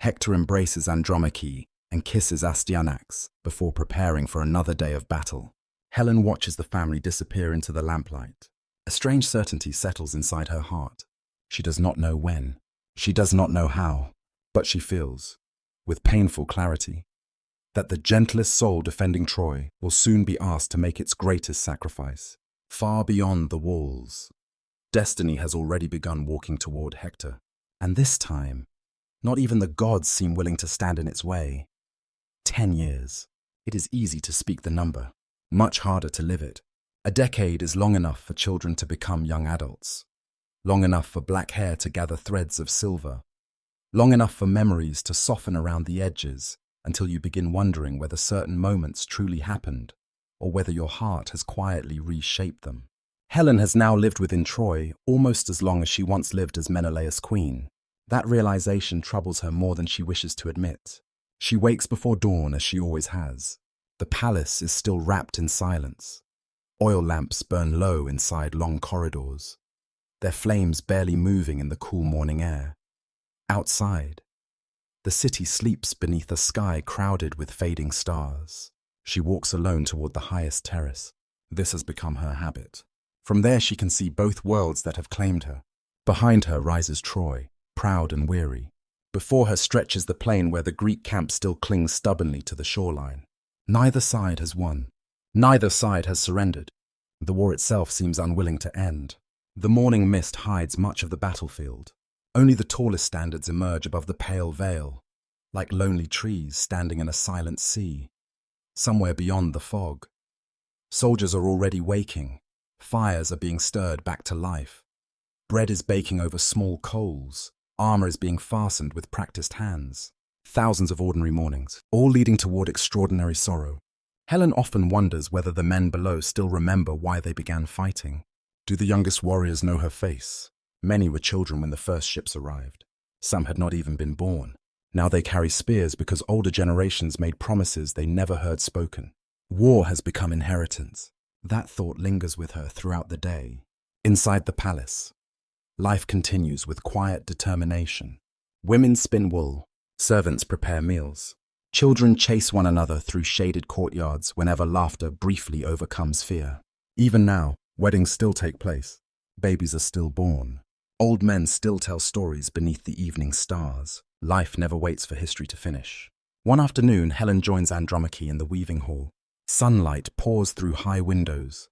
Hector embraces Andromache, and kisses Astyanax before preparing for another day of battle. Helen watches the family disappear into the lamplight. A strange certainty settles inside her heart. She does not know when. She does not know how. But she feels, with painful clarity, that the gentlest soul defending Troy will soon be asked to make its greatest sacrifice. Far beyond the walls, destiny has already begun walking toward Hector. And this time, not even the gods seem willing to stand in its way. 10 years. It is easy to speak the number, much harder to live it. A decade is long enough for children to become young adults, long enough for black hair to gather threads of silver, long enough for memories to soften around the edges until you begin wondering whether certain moments truly happened or whether your heart has quietly reshaped them. Helen has now lived within Troy almost as long as she once lived as Menelaus' queen. That realization troubles her more than she wishes to admit. She wakes before dawn as she always has. The palace is still wrapped in silence. Oil lamps burn low inside long corridors, their flames barely moving in the cool morning air. Outside, the city sleeps beneath a sky crowded with fading stars. She walks alone toward the highest terrace. This has become her habit. From there she can see both worlds that have claimed her. Behind her rises Troy, proud and weary. Before her stretches the plain where the Greek camp still clings stubbornly to the shoreline. Neither side has won. Neither side has surrendered. The war itself seems unwilling to end. The morning mist hides much of the battlefield. Only the tallest standards emerge above the pale veil, like lonely trees standing in a silent sea. Somewhere beyond the fog, soldiers are already waking. Fires are being stirred back to life. Bread is baking over small coals. Armor is being fastened with practiced hands. Thousands of ordinary mornings, all leading toward extraordinary sorrow. Helen often wonders whether the men below still remember why they began fighting. Do the youngest warriors know her face? Many were children when the first ships arrived. Some had not even been born. Now they carry spears because older generations made promises they never heard spoken. War has become inheritance. That thought lingers with her throughout the day. Inside the palace, life continues with quiet determination. Women spin wool. Servants prepare meals. Children chase one another through shaded courtyards whenever laughter briefly overcomes fear. Even now, weddings still take place. Babies are still born. Old men still tell stories beneath the evening stars. Life never waits for history to finish. One afternoon, Helen joins Andromache in the weaving hall. Sunlight pours through high windows,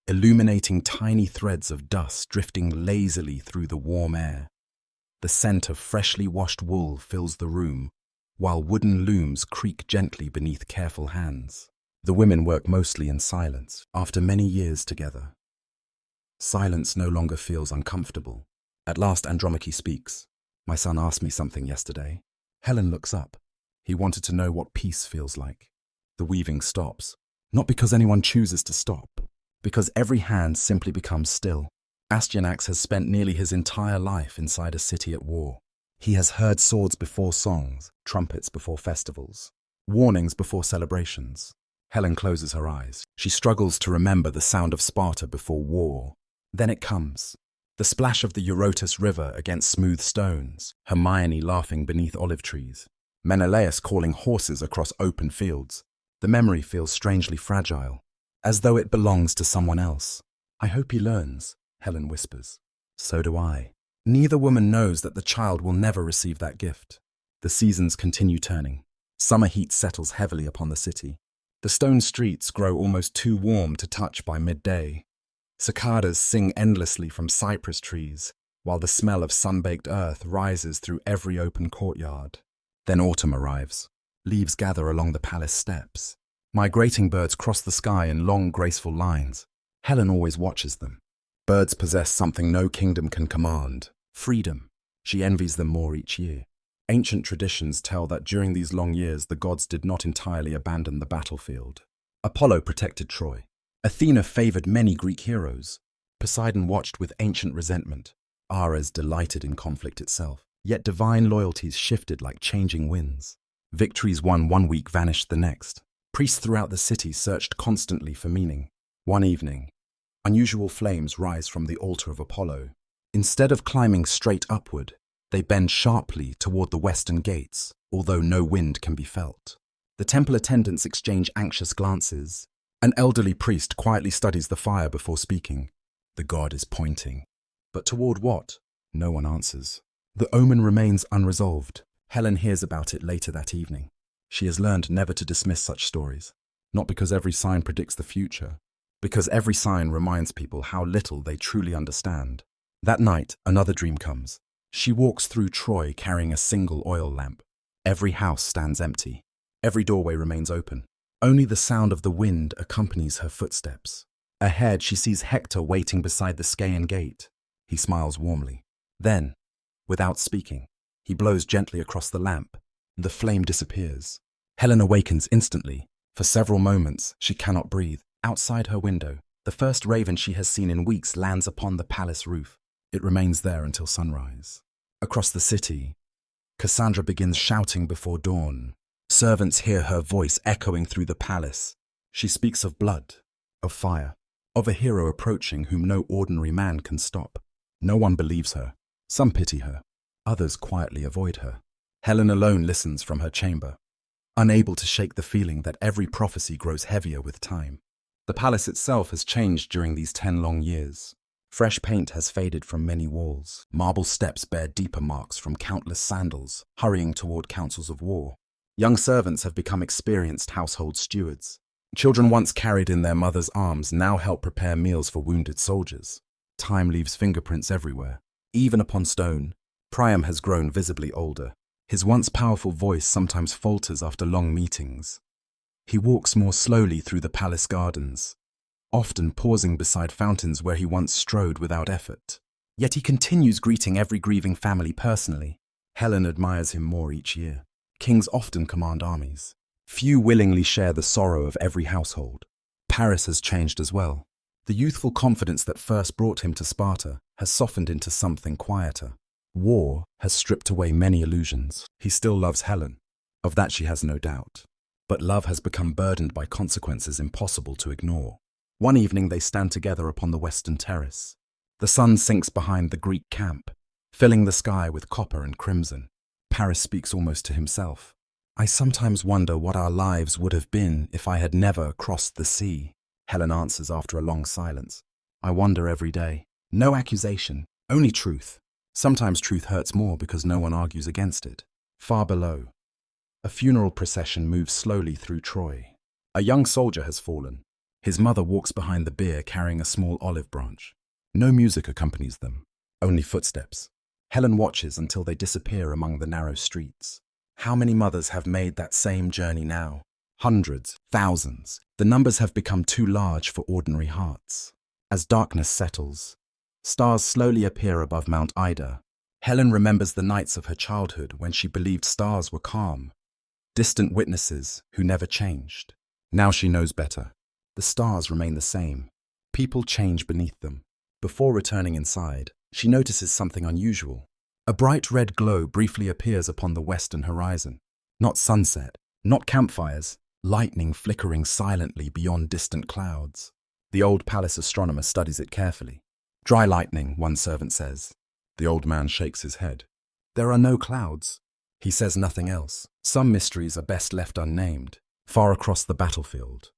illuminating tiny threads of dust drifting lazily through the warm air. The scent of freshly washed wool fills the room, while wooden looms creak gently beneath careful hands. The women work mostly in silence, after many years together. Silence no longer feels uncomfortable. At last Andromache speaks. "My son asked me something yesterday." Helen looks up. He wanted to know what peace feels like. The weaving stops. Not because anyone chooses to stop, because every hand simply becomes still. Astyanax has spent nearly his entire life inside a city at war. He has heard swords before songs, trumpets before festivals, warnings before celebrations. Helen closes her eyes. She struggles to remember the sound of Sparta before war. Then it comes. The splash of the Euripides river against smooth stones, Hermione laughing beneath olive trees, Menelaus calling horses across open fields. The memory feels strangely fragile, as though it belongs to someone else. "I hope he learns," Helen whispers. So do I. Neither woman knows that the child will never receive that gift. The seasons continue turning. Summer heat settles heavily upon the city. The stone streets grow almost too warm to touch by midday. Cicadas sing endlessly from cypress trees, while the smell of sun-baked earth rises through every open courtyard. Then autumn arrives. Leaves gather along the palace steps. Migrating birds cross the sky in long, graceful lines. Helen always watches them. Birds possess something no kingdom can command: freedom. She envies them more each year. Ancient traditions tell that during these long years the gods did not entirely abandon the battlefield. Apollo protected Troy. Athena favored many Greek heroes. Poseidon watched with ancient resentment. Ares delighted in conflict itself. Yet divine loyalties shifted like changing winds. Victories won one week vanished the next. Priests throughout the city searched constantly for meaning. One evening, unusual flames rise from the altar of Apollo. Instead of climbing straight upward, they bend sharply toward the western gates, although no wind can be felt. The temple attendants exchange anxious glances. An elderly priest quietly studies the fire before speaking. The god is pointing. But toward what? No one answers. The omen remains unresolved. Helen hears about it later that evening. She has learned never to dismiss such stories. Not because every sign predicts the future, because every sign reminds people how little they truly understand. That night, another dream comes. She walks through Troy carrying a single oil lamp. Every house stands empty. Every doorway remains open. Only the sound of the wind accompanies her footsteps. Ahead, she sees Hector waiting beside the Scaean gate. He smiles warmly. Then, without speaking, he blows gently across the lamp. The flame disappears. Helen awakens instantly. For several moments, she cannot breathe. Outside her window, the first raven she has seen in weeks lands upon the palace roof. It remains there until sunrise. Across the city, Cassandra begins shouting before dawn. Servants hear her voice echoing through the palace. She speaks of blood, of fire, of a hero approaching whom no ordinary man can stop. No one believes her. Some pity her. Others quietly avoid her. Helen alone listens from her chamber, unable to shake the feeling that every prophecy grows heavier with time. The palace itself has changed during these 10 long years. Fresh paint has faded from many walls. Marble steps bear deeper marks from countless sandals, hurrying toward councils of war. Young servants have become experienced household stewards. Children once carried in their mother's arms now help prepare meals for wounded soldiers. Time leaves fingerprints everywhere. Even upon stone, Priam has grown visibly older. His once powerful voice sometimes falters after long meetings. He walks more slowly through the palace gardens, often pausing beside fountains where he once strode without effort. Yet he continues greeting every grieving family personally. Helen admires him more each year. Kings often command armies. Few willingly share the sorrow of every household. Paris has changed as well. The youthful confidence that first brought him to Sparta has softened into something quieter. War has stripped away many illusions. He still loves Helen. Of that she has no doubt. But love has become burdened by consequences impossible to ignore. One evening they stand together upon the western terrace. The sun sinks behind the Greek camp, filling the sky with copper and crimson. Paris speaks almost to himself. I sometimes wonder what our lives would have been if I had never crossed the sea. Helen answers after a long silence. I wonder every day. No accusation, only truth. Sometimes truth hurts more because no one argues against it. Far below, a funeral procession moves slowly through Troy. A young soldier has fallen. His mother walks behind the bier carrying a small olive branch. No music accompanies them, only footsteps. Helen watches until they disappear among the narrow streets. How many mothers have made that same journey now? Hundreds, thousands. The numbers have become too large for ordinary hearts. As darkness settles, stars slowly appear above Mount Ida. Helen remembers the nights of her childhood when she believed stars were calm, distant witnesses who never changed. Now she knows better. The stars remain the same. People change beneath them. Before returning inside, she notices something unusual. A bright red glow briefly appears upon the western horizon. Not sunset, not campfires, lightning flickering silently beyond distant clouds. The old palace astronomer studies it carefully. Dry lightning, one servant says. The old man shakes his head. There are no clouds. He says nothing else. Some mysteries are best left unnamed, far across the battlefield.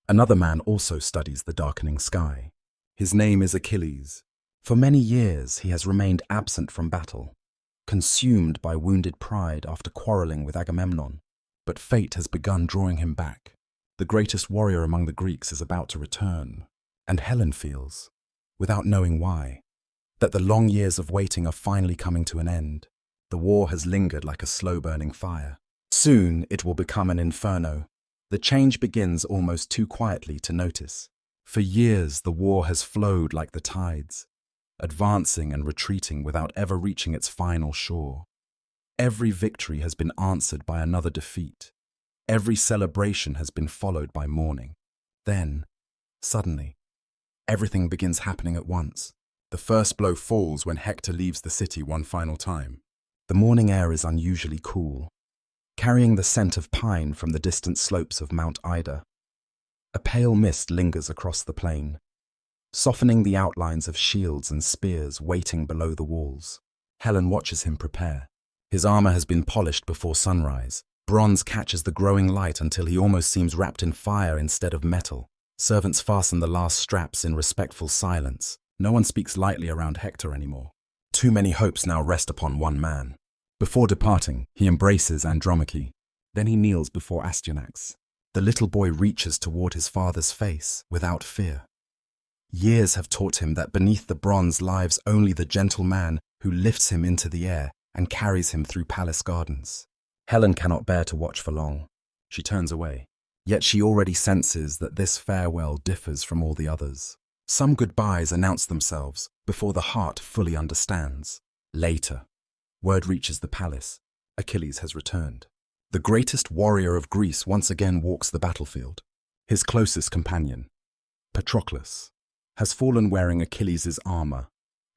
Another man also studies the darkening sky. His name is Achilles. For many years he has remained absent from battle, consumed by wounded pride after quarreling with Agamemnon. But fate has begun drawing him back. The greatest warrior among the Greeks is about to return, and Helen feels, without knowing why, that the long years of waiting are finally coming to an end. The war has lingered like a slow-burning fire. Soon it will become an inferno. The change begins almost too quietly to notice. For years the war has flowed like the tides, advancing and retreating without ever reaching its final shore. Every victory has been answered by another defeat. Every celebration has been followed by mourning. Then, suddenly, everything begins happening at once. The first blow falls when Hector leaves the city one final time. The morning air is unusually cool, carrying the scent of pine from the distant slopes of Mount Ida. A pale mist lingers across the plain, softening the outlines of shields and spears waiting below the walls. Helen watches him prepare. His armor has been polished before sunrise, Bronze catches the growing light until he almost seems wrapped in fire instead of metal. Servants fasten the last straps in respectful silence. No one speaks lightly around Hector anymore. Too many hopes now rest upon one man. Before departing, he embraces Andromache. Then he kneels before Astyanax. The little boy reaches toward his father's face without fear. Years have taught him that beneath the bronze lives only the gentle man who lifts him into the air and carries him through palace gardens. Helen cannot bear to watch for long. She turns away. Yet she already senses that this farewell differs from all the others. Some goodbyes announce themselves before the heart fully understands. Later, word reaches the palace. Achilles has returned. The greatest warrior of Greece once again walks the battlefield. His closest companion, Patroclus, has fallen wearing Achilles' armor,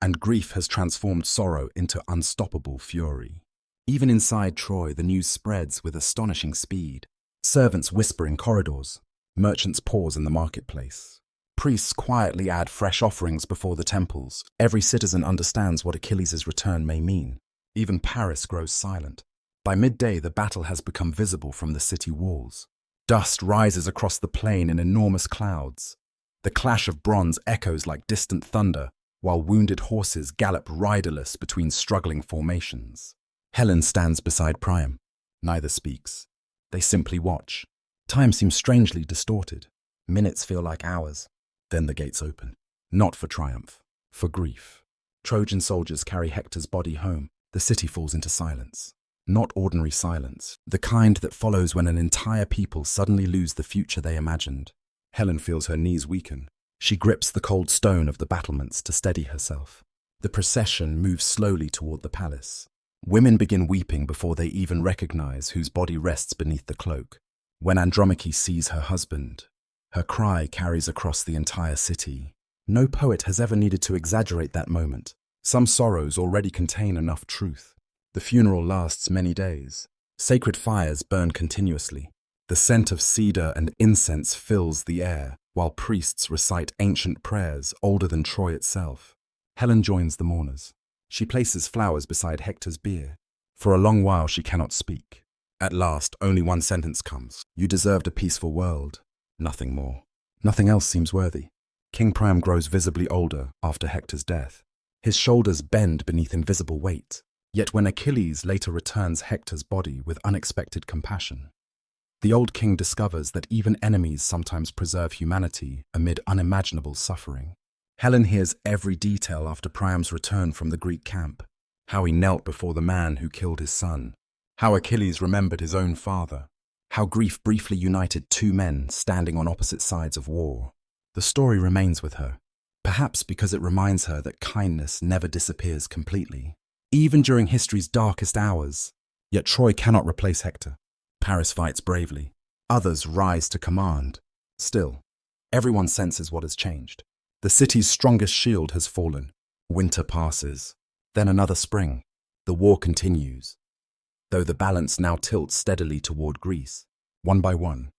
and grief has transformed sorrow into unstoppable fury. Even inside Troy, the news spreads with astonishing speed. Servants whisper in corridors. Merchants pause in the marketplace. Priests quietly add fresh offerings before the temples. Every citizen understands what Achilles' return may mean. Even Paris grows silent. By midday, the battle has become visible from the city walls. Dust rises across the plain in enormous clouds. The clash of bronze echoes like distant thunder, while wounded horses gallop riderless between struggling formations. Helen stands beside Priam. Neither speaks. They simply watch. Time seems strangely distorted. Minutes feel like hours. Then the gates open. Not for triumph, for grief. Trojan soldiers carry Hector's body home. The city falls into silence. Not ordinary silence, the kind that follows when an entire people suddenly lose the future they imagined. Helen feels her knees weaken. She grips the cold stone of the battlements to steady herself. The procession moves slowly toward the palace. Women begin weeping before they even recognize whose body rests beneath the cloak. When Andromache sees her husband, her cry carries across the entire city. No poet has ever needed to exaggerate that moment. Some sorrows already contain enough truth. The funeral lasts many days. Sacred fires burn continuously. The scent of cedar and incense fills the air, while priests recite ancient prayers older than Troy itself. Helen joins the mourners. She places flowers beside Hector's bier. For a long while she cannot speak. At last, only one sentence comes. You deserved a peaceful world. Nothing more. Nothing else seems worthy. King Priam grows visibly older after Hector's death. His shoulders bend beneath invisible weight. Yet when Achilles later returns Hector's body with unexpected compassion, the old king discovers that even enemies sometimes preserve humanity amid unimaginable suffering. Helen hears every detail after Priam's return from the Greek camp. How he knelt before the man who killed his son. How Achilles remembered his own father. How grief briefly united two men standing on opposite sides of war. The story remains with her, perhaps because it reminds her that kindness never disappears completely, even during history's darkest hours. Yet Troy cannot replace Hector. Paris fights bravely. Others rise to command. Still, everyone senses what has changed. The city's strongest shield has fallen. Winter passes. Then another spring. The war continues. Though the balance now tilts steadily toward Greece. One by one,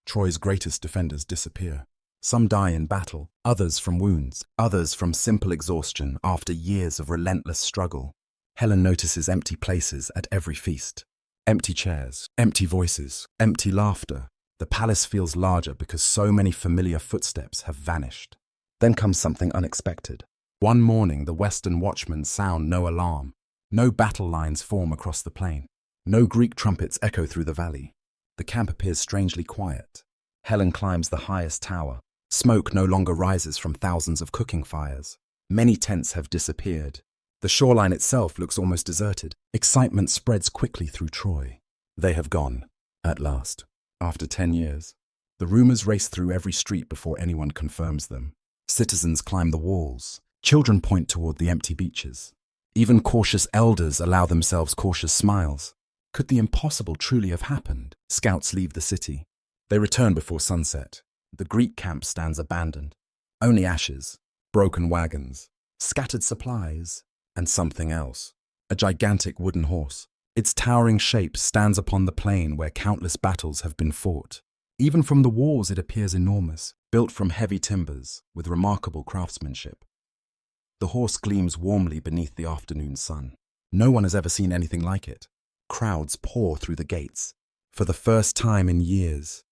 Troy's greatest defenders disappear. Some die in battle, others from wounds, others from simple exhaustion after years of relentless struggle. Helen notices empty places at every feast. Empty chairs, empty voices, empty laughter. The palace feels larger because so many familiar footsteps have vanished. Then comes something unexpected. One morning, the Western watchmen sound no alarm. No battle lines form across the plain. No Greek trumpets echo through the valley. The camp appears strangely quiet. Helen climbs the highest tower. Smoke no longer rises from thousands of cooking fires. Many tents have disappeared. The shoreline itself looks almost deserted. Excitement spreads quickly through Troy. They have gone, at last, after 10 years. The rumors race through every street before anyone confirms them. Citizens climb the walls. Children point toward the empty beaches. Even cautious elders allow themselves cautious smiles. Could the impossible truly have happened? Scouts leave the city. They return before sunset. The Greek camp stands abandoned. Only ashes, broken wagons, scattered supplies, and something else. A gigantic wooden horse. Its towering shape stands upon the plain where countless battles have been fought. Even from the walls it appears enormous, built from heavy timbers with remarkable craftsmanship. The horse gleams warmly beneath the afternoon sun. No one has ever seen anything like it. Crowds pour through the gates. For the first time in years,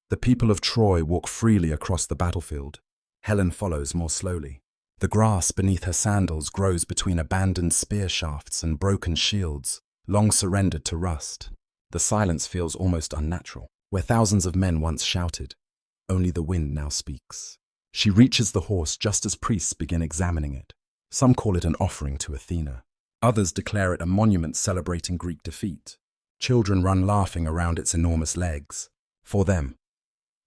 the people of Troy walk freely across the battlefield. Helen follows more slowly. The grass beneath her sandals grows between abandoned spear shafts and broken shields, long surrendered to rust. The silence feels almost unnatural. Where thousands of men once shouted, only the wind now speaks. She reaches the horse just as priests begin examining it. Some call it an offering to Athena. Others declare it a monument celebrating Greek defeat. Children run laughing around its enormous legs. For them,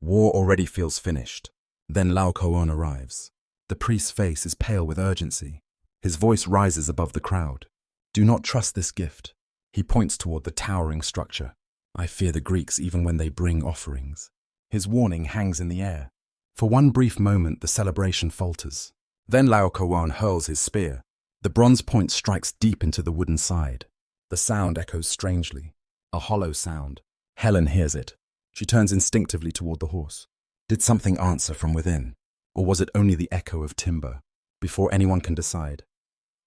war already feels finished. Then Laocoon arrives. The priest's face is pale with urgency. His voice rises above the crowd. Do not trust this gift. He points toward the towering structure. I fear the Greeks even when they bring offerings. His warning hangs in the air. For one brief moment, the celebration falters. Then Laocoon hurls his spear. The bronze point strikes deep into the wooden side. The sound echoes strangely. A hollow sound. Helen hears it. She turns instinctively toward the horse. Did something answer from within? Or was it only the echo of timber? Before anyone can decide,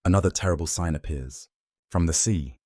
another terrible sign appears. From the sea,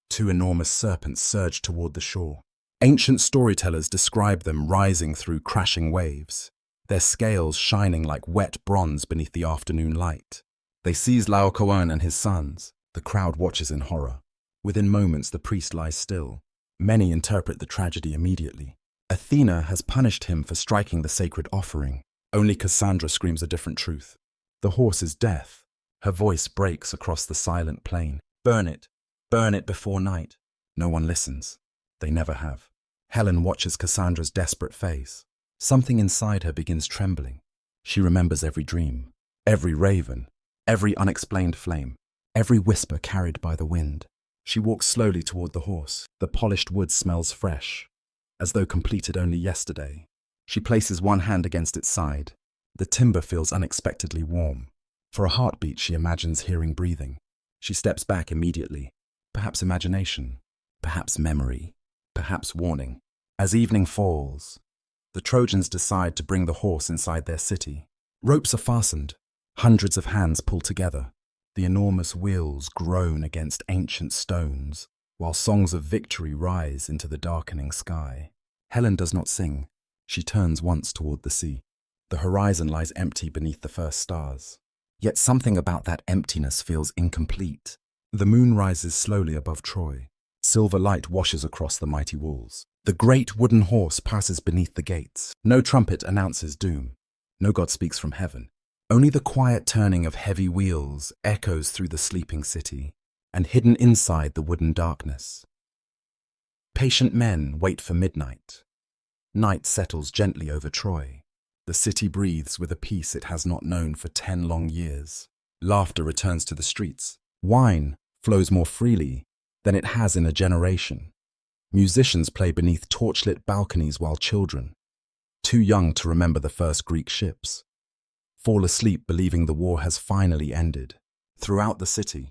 two enormous serpents surge toward the shore. Ancient storytellers describe them rising through crashing waves, their scales shining like wet bronze beneath the afternoon light. They seize Laocoon and his sons. The crowd watches in horror. Within moments, the priest lies still. Many interpret the tragedy immediately. Athena has punished him for striking the sacred offering. Only Cassandra screams a different truth. The horse is death. Her voice breaks across the silent plain. Burn it before night. No one listens. They never have. Helen watches Cassandra's desperate face. Something inside her begins trembling. She remembers every dream, every raven, every unexplained flame, every whisper carried by the wind. She walks slowly toward the horse. The polished wood smells fresh, as though completed only yesterday. She places one hand against its side. The timber feels unexpectedly warm. For a heartbeat, she imagines hearing breathing. She steps back immediately. Perhaps imagination, perhaps memory, perhaps warning. As evening falls, the Trojans decide to bring the horse inside their city. Ropes are fastened. Hundreds of hands pull together. The enormous wheels groan against ancient stones, while songs of victory rise into the darkening sky. Helen does not sing. She turns once toward the sea. The horizon lies empty beneath the first stars. Yet something about that emptiness feels incomplete. The moon rises slowly above Troy. Silver light washes across the mighty walls. The great wooden horse passes beneath the gates. No trumpet announces doom. No god speaks from heaven. Only the quiet turning of heavy wheels echoes through the sleeping city, and hidden inside the wooden darkness, patient men wait for midnight. Night settles gently over Troy. The city breathes with a peace it has not known for 10 long years. Laughter returns to the streets. Wine flows more freely than it has in a generation. Musicians play beneath torchlit balconies while children, too young to remember the first Greek ships, fall asleep believing the war has finally ended. Throughout the city,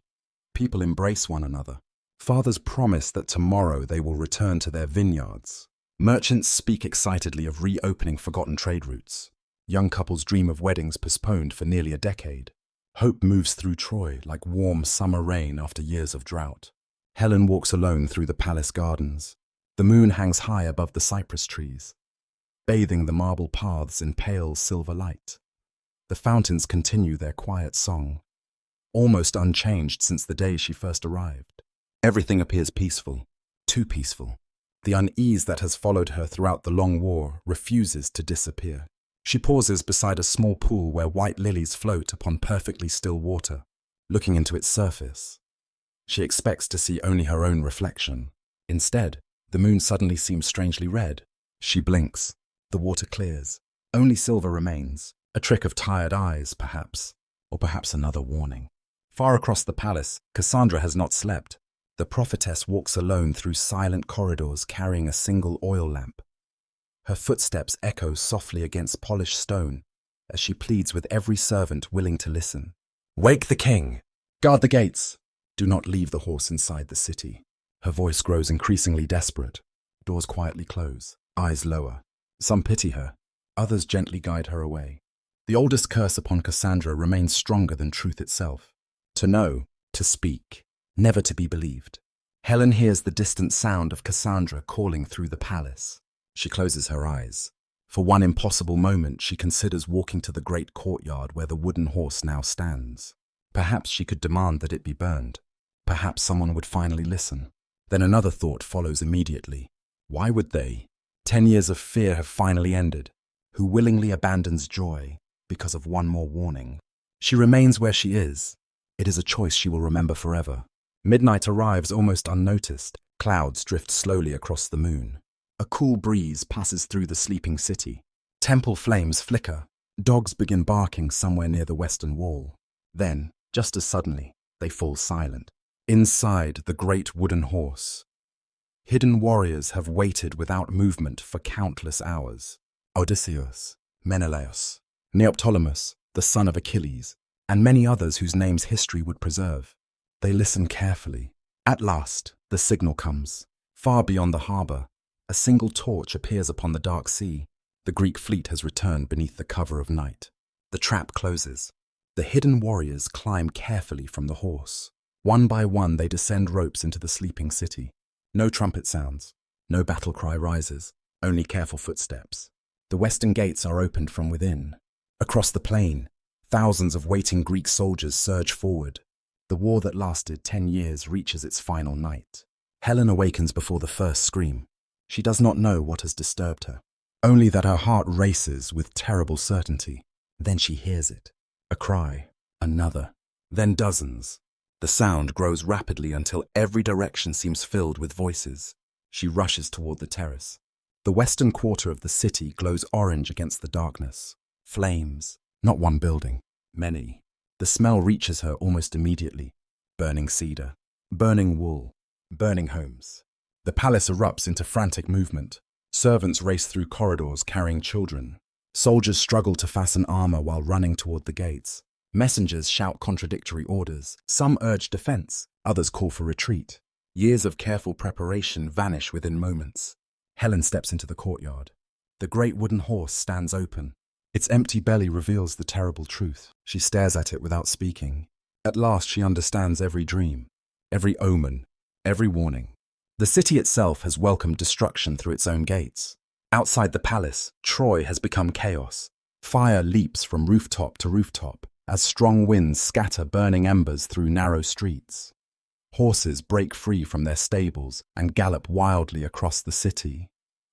people embrace one another. Fathers promise that tomorrow they will return to their vineyards. Merchants speak excitedly of reopening forgotten trade routes. Young couples dream of weddings postponed for nearly a decade. Hope moves through Troy like warm summer rain after years of drought. Helen walks alone through the palace gardens. The moon hangs high above the cypress trees, bathing the marble paths in pale silver light. The fountains continue their quiet song, almost unchanged since the day she first arrived. Everything appears peaceful, too peaceful. The unease that has followed her throughout the long war refuses to disappear. She pauses beside a small pool where white lilies float upon perfectly still water. Looking into its surface, she expects to see only her own reflection. Instead, the moon suddenly seems strangely red. She blinks. The water clears. Only silver remains. A trick of tired eyes, perhaps. Or perhaps another warning. Far across the palace, Cassandra has not slept. The prophetess walks alone through silent corridors carrying a single oil lamp. Her footsteps echo softly against polished stone as she pleads with every servant willing to listen. Wake the king! Guard the gates! Do not leave the horse inside the city. Her voice grows increasingly desperate. Doors quietly close, eyes lower. Some pity her, others gently guide her away. The oldest curse upon Cassandra remains stronger than truth itself. To know, to speak, never to be believed. Helen hears the distant sound of Cassandra calling through the palace. She closes her eyes. For one impossible moment, she considers walking to the great courtyard where the wooden horse now stands. Perhaps she could demand that it be burned. Perhaps someone would finally listen. Then another thought follows immediately. Why would they? 10 years of fear have finally ended. Who willingly abandons joy because of one more warning? She remains where she is. It is a choice she will remember forever. Midnight arrives almost unnoticed. Clouds drift slowly across the moon. A cool breeze passes through the sleeping city. Temple flames flicker. Dogs begin barking somewhere near the western wall. Then, just as suddenly, they fall silent. Inside the great wooden horse, hidden warriors have waited without movement for countless hours. Odysseus, Menelaus, Neoptolemus, the son of Achilles, and many others whose names history would preserve. They listen carefully. At last, the signal comes. Far beyond the harbour, a single torch appears upon the dark sea. The Greek fleet has returned beneath the cover of night. The trap closes. The hidden warriors climb carefully from the horse. One by one, they descend ropes into the sleeping city. No trumpet sounds. No battle cry rises. Only careful footsteps. The western gates are opened from within. Across the plain, thousands of waiting Greek soldiers surge forward. The war that lasted 10 years reaches its final night. Helen awakens before the first scream. She does not know what has disturbed her, only that her heart races with terrible certainty. Then she hears it. A cry, another, then dozens. The sound grows rapidly until every direction seems filled with voices. She rushes toward the terrace. The western quarter of the city glows orange against the darkness. Flames, not one building, many. The smell reaches her almost immediately. Burning cedar, burning wool, burning homes. The palace erupts into frantic movement. Servants race through corridors carrying children. Soldiers struggle to fasten armor while running toward the gates. Messengers shout contradictory orders. Some urge defense, others call for retreat. Years of careful preparation vanish within moments. Helen steps into the courtyard. The great wooden horse stands open. Its empty belly reveals the terrible truth. She stares at it without speaking. At last she understands every dream, every omen, every warning. The city itself has welcomed destruction through its own gates. Outside the palace, Troy has become chaos. Fire leaps from rooftop to rooftop as strong winds scatter burning embers through narrow streets. Horses break free from their stables and gallop wildly across the city.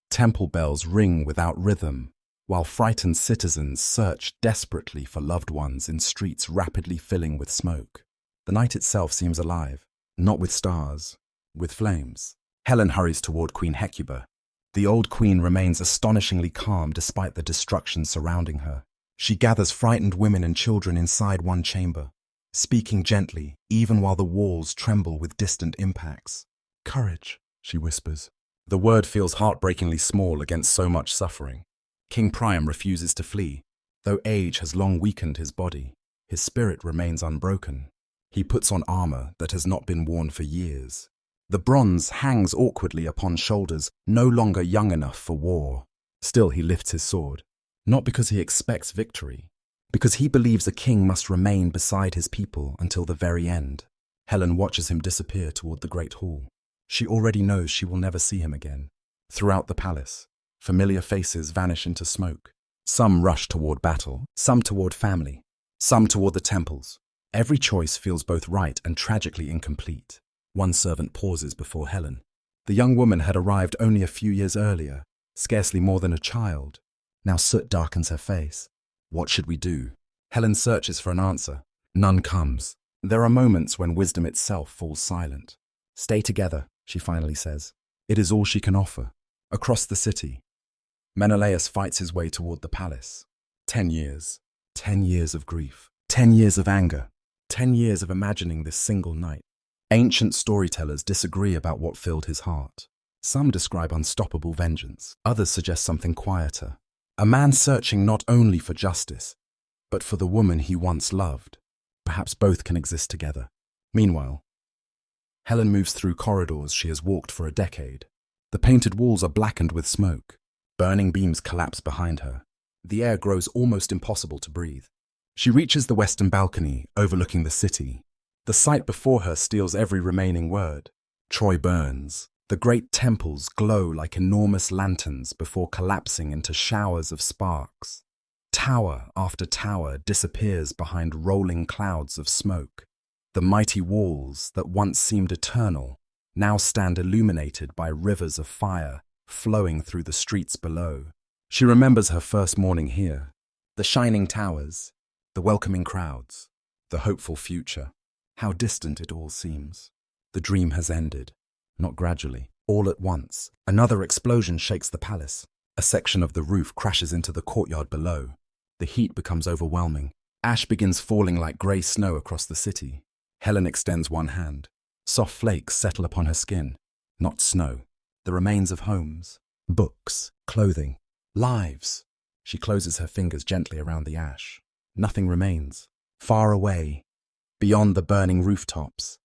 Temple bells ring without rhythm, while frightened citizens search desperately for loved ones in streets rapidly filling with smoke. The night itself seems alive, not with stars, with flames. Helen hurries toward Queen Hecuba. The old queen remains astonishingly calm despite the destruction surrounding her. She gathers frightened women and children inside one chamber, speaking gently, even while the walls tremble with distant impacts. "Courage," she whispers. The word feels heartbreakingly small against so much suffering. King Priam refuses to flee. Though age has long weakened his body, his spirit remains unbroken. He puts on armor that has not been worn for years. The bronze hangs awkwardly upon shoulders no longer young enough for war. Still he lifts his sword, not because he expects victory, because he believes a king must remain beside his people until the very end. Helen watches him disappear toward the great hall. She already knows she will never see him again. Throughout the palace, familiar faces vanish into smoke. Some rush toward battle, some toward family, some toward the temples. Every choice feels both right and tragically incomplete. One servant pauses before Helen. The young woman had arrived only a few years earlier, scarcely more than a child. Now soot darkens her face. What should we do? Helen searches for an answer. None comes. There are moments when wisdom itself falls silent. "Stay together," she finally says. It is all she can offer. Across the city, Menelaus fights his way toward the palace. 10 years. 10 years of grief. 10 years of anger. 10 years of imagining this single night. Ancient storytellers disagree about what filled his heart. Some describe unstoppable vengeance. Others suggest something quieter. A man searching not only for justice, but for the woman he once loved. Perhaps both can exist together. Meanwhile, Helen moves through corridors she has walked for a decade. The painted walls are blackened with smoke. Burning beams collapse behind her. The air grows almost impossible to breathe. She reaches the western balcony overlooking the city. The sight before her steals every remaining word. Troy burns. The great temples glow like enormous lanterns before collapsing into showers of sparks. Tower after tower disappears behind rolling clouds of smoke. The mighty walls that once seemed eternal now stand illuminated by rivers of fire flowing through the streets below. She remembers her first morning here. The shining towers, the welcoming crowds, the hopeful future. How distant it all seems. The dream has ended, not gradually, all at once. Another explosion shakes the palace. A section of the roof crashes into the courtyard below. The heat becomes overwhelming. Ash begins falling like grey snow across the city. Helen extends one hand. Soft flakes settle upon her skin. Not snow. The remains of homes, books, clothing, lives. She closes her fingers gently around the ash. Nothing remains. Far away, beyond the burning rooftops,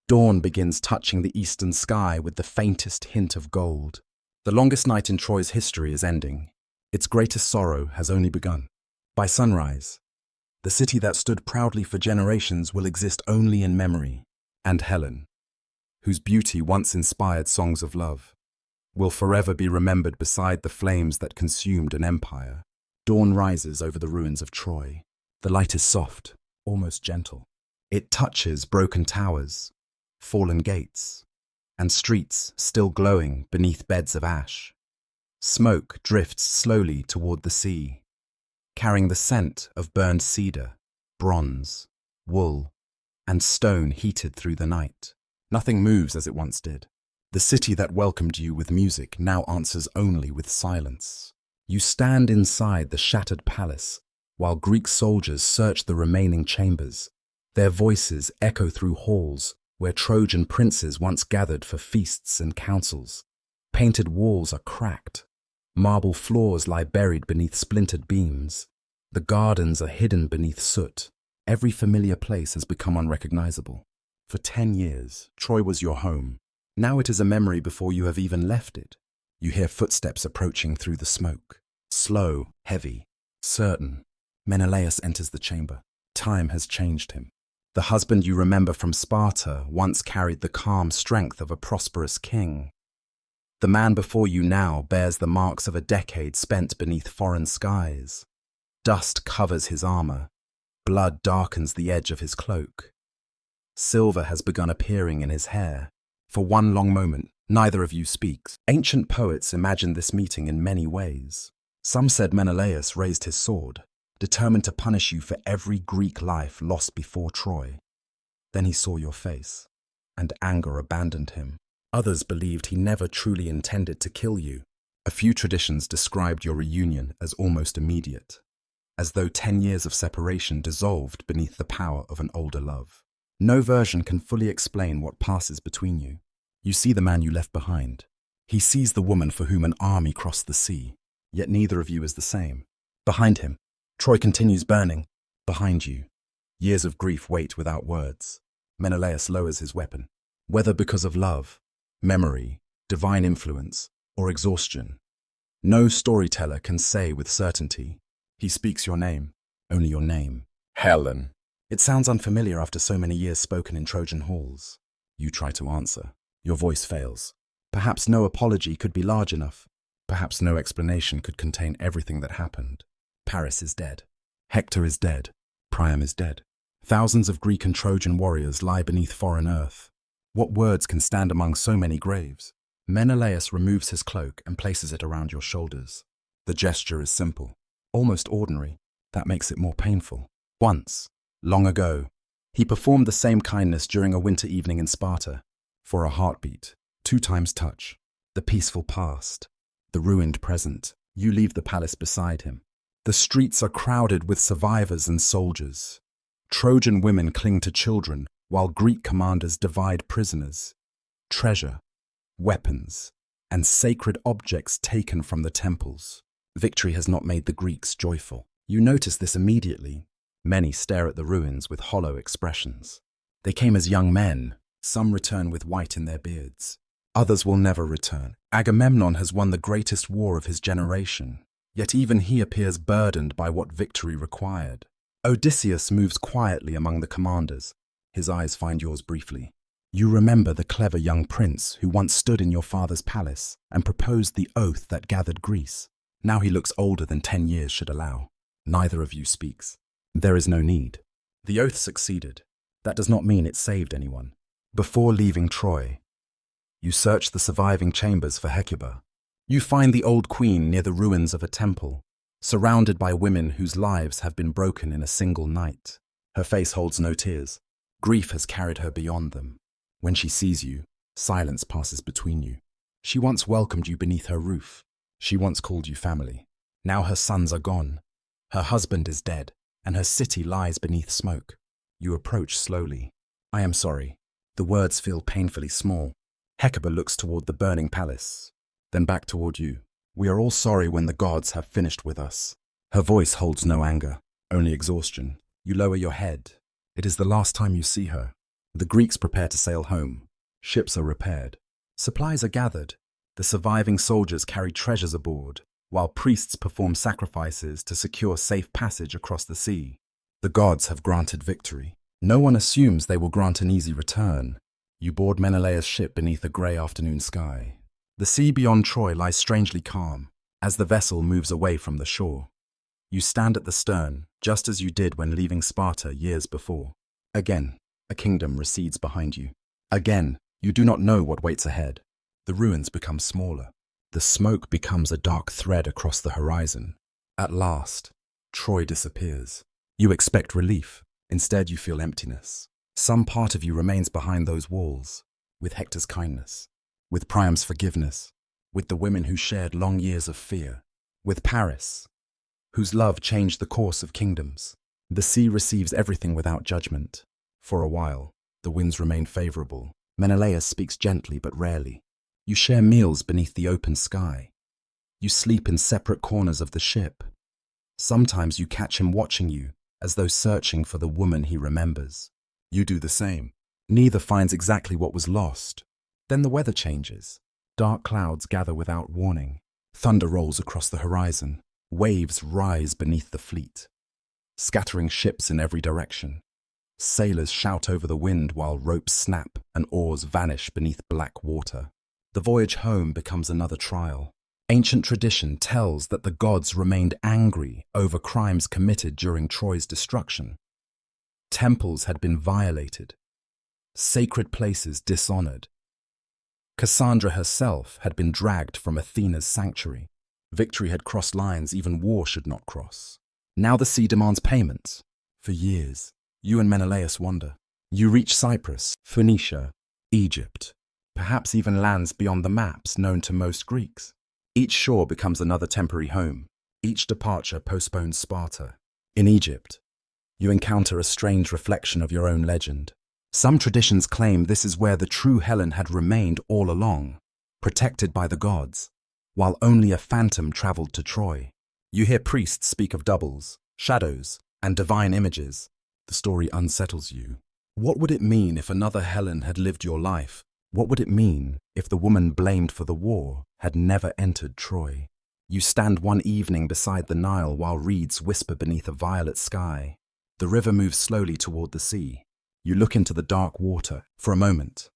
dawn begins touching the eastern sky with the faintest hint of gold. The longest night in Troy's history is ending. Its greatest sorrow has only begun. By sunrise, the city that stood proudly for generations will exist only in memory. And Helen, whose beauty once inspired songs of love, will forever be remembered beside the flames that consumed an empire. Dawn rises over the ruins of Troy. The light is soft, almost gentle. It touches broken towers, fallen gates, and streets still glowing beneath beds of ash. Smoke drifts slowly toward the sea, carrying the scent of burned cedar, bronze, wool, and stone heated through the night. Nothing moves as it once did. The city that welcomed you with music now answers only with silence. You stand inside the shattered palace while Greek soldiers search the remaining chambers. Their voices echo through halls where Trojan princes once gathered for feasts and councils. Painted walls are cracked. Marble floors lie buried beneath splintered beams. The gardens are hidden beneath soot. Every familiar place has become unrecognizable. For 10 years, Troy was your home. Now it is a memory before you have even left it. You hear footsteps approaching through the smoke. Slow, heavy, certain. Menelaus enters the chamber. Time has changed him. The husband you remember from Sparta once carried the calm strength of a prosperous king. The man before you now bears the marks of a decade spent beneath foreign skies. Dust covers his armor. Blood darkens the edge of his cloak. Silver has begun appearing in his hair. For one long moment, neither of you speaks. Ancient poets imagined this meeting in many ways. Some said Menelaus raised his sword, determined to punish you for every Greek life lost before Troy. Then he saw your face, and anger abandoned him. Others believed he never truly intended to kill you. A few traditions described your reunion as almost immediate, as though 10 years of separation dissolved beneath the power of an older love. No version can fully explain what passes between you. You see the man you left behind. He sees the woman for whom an army crossed the sea, yet neither of you is the same. Behind him, Troy continues burning. Behind you, years of grief wait without words. Menelaus lowers his weapon. Whether because of love, memory, divine influence, or exhaustion, no storyteller can say with certainty. He speaks your name, only your name. Helen. It sounds unfamiliar after so many years spoken in Trojan halls. You try to answer. Your voice fails. Perhaps no apology could be large enough. Perhaps no explanation could contain everything that happened. Paris is dead. Hector is dead. Priam is dead. Thousands of Greek and Trojan warriors lie beneath foreign earth. What words can stand among so many graves? Menelaus removes his cloak and places it around your shoulders. The gesture is simple, almost ordinary. That makes it more painful. Once, long ago, he performed the same kindness during a winter evening in Sparta. For a heartbeat, 2 times touch, the peaceful past, the ruined present. You leave the palace beside him. The streets are crowded with survivors and soldiers. Trojan women cling to children, while Greek commanders divide prisoners. Treasure, weapons, and sacred objects taken from the temples. Victory has not made the Greeks joyful. You notice this immediately. Many stare at the ruins with hollow expressions. They came as young men. Some return with white in their beards. Others will never return. Agamemnon has won the greatest war of his generation, yet even he appears burdened by what victory required. Odysseus moves quietly among the commanders. His eyes find yours briefly. You remember the clever young prince who once stood in your father's palace and proposed the oath that gathered Greece. Now he looks older than 10 years should allow. Neither of you speaks. There is no need. The oath succeeded. That does not mean it saved anyone. Before leaving Troy, you search the surviving chambers for Hecuba. You find the old queen near the ruins of a temple, surrounded by women whose lives have been broken in a single night. Her face holds no tears. Grief has carried her beyond them. When she sees you, silence passes between you. She once welcomed you beneath her roof. She once called you family. Now her sons are gone. Her husband is dead, and her city lies beneath smoke. You approach slowly. I am sorry. The words feel painfully small. Hecuba looks toward the burning palace, then back toward you. We are all sorry when the gods have finished with us. Her voice holds no anger, only exhaustion. You lower your head. It is the last time you see her. The Greeks prepare to sail home. Ships are repaired. Supplies are gathered. The surviving soldiers carry treasures aboard, while priests perform sacrifices to secure safe passage across the sea. The gods have granted victory. No one assumes they will grant an easy return. You board Menelaus' ship beneath a grey afternoon sky. The sea beyond Troy lies strangely calm as the vessel moves away from the shore. You stand at the stern, just as you did when leaving Sparta years before. Again, a kingdom recedes behind you. Again, you do not know what waits ahead. The ruins become smaller. The smoke becomes a dark thread across the horizon. At last, Troy disappears. You expect relief. Instead, you feel emptiness. Some part of you remains behind those walls, with Hector's kindness, with Priam's forgiveness, with the women who shared long years of fear, with Paris, whose love changed the course of kingdoms. The sea receives everything without judgment. For a while, the winds remain favorable. Menelaus speaks gently but rarely. You share meals beneath the open sky. You sleep in separate corners of the ship. Sometimes you catch him watching you, as though searching for the woman he remembers. You do the same. Neither finds exactly what was lost. Then the weather changes. Dark clouds gather without warning. Thunder rolls across the horizon. Waves rise beneath the fleet, scattering ships in every direction. Sailors shout over the wind while ropes snap and oars vanish beneath black water. The voyage home becomes another trial. Ancient tradition tells that the gods remained angry over crimes committed during Troy's destruction. Temples had been violated, sacred places dishonored. Cassandra herself had been dragged from Athena's sanctuary. Victory had crossed lines even war should not cross. Now the sea demands payment. For years, you and Menelaus wander. You reach Cyprus, Phoenicia, Egypt, perhaps even lands beyond the maps known to most Greeks. Each shore becomes another temporary home. Each departure postpones Sparta. In Egypt, you encounter a strange reflection of your own legend. Some traditions claim this is where the true Helen had remained all along, protected by the gods, while only a phantom traveled to Troy. You hear priests speak of doubles, shadows, and divine images. The story unsettles you. What would it mean if another Helen had lived your life? What would it mean if the woman blamed for the war had never entered Troy? You stand one evening beside the Nile while reeds whisper beneath a violet sky. The river moves slowly toward the sea. You look into the dark water. For a moment,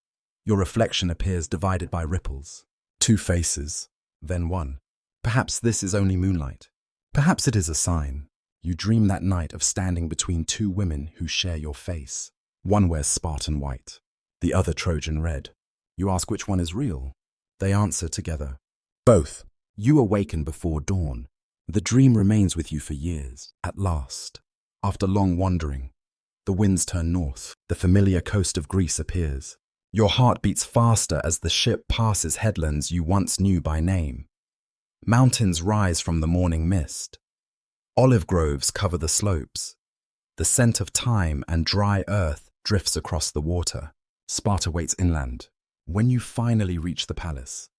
your reflection appears divided by ripples. Two faces, then one. Perhaps this is only moonlight. Perhaps it is a sign. You dream that night of standing between two women who share your face. One wears Spartan white, the other Trojan red. You ask which one is real. They answer together. Both. You awaken before dawn. The dream remains with you for years. At last, after long wandering, the winds turn north. The familiar coast of Greece appears. Your heart beats faster as the ship passes headlands you once knew by name. Mountains rise from the morning mist. Olive groves cover the slopes. The scent of thyme and dry earth drifts across the water. Sparta waits inland. When you finally reach the palace,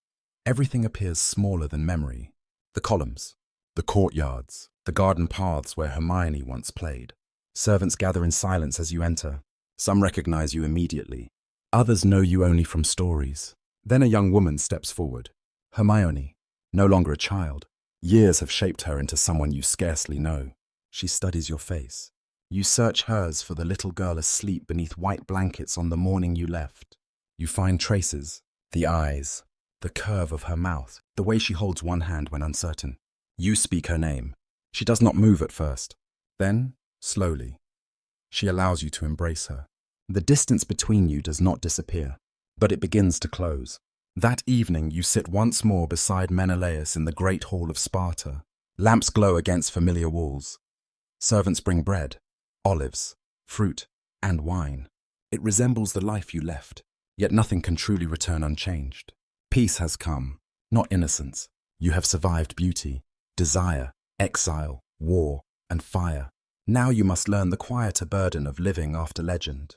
everything appears smaller than memory. The columns, the courtyards, the garden paths where Hermione once played. Servants gather in silence as you enter. Some recognize you immediately. Others know you only from stories. Then a young woman steps forward. Hermione, no longer a child. Years have shaped her into someone you scarcely know. She studies your face. You search hers for the little girl asleep beneath white blankets on the morning you left. You find traces, the eyes, the curve of her mouth, the way she holds one hand when uncertain. You speak her name. She does not move at first. Then, slowly, she allows you to embrace her. The distance between you does not disappear, but it begins to close. That evening you sit once more beside Menelaus in the great hall of Sparta. Lamps glow against familiar walls. Servants bring bread, olives, fruit, and wine. It resembles the life you left, yet nothing can truly return unchanged. Peace has come, not innocence. You have survived beauty, desire, exile, war, and fire. Now you must learn the quieter burden of living after legend.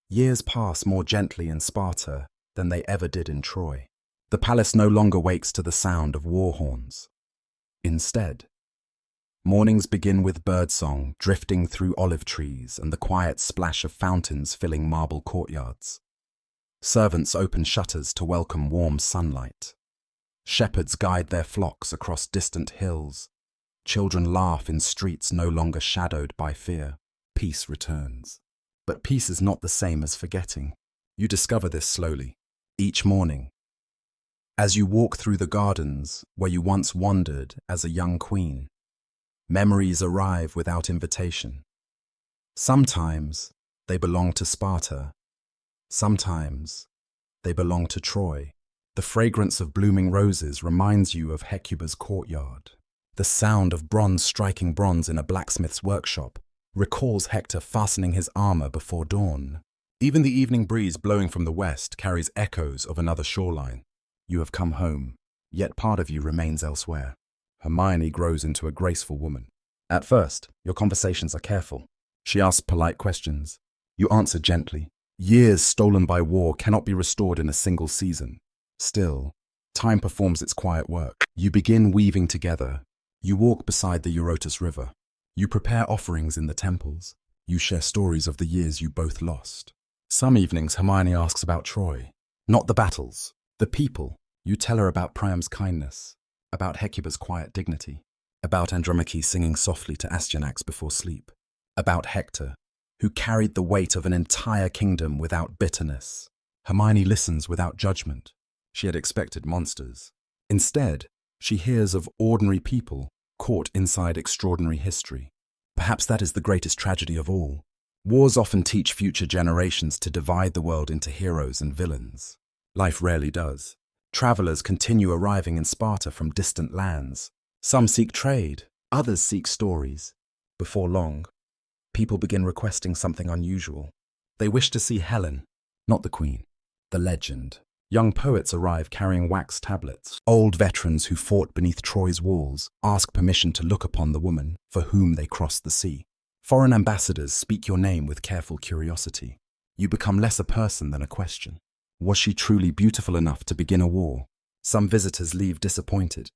Years pass more gently in Sparta than they ever did in Troy. The palace no longer wakes to the sound of war horns. Instead, mornings begin with birdsong drifting through olive trees and the quiet splash of fountains filling marble courtyards. Servants open shutters to welcome warm sunlight. Shepherds guide their flocks across distant hills. Children laugh in streets no longer shadowed by fear. Peace returns. But peace is not the same as forgetting. You discover this slowly, each morning. As you walk through the gardens where you once wandered as a young queen, memories arrive without invitation. Sometimes they belong to Sparta. Sometimes they belong to Troy. The fragrance of blooming roses reminds you of Hecuba's courtyard. The sound of bronze striking bronze in a blacksmith's workshop recalls Hector fastening his armor before dawn. Even the evening breeze blowing from the west carries echoes of another shoreline. You have come home, yet part of you remains elsewhere. Hermione grows into a graceful woman. At first, your conversations are careful. She asks polite questions. You answer gently. Years stolen by war cannot be restored in a single season. Still, time performs its quiet work. You begin weaving together. You walk beside the Euripides river. You prepare offerings in the temples. You share stories of the years you both lost. Some evenings, Hermione asks about Troy. Not the battles, the people. You tell her about Priam's kindness, about Hecuba's quiet dignity, about Andromache singing softly to Astyanax before sleep, about Hector, who carried the weight of an entire kingdom without bitterness. Hermione listens without judgment. She had expected monsters. Instead, she hears of ordinary people caught inside extraordinary history. Perhaps that is the greatest tragedy of all. Wars often teach future generations to divide the world into heroes and villains. Life rarely does. Travelers continue arriving in Sparta from distant lands. Some seek trade, others seek stories. Before long, people begin requesting something unusual. They wish to see Helen, not the queen, the legend. Young poets arrive carrying wax tablets. Old veterans who fought beneath Troy's walls ask permission to look upon the woman for whom they crossed the sea. Foreign ambassadors speak your name with careful curiosity. You become less a person than a question. Was she truly beautiful enough to begin a war? Some visitors leave disappointed.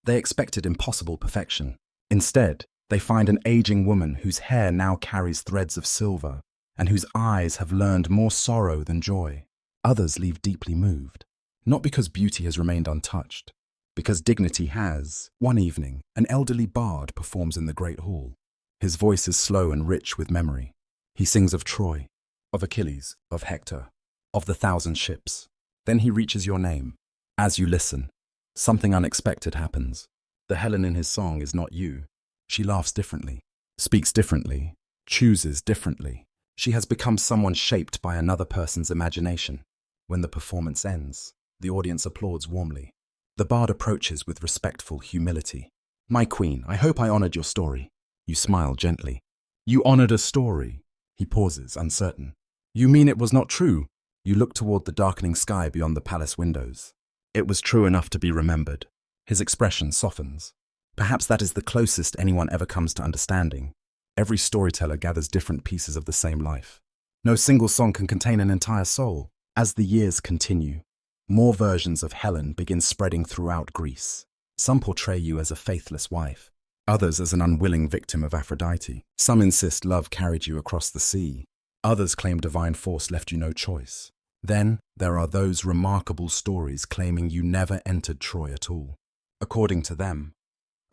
They expected impossible perfection. Instead, they find an aging woman whose hair now carries threads of silver and whose eyes have learned more sorrow than joy. Others leave deeply moved, not because beauty has remained untouched, because dignity has. One evening, an elderly bard performs in the great hall. His voice is slow and rich with memory. He sings of Troy, of Achilles, of Hector, of the 1,000 ships. Then he reaches your name. As you listen, something unexpected happens. The Helen in his song is not you. She laughs differently, speaks differently, chooses differently. She has become someone shaped by another person's imagination. When the performance ends, the audience applauds warmly. The bard approaches with respectful humility. My queen, I hope I honored your story. You smile gently. You honored a story. He pauses, uncertain. You mean it was not true? You look toward the darkening sky beyond the palace windows. It was true enough to be remembered. His expression softens. Perhaps that is the closest anyone ever comes to understanding. Every storyteller gathers different pieces of the same life. No single song can contain an entire soul. As the years continue, more versions of Helen begin spreading throughout Greece. Some portray you as a faithless wife, others as an unwilling victim of Aphrodite. Some insist love carried you across the sea. Others claim divine force left you no choice. Then there are those remarkable stories claiming you never entered Troy at all. According to them,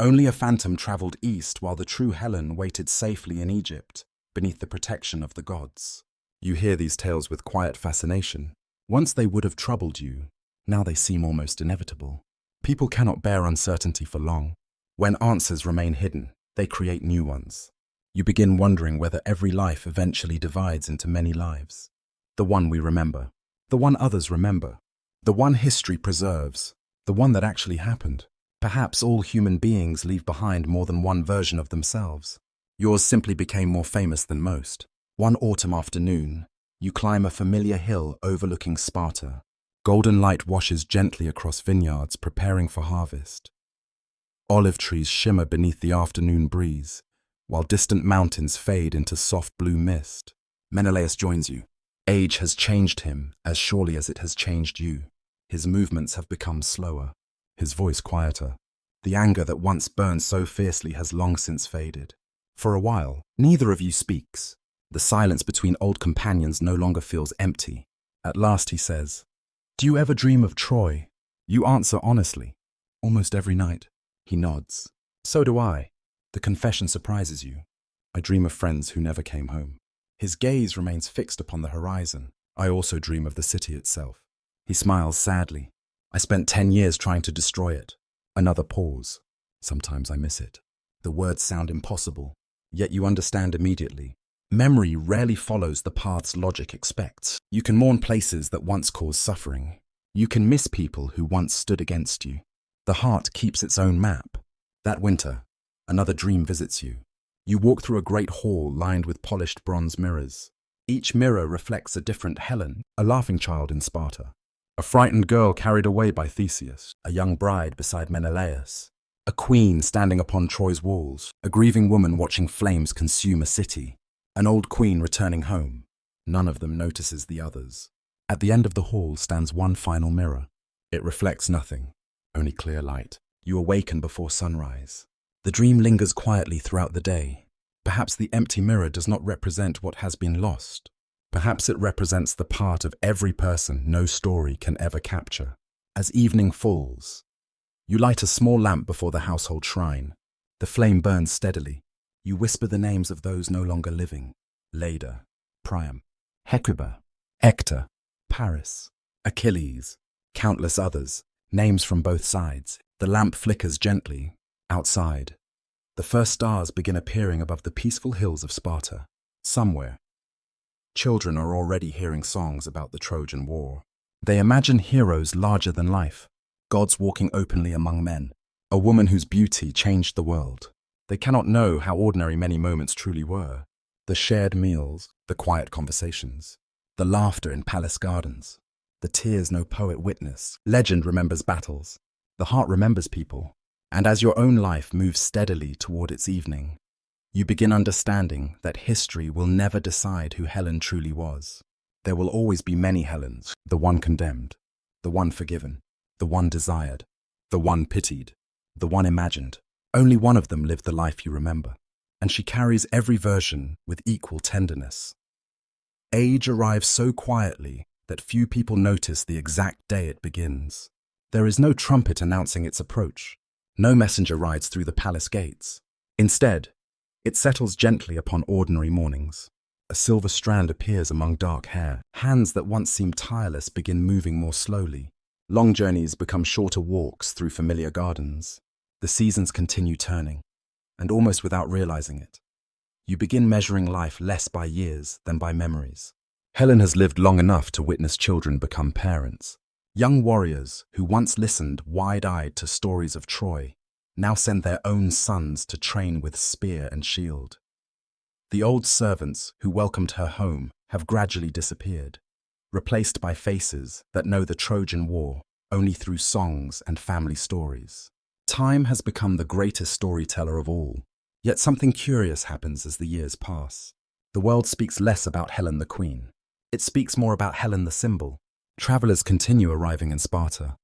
only a phantom traveled east while the true Helen waited safely in Egypt, beneath the protection of the gods. You hear these tales with quiet fascination. Once they would have troubled you, now they seem almost inevitable. People cannot bear uncertainty for long. When answers remain hidden, they create new ones. You begin wondering whether every life eventually divides into many lives. The one we remember, the one others remember, the one history preserves, the one that actually happened. Perhaps all human beings leave behind more than one version of themselves. Yours simply became more famous than most. One autumn afternoon, you climb a familiar hill overlooking Sparta. Golden light washes gently across vineyards preparing for harvest. Olive trees shimmer beneath the afternoon breeze, while distant mountains fade into soft blue mist. Menelaus joins you. Age has changed him as surely as it has changed you. His movements have become slower, his voice quieter. The anger that once burned so fiercely has long since faded. For a while, neither of you speaks. The silence between old companions no longer feels empty. At last he says, "Do you ever dream of Troy?" You answer honestly. "Almost every night." He nods. "So do I." The confession surprises you. "I dream of friends who never came home." His gaze remains fixed upon the horizon. "I also dream of the city itself." He smiles sadly. "I spent 10 years trying to destroy it." Another pause. "Sometimes I miss it." The words sound impossible, yet you understand immediately. Memory rarely follows the paths logic expects. You can mourn places that once caused suffering. You can miss people who once stood against you. The heart keeps its own map. That winter, another dream visits you. You walk through a great hall lined with polished bronze mirrors. Each mirror reflects a different Helen, a laughing child in Sparta, a frightened girl carried away by Theseus, a young bride beside Menelaus, a queen standing upon Troy's walls, a grieving woman watching flames consume a city, an old queen returning home. None of them notices the others. At the end of the hall stands one final mirror. It reflects nothing, only clear light. You awaken before sunrise. The dream lingers quietly throughout the day. Perhaps the empty mirror does not represent what has been lost. Perhaps it represents the part of every person no story can ever capture. As evening falls, you light a small lamp before the household shrine. The flame burns steadily. You whisper the names of those no longer living. Leda, Priam, Hecuba, Hector, Paris, Achilles, countless others, names from both sides. The lamp flickers gently. Outside, the first stars begin appearing above the peaceful hills of Sparta. Somewhere, children are already hearing songs about the Trojan War. They imagine heroes larger than life, gods walking openly among men, a woman whose beauty changed the world. They cannot know how ordinary many moments truly were. The shared meals, the quiet conversations, the laughter in palace gardens, the tears no poet witnessed. Legend remembers battles. The heart remembers people. And as your own life moves steadily toward its evening, you begin understanding that history will never decide who Helen truly was. There will always be many Helens, the one condemned, the one forgiven, the one desired, the one pitied, the one imagined. Only one of them lived the life you remember, and she carries every version with equal tenderness. Age arrives so quietly that few people notice the exact day it begins. There is no trumpet announcing its approach. No messenger rides through the palace gates. Instead, it settles gently upon ordinary mornings. A silver strand appears among dark hair. Hands that once seemed tireless begin moving more slowly. Long journeys become shorter walks through familiar gardens. The seasons continue turning, and almost without realizing it, you begin measuring life less by years than by memories. Helen has lived long enough to witness children become parents. Young warriors who once listened wide-eyed to stories of Troy now send their own sons to train with spear and shield. The old servants who welcomed her home have gradually disappeared, replaced by faces that know the Trojan War only through songs and family stories. Time has become the greatest storyteller of all, yet something curious happens as the years pass. The world speaks less about Helen the Queen. It speaks more about Helen the symbol. Travelers continue arriving in Sparta,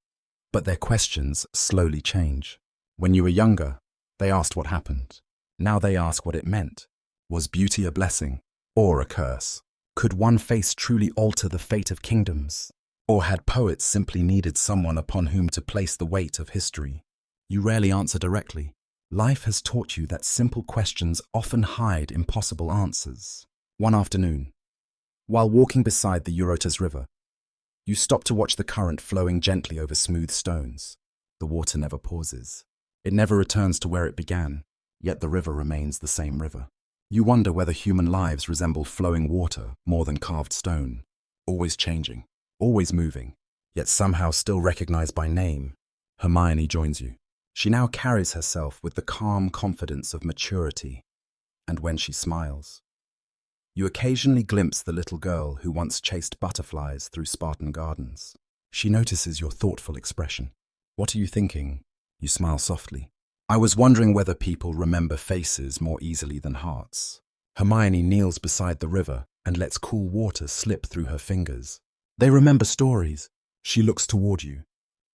but their questions slowly change. When you were younger, they asked what happened. Now they ask what it meant. Was beauty a blessing or a curse? Could one face truly alter the fate of kingdoms? Or had poets simply needed someone upon whom to place the weight of history? You rarely answer directly. Life has taught you that simple questions often hide impossible answers. One afternoon, while walking beside the Euripides river, You stop to watch the current flowing gently over smooth stones. The water never pauses. It never returns to where it began, yet the river remains the same river. You wonder whether human lives resemble flowing water more than carved stone, always changing, always moving, yet somehow still recognized by name. Hermione joins you. She now carries herself with the calm confidence of maturity, and when she smiles, you occasionally glimpse the little girl who once chased butterflies through Spartan gardens. She notices your thoughtful expression. What are you thinking? You smile softly. I was wondering whether people remember faces more easily than hearts. Hermione kneels beside the river and lets cool water slip through her fingers. They remember stories. She looks toward you.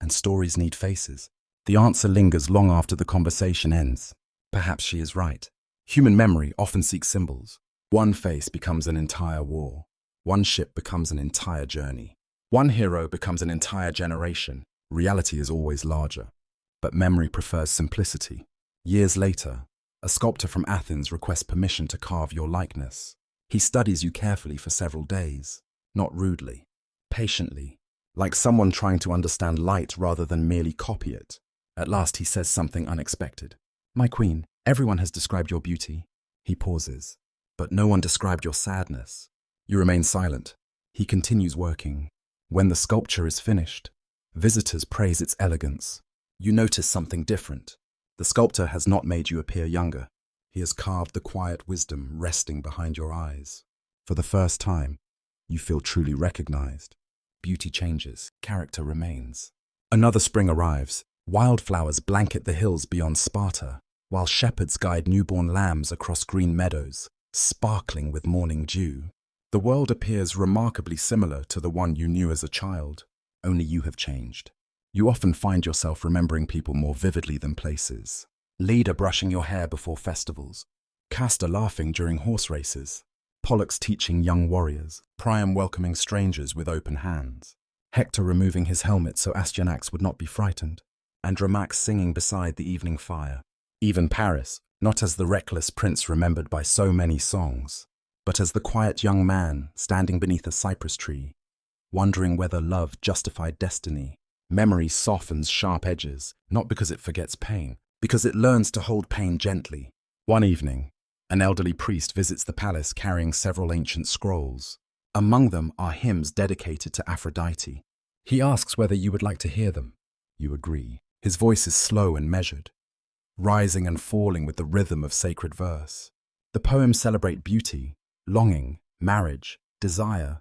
And stories need faces. The answer lingers long after the conversation ends. Perhaps she is right. Human memory often seeks symbols. One face becomes an entire war. One ship becomes an entire journey. One hero becomes an entire generation. Reality is always larger. But memory prefers simplicity. Years later, a sculptor from Athens requests permission to carve your likeness. He studies you carefully for several days, not rudely, patiently, like someone trying to understand light rather than merely copy it. At last he says something unexpected. My queen, everyone has described your beauty. He pauses. But no one described your sadness. You remain silent. He continues working. When the sculpture is finished, visitors praise its elegance. You notice something different. The sculptor has not made you appear younger. He has carved the quiet wisdom resting behind your eyes. For the first time, you feel truly recognized. Beauty changes, character remains. Another spring arrives. Wildflowers blanket the hills beyond Sparta, while shepherds guide newborn lambs across green meadows, sparkling with morning dew. The world appears remarkably similar to the one you knew as a child, only you have changed. You often find yourself remembering people more vividly than places. Leda brushing your hair before festivals, Castor laughing during horse races, Pollux teaching young warriors, Priam welcoming strangers with open hands, Hector removing his helmet so Astyanax would not be frightened, Andromache singing beside the evening fire. Even Paris, not as the reckless prince remembered by so many songs, but as the quiet young man standing beneath a cypress tree, wondering whether love justified destiny. Memory softens sharp edges, not because it forgets pain, because it learns to hold pain gently. One evening, an elderly priest visits the palace carrying several ancient scrolls. Among them are hymns dedicated to Aphrodite. He asks whether you would like to hear them. You agree. His voice is slow and measured, rising and falling with the rhythm of sacred verse. The poems celebrate beauty, longing, marriage, desire,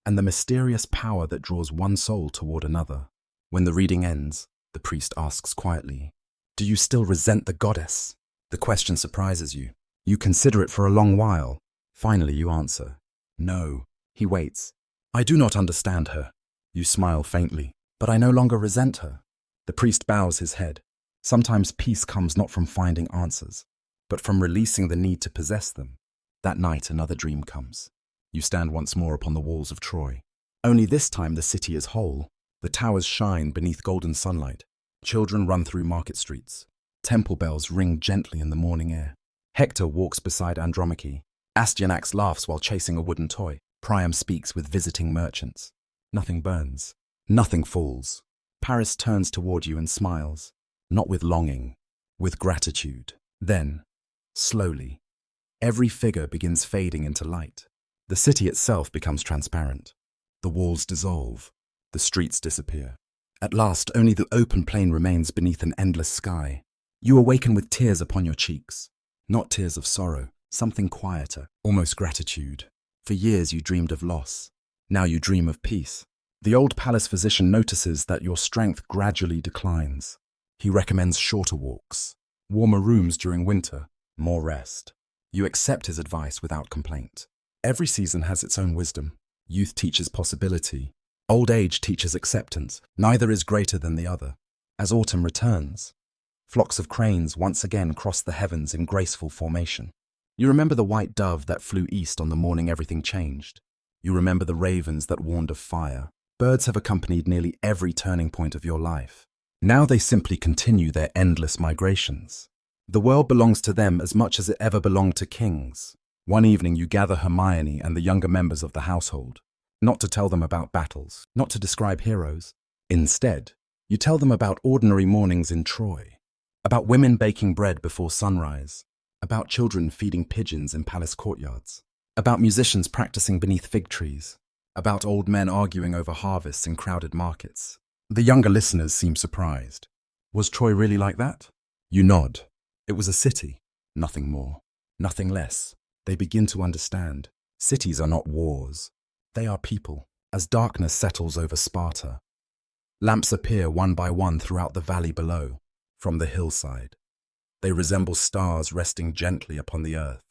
and the mysterious power that draws one soul toward another. When the reading ends, the priest asks quietly, "Do you still resent the goddess?" The question surprises you. You consider it for a long while. Finally you answer, "No." He waits. "I do not understand her." You smile faintly. "But I no longer resent her." The priest bows his head. Sometimes peace comes not from finding answers, but from releasing the need to possess them. That night another dream comes. You stand once more upon the walls of Troy. Only this time the city is whole. The towers shine beneath golden sunlight. Children run through market streets. Temple bells ring gently in the morning air. Hector walks beside Andromache. Astyanax laughs while chasing a wooden toy. Priam speaks with visiting merchants. Nothing burns. Nothing falls. Paris turns toward you and smiles. Not with longing, with gratitude. Then, slowly, every figure begins fading into light. The city itself becomes transparent. The walls dissolve. The streets disappear. At last, only the open plain remains beneath an endless sky. You awaken with tears upon your cheeks. Not tears of sorrow, something quieter, almost gratitude. For years you dreamed of loss. Now you dream of peace. The old palace physician notices that your strength gradually declines. He recommends shorter walks, warmer rooms during winter, more rest. You accept his advice without complaint. Every season has its own wisdom. Youth teaches possibility. Old age teaches acceptance. Neither is greater than the other. As autumn returns, flocks of cranes once again cross the heavens in graceful formation. You remember the white dove that flew east on the morning everything changed. You remember the ravens that warned of fire. Birds have accompanied nearly every turning point of your life. Now they simply continue their endless migrations. The world belongs to them as much as it ever belonged to kings. One evening you gather Hermione and the younger members of the household. Not to tell them about battles, not to describe heroes. Instead, you tell them about ordinary mornings in Troy, about women baking bread before sunrise, about children feeding pigeons in palace courtyards, about musicians practicing beneath fig trees, about old men arguing over harvests in crowded markets. The younger listeners seem surprised. Was Troy really like that? You nod. It was a city, nothing more, nothing less. They begin to understand. Cities are not wars. They are people. As darkness settles over Sparta, lamps appear one by one throughout the valley below, from the hillside. They resemble stars resting gently upon the earth.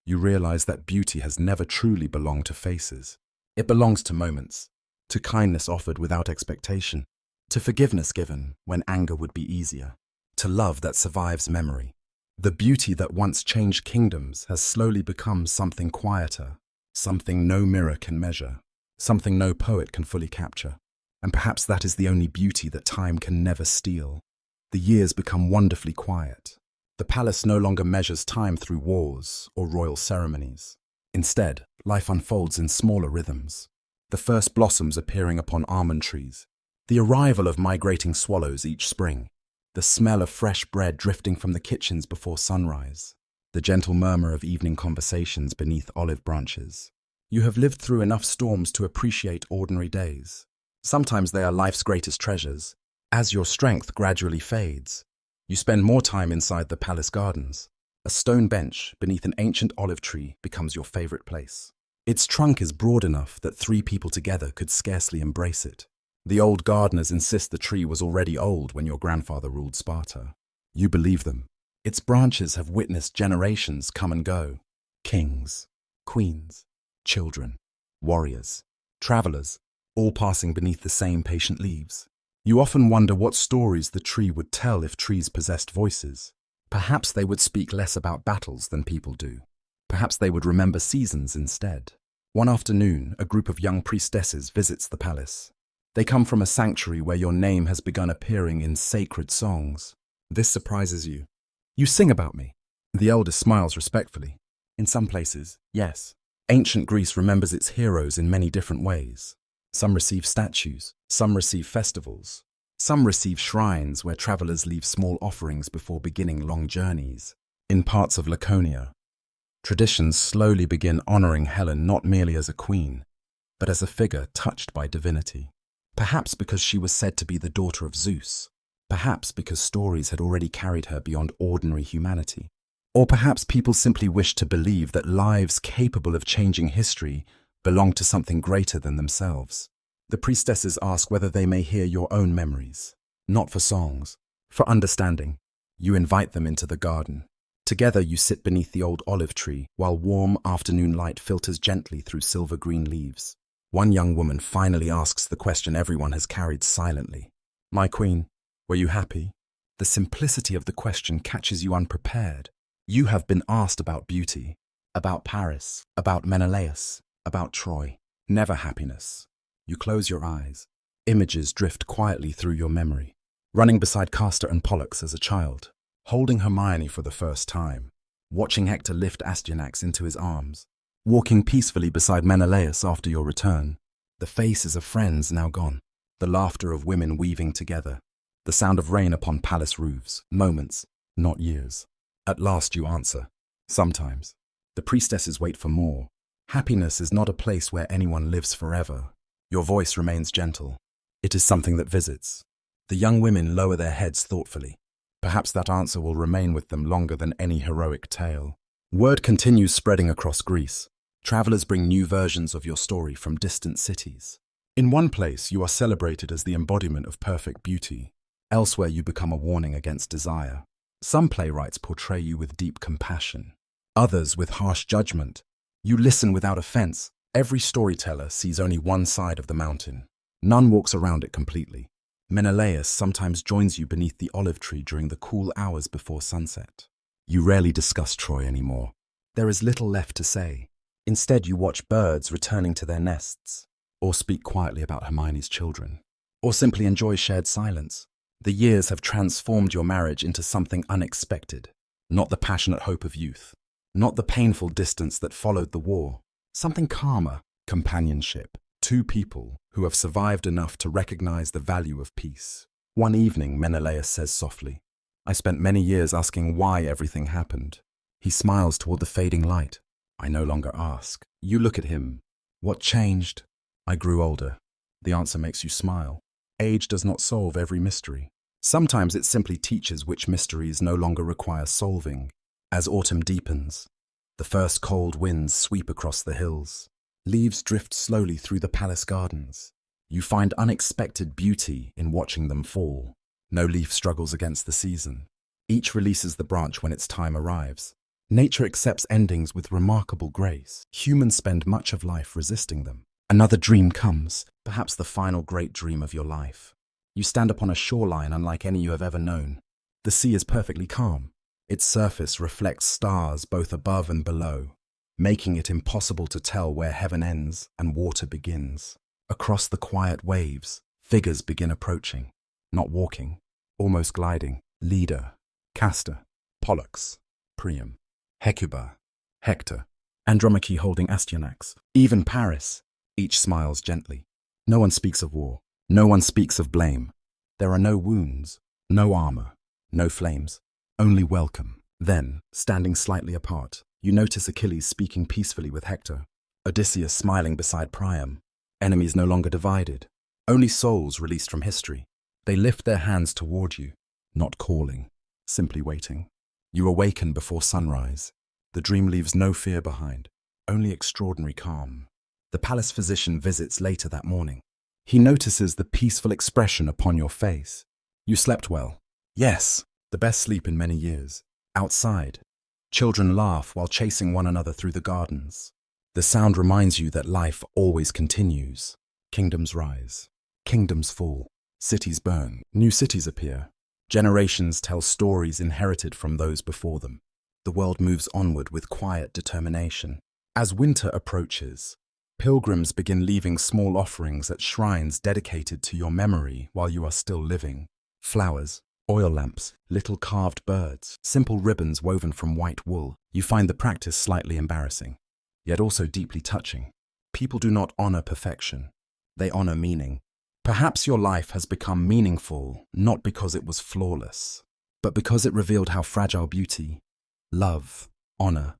You realize that beauty has never truly belonged to faces. It belongs to moments, to kindness offered without expectation, to forgiveness given when anger would be easier, to love that survives memory. The beauty that once changed kingdoms has slowly become something quieter, something no mirror can measure, something no poet can fully capture. And perhaps that is the only beauty that time can never steal. The years become wonderfully quiet. The palace no longer measures time through wars or royal ceremonies. Instead, life unfolds in smaller rhythms. The first blossoms appearing upon almond trees, the arrival of migrating swallows each spring, the smell of fresh bread drifting from the kitchens before sunrise, the gentle murmur of evening conversations beneath olive branches. You have lived through enough storms to appreciate ordinary days. Sometimes they are life's greatest treasures. As your strength gradually fades, you spend more time inside the palace gardens. A stone bench beneath an ancient olive tree becomes your favorite place. Its trunk is broad enough that 3 people together could scarcely embrace it. The old gardeners insist the tree was already old when your grandfather ruled Sparta. You believe them. Its branches have witnessed generations come and go. Kings, queens, children, warriors, travelers, all passing beneath the same patient leaves. You often wonder what stories the tree would tell if trees possessed voices. Perhaps they would speak less about battles than people do. Perhaps they would remember seasons instead. One afternoon, a group of young priestesses visits the palace. They come from a sanctuary where your name has begun appearing in sacred songs. This surprises you. You sing about me. The eldest smiles respectfully. In some places, yes. Ancient Greece remembers its heroes in many different ways. Some receive statues, some receive festivals, some receive shrines where travelers leave small offerings before beginning long journeys. In parts of Laconia, traditions slowly begin honoring Helen not merely as a queen, but as a figure touched by divinity. Perhaps because she was said to be the daughter of Zeus, perhaps because stories had already carried her beyond ordinary humanity, or perhaps people simply wished to believe that lives capable of changing history belong to something greater than themselves. The priestesses ask whether they may hear your own memories, not for songs, for understanding. You invite them into the garden. Together you sit beneath the old olive tree while warm afternoon light filters gently through silver-green leaves. One young woman finally asks the question everyone has carried silently. My queen, were you happy? The simplicity of the question catches you unprepared. You have been asked about beauty, about Paris, about Menelaus, about Troy. Never happiness. You close your eyes. Images drift quietly through your memory. Running beside Castor and Pollux as a child, holding Hermione for the first time, watching Hector lift Astyanax into his arms, walking peacefully beside Menelaus after your return. The faces of friends now gone, the laughter of women weaving together, the sound of rain upon palace roofs, moments, not years. At last you answer. Sometimes. The priestesses wait for more. Happiness is not a place where anyone lives forever. Your voice remains gentle. It is something that visits. The young women lower their heads thoughtfully. Perhaps that answer will remain with them longer than any heroic tale. Word continues spreading across Greece. Travelers bring new versions of your story from distant cities. In one place, you are celebrated as the embodiment of perfect beauty. Elsewhere, you become a warning against desire. Some playwrights portray you with deep compassion. Others with harsh judgment. You listen without offense. Every storyteller sees only one side of the mountain. None walks around it completely. Menelaus sometimes joins you beneath the olive tree during the cool hours before sunset. You rarely discuss Troy anymore. There is little left to say. Instead, you watch birds returning to their nests, or speak quietly about Hermione's children, or simply enjoy shared silence. The years have transformed your marriage into something unexpected, not the passionate hope of youth, not the painful distance that followed the war, something calmer, companionship, Two people who have survived enough to recognize the value of peace. One evening, Menelaus says softly, "I spent many years asking why everything happened." He smiles toward the fading light. "I no longer ask. You look at him. What changed?" "I grew older." The answer makes you smile. Age does not solve every mystery. Sometimes it simply teaches which mysteries no longer require solving. As autumn deepens, the first cold winds sweep across the hills. Leaves drift slowly through the palace gardens. You find unexpected beauty in watching them fall. No leaf struggles against the season. Each releases the branch when its time arrives. Nature accepts endings with remarkable grace. Humans spend much of life resisting them. Another dream comes, perhaps the final great dream of your life. You stand upon a shoreline unlike any you have ever known. The sea is perfectly calm. Its surface reflects stars both above and below, making it impossible to tell where heaven ends and water begins. Across the quiet waves, figures begin approaching, not walking, almost gliding. Leda, Castor, Pollux, Priam, Hecuba, Hector, Andromache holding Astyanax, even Paris. Each smiles gently. No one speaks of war. No one speaks of blame. There are no wounds, no armor, no flames, only welcome. Then, standing slightly apart, you notice Achilles speaking peacefully with Hector, Odysseus smiling beside Priam. Enemies no longer divided, only souls released from history. They lift their hands toward you, not calling, simply waiting. You awaken before sunrise. The dream leaves no fear behind, only extraordinary calm. The palace physician visits later that morning. He notices the peaceful expression upon your face. You slept well. Yes, the best sleep in many years. Outside, children laugh while chasing one another through the gardens. The sound reminds you that life always continues. Kingdoms rise. Kingdoms fall. Cities burn. New cities appear. Generations tell stories inherited from those before them. The world moves onward with quiet determination. As winter approaches, pilgrims begin leaving small offerings at shrines dedicated to your memory while you are still living. Flowers, oil lamps, little carved birds, simple ribbons woven from white wool. You find the practice slightly embarrassing, yet also deeply touching. People do not honor perfection. They honor meaning. Perhaps your life has become meaningful not because it was flawless, but because it revealed how fragile beauty, love, honor,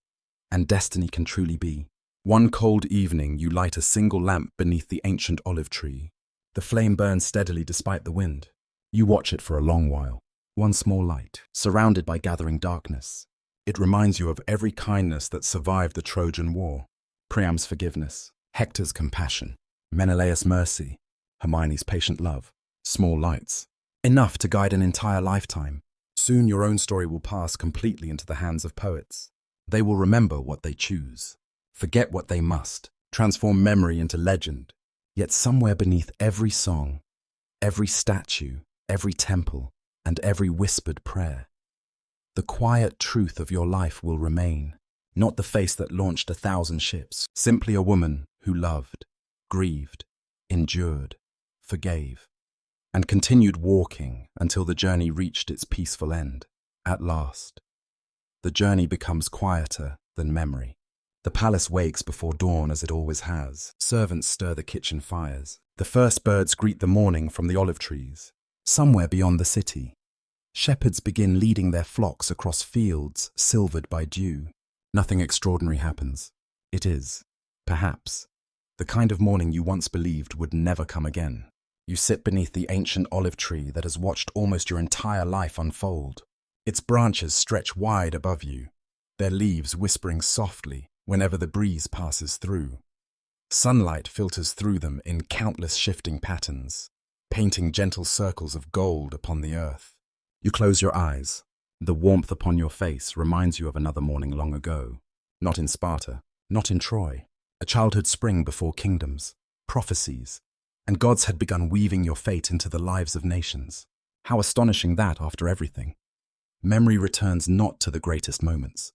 and destiny can truly be. One cold evening, you light a single lamp beneath the ancient olive tree. The flame burns steadily despite the wind. You watch it for a long while. One small light, surrounded by gathering darkness. It reminds you of every kindness that survived the Trojan War. Priam's forgiveness, Hector's compassion, Menelaus' mercy, Hermione's patient love. Small lights, enough to guide an entire lifetime. Soon your own story will pass completely into the hands of poets. They will remember what they choose, forget what they must, transform memory into legend. Yet somewhere beneath every song, every statue, every temple, and every whispered prayer, the quiet truth of your life will remain. Not the face that launched 1,000 ships, simply a woman who loved, grieved, endured, forgave, and continued walking until the journey reached its peaceful end. At last, the journey becomes quieter than memory. The palace wakes before dawn as it always has. Servants stir the kitchen fires. The first birds greet the morning from the olive trees. Somewhere beyond the city, shepherds begin leading their flocks across fields silvered by dew. Nothing extraordinary happens. It is, perhaps, the kind of morning you once believed would never come again. You sit beneath the ancient olive tree that has watched almost your entire life unfold. Its branches stretch wide above you, their leaves whispering softly whenever the breeze passes through. Sunlight filters through them in countless shifting patterns, painting gentle circles of gold upon the earth. You close your eyes. The warmth upon your face reminds you of another morning long ago. Not in Sparta, not in Troy. A childhood spring before kingdoms, prophecies, and gods had begun weaving your fate into the lives of nations. How astonishing that after everything. Memory returns not to the greatest moments,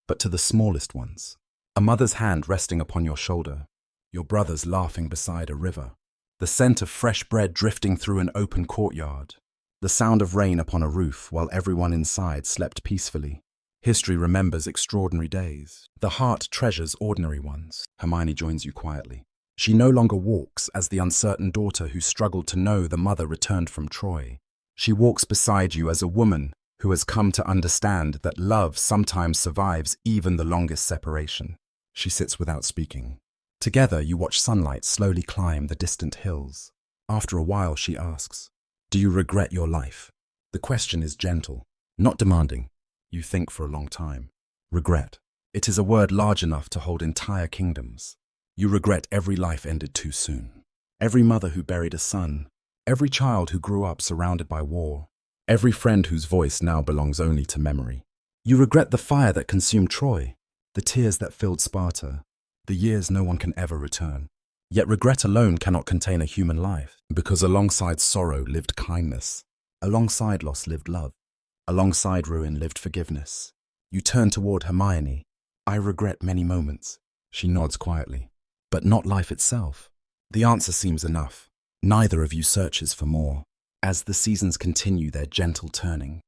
but to the smallest ones. A mother's hand resting upon your shoulder, your brothers laughing beside a river, the scent of fresh bread drifting through an open courtyard, the sound of rain upon a roof while everyone inside slept peacefully. History remembers extraordinary days. The heart treasures ordinary ones. Hermione joins you quietly. She no longer walks as the uncertain daughter who struggled to know the mother returned from Troy. She walks beside you as a woman who has come to understand that love sometimes survives even the longest separation. She sits without speaking. Together, you watch sunlight slowly climb the distant hills. After a while, she asks, "Do you regret your life?" The question is gentle, not demanding. You think for a long time. Regret. It is a word large enough to hold entire kingdoms. You regret every life ended too soon. Every mother who buried a son. Every child who grew up surrounded by war. Every friend whose voice now belongs only to memory. You regret the fire that consumed Troy, the tears that filled Sparta, the years no one can ever return. Yet regret alone cannot contain a human life, because alongside sorrow lived kindness. Alongside loss lived love. Alongside ruin lived forgiveness. You turn toward Hermione. "I regret many moments." She nods quietly. "But not life itself." The answer seems enough. Neither of you searches for more. As the seasons continue their gentle turning,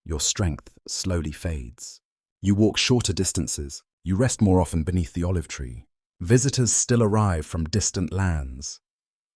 your strength slowly fades. You walk shorter distances. You rest more often beneath the olive tree. Visitors still arrive from distant lands,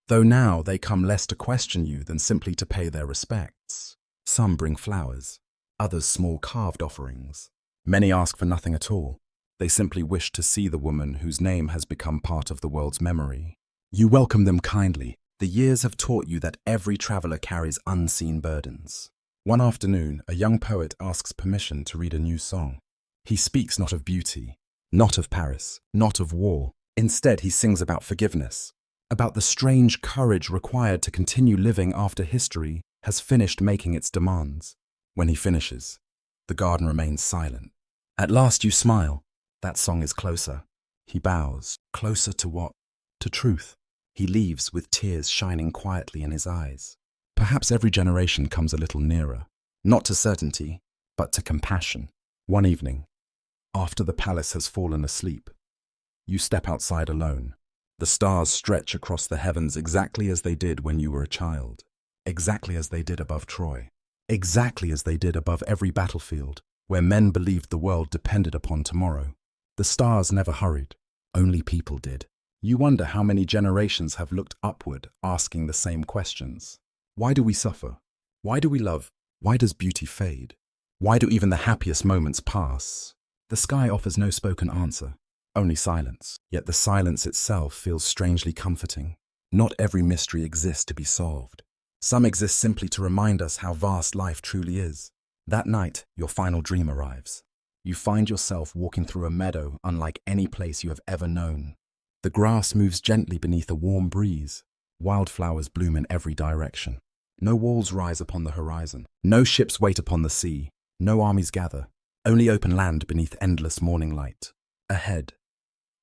though now they come less to question you than simply to pay their respects. Some bring flowers, others small carved offerings. Many ask for nothing at all. They simply wish to see the woman whose name has become part of the world's memory. You welcome them kindly. The years have taught you that every traveler carries unseen burdens. One afternoon, a young poet asks permission to read a new song. He speaks not of beauty, not of Paris, not of war. Instead, he sings about forgiveness, about the strange courage required to continue living after history has finished making its demands. When he finishes, the garden remains silent. At last you smile. That song is closer. He bows. Closer to what? To truth. He leaves with tears shining quietly in his eyes. Perhaps every generation comes a little nearer, not to certainty, but to compassion. One evening, after the palace has fallen asleep, you step outside alone. The stars stretch across the heavens exactly as they did when you were a child, exactly as they did above Troy, exactly as they did above every battlefield where men believed the world depended upon tomorrow. The stars never hurried, only people did. You wonder how many generations have looked upward, asking the same questions. Why do we suffer? Why do we love? Why does beauty fade? Why do even the happiest moments pass? The sky offers no spoken answer, only silence. Yet the silence itself feels strangely comforting. Not every mystery exists to be solved. Some exist simply to remind us how vast life truly is. That night, your final dream arrives. You find yourself walking through a meadow unlike any place you have ever known. The grass moves gently beneath a warm breeze. Wildflowers bloom in every direction. No walls rise upon the horizon. No ships wait upon the sea. No armies gather. Only open land beneath endless morning light. Ahead,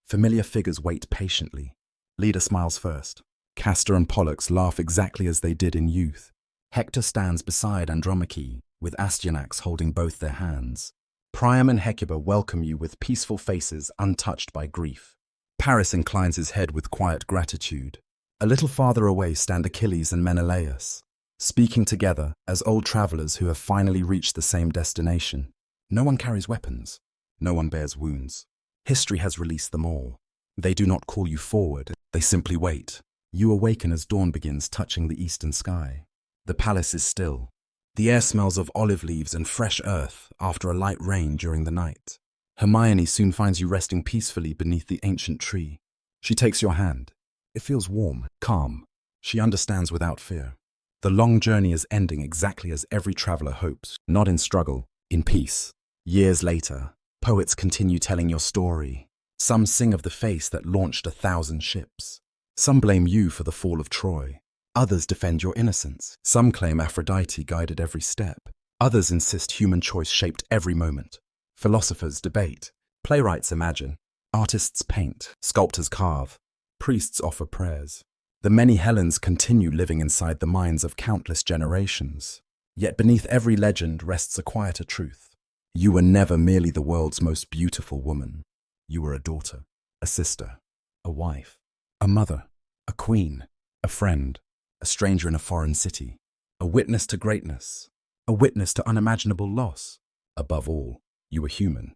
familiar figures wait patiently. Leader smiles first. Castor and Pollux laugh exactly as they did in youth. Hector stands beside Andromache, with Astyanax holding both their hands. Priam and Hecuba welcome you with peaceful faces untouched by grief. Paris inclines his head with quiet gratitude. A little farther away stand Achilles and Menelaus, speaking together as old travelers who have finally reached the same destination. No one carries weapons. No one bears wounds. History has released them all. They do not call you forward. They simply wait. You awaken as dawn begins touching the eastern sky. The palace is still. The air smells of olive leaves and fresh earth after a light rain during the night. Hermione soon finds you resting peacefully beneath the ancient tree. She takes your hand. It feels warm, calm. She understands without fear. The long journey is ending exactly as every traveler hopes, not in struggle, in peace. Years later, poets continue telling your story. Some sing of the face that launched 1,000 ships. Some blame you for the fall of Troy. Others defend your innocence. Some claim Aphrodite guided every step. Others insist human choice shaped every moment. Philosophers debate. Playwrights imagine. Artists paint. Sculptors carve. Priests offer prayers. The many Helens continue living inside the minds of countless generations. Yet beneath every legend rests a quieter truth. You were never merely the world's most beautiful woman. You were a daughter, a sister, a wife, a mother, a queen, a friend, a stranger in a foreign city, a witness to greatness, a witness to unimaginable loss. Above all, you were human.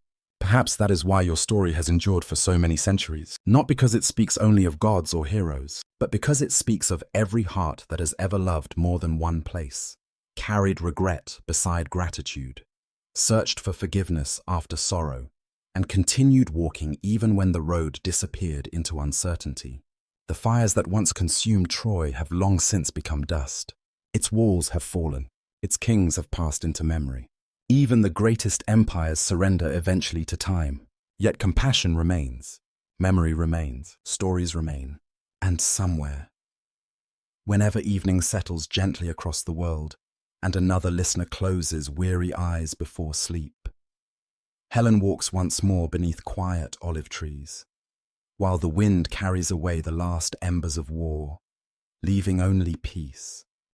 Perhaps that is why your story has endured for so many centuries, not because it speaks only of gods or heroes, but because it speaks of every heart that has ever loved more than one place, carried regret beside gratitude, searched for forgiveness after sorrow, and continued walking even when the road disappeared into uncertainty. The fires that once consumed Troy have long since become dust. Its walls have fallen, its kings have passed into memory. Even the greatest empires surrender eventually to time, yet compassion remains, memory remains, stories remain, and somewhere, whenever evening settles gently across the world, and another listener closes weary eyes before sleep, Helen walks once more beneath quiet olive trees, while the wind carries away the last embers of war, leaving only peace.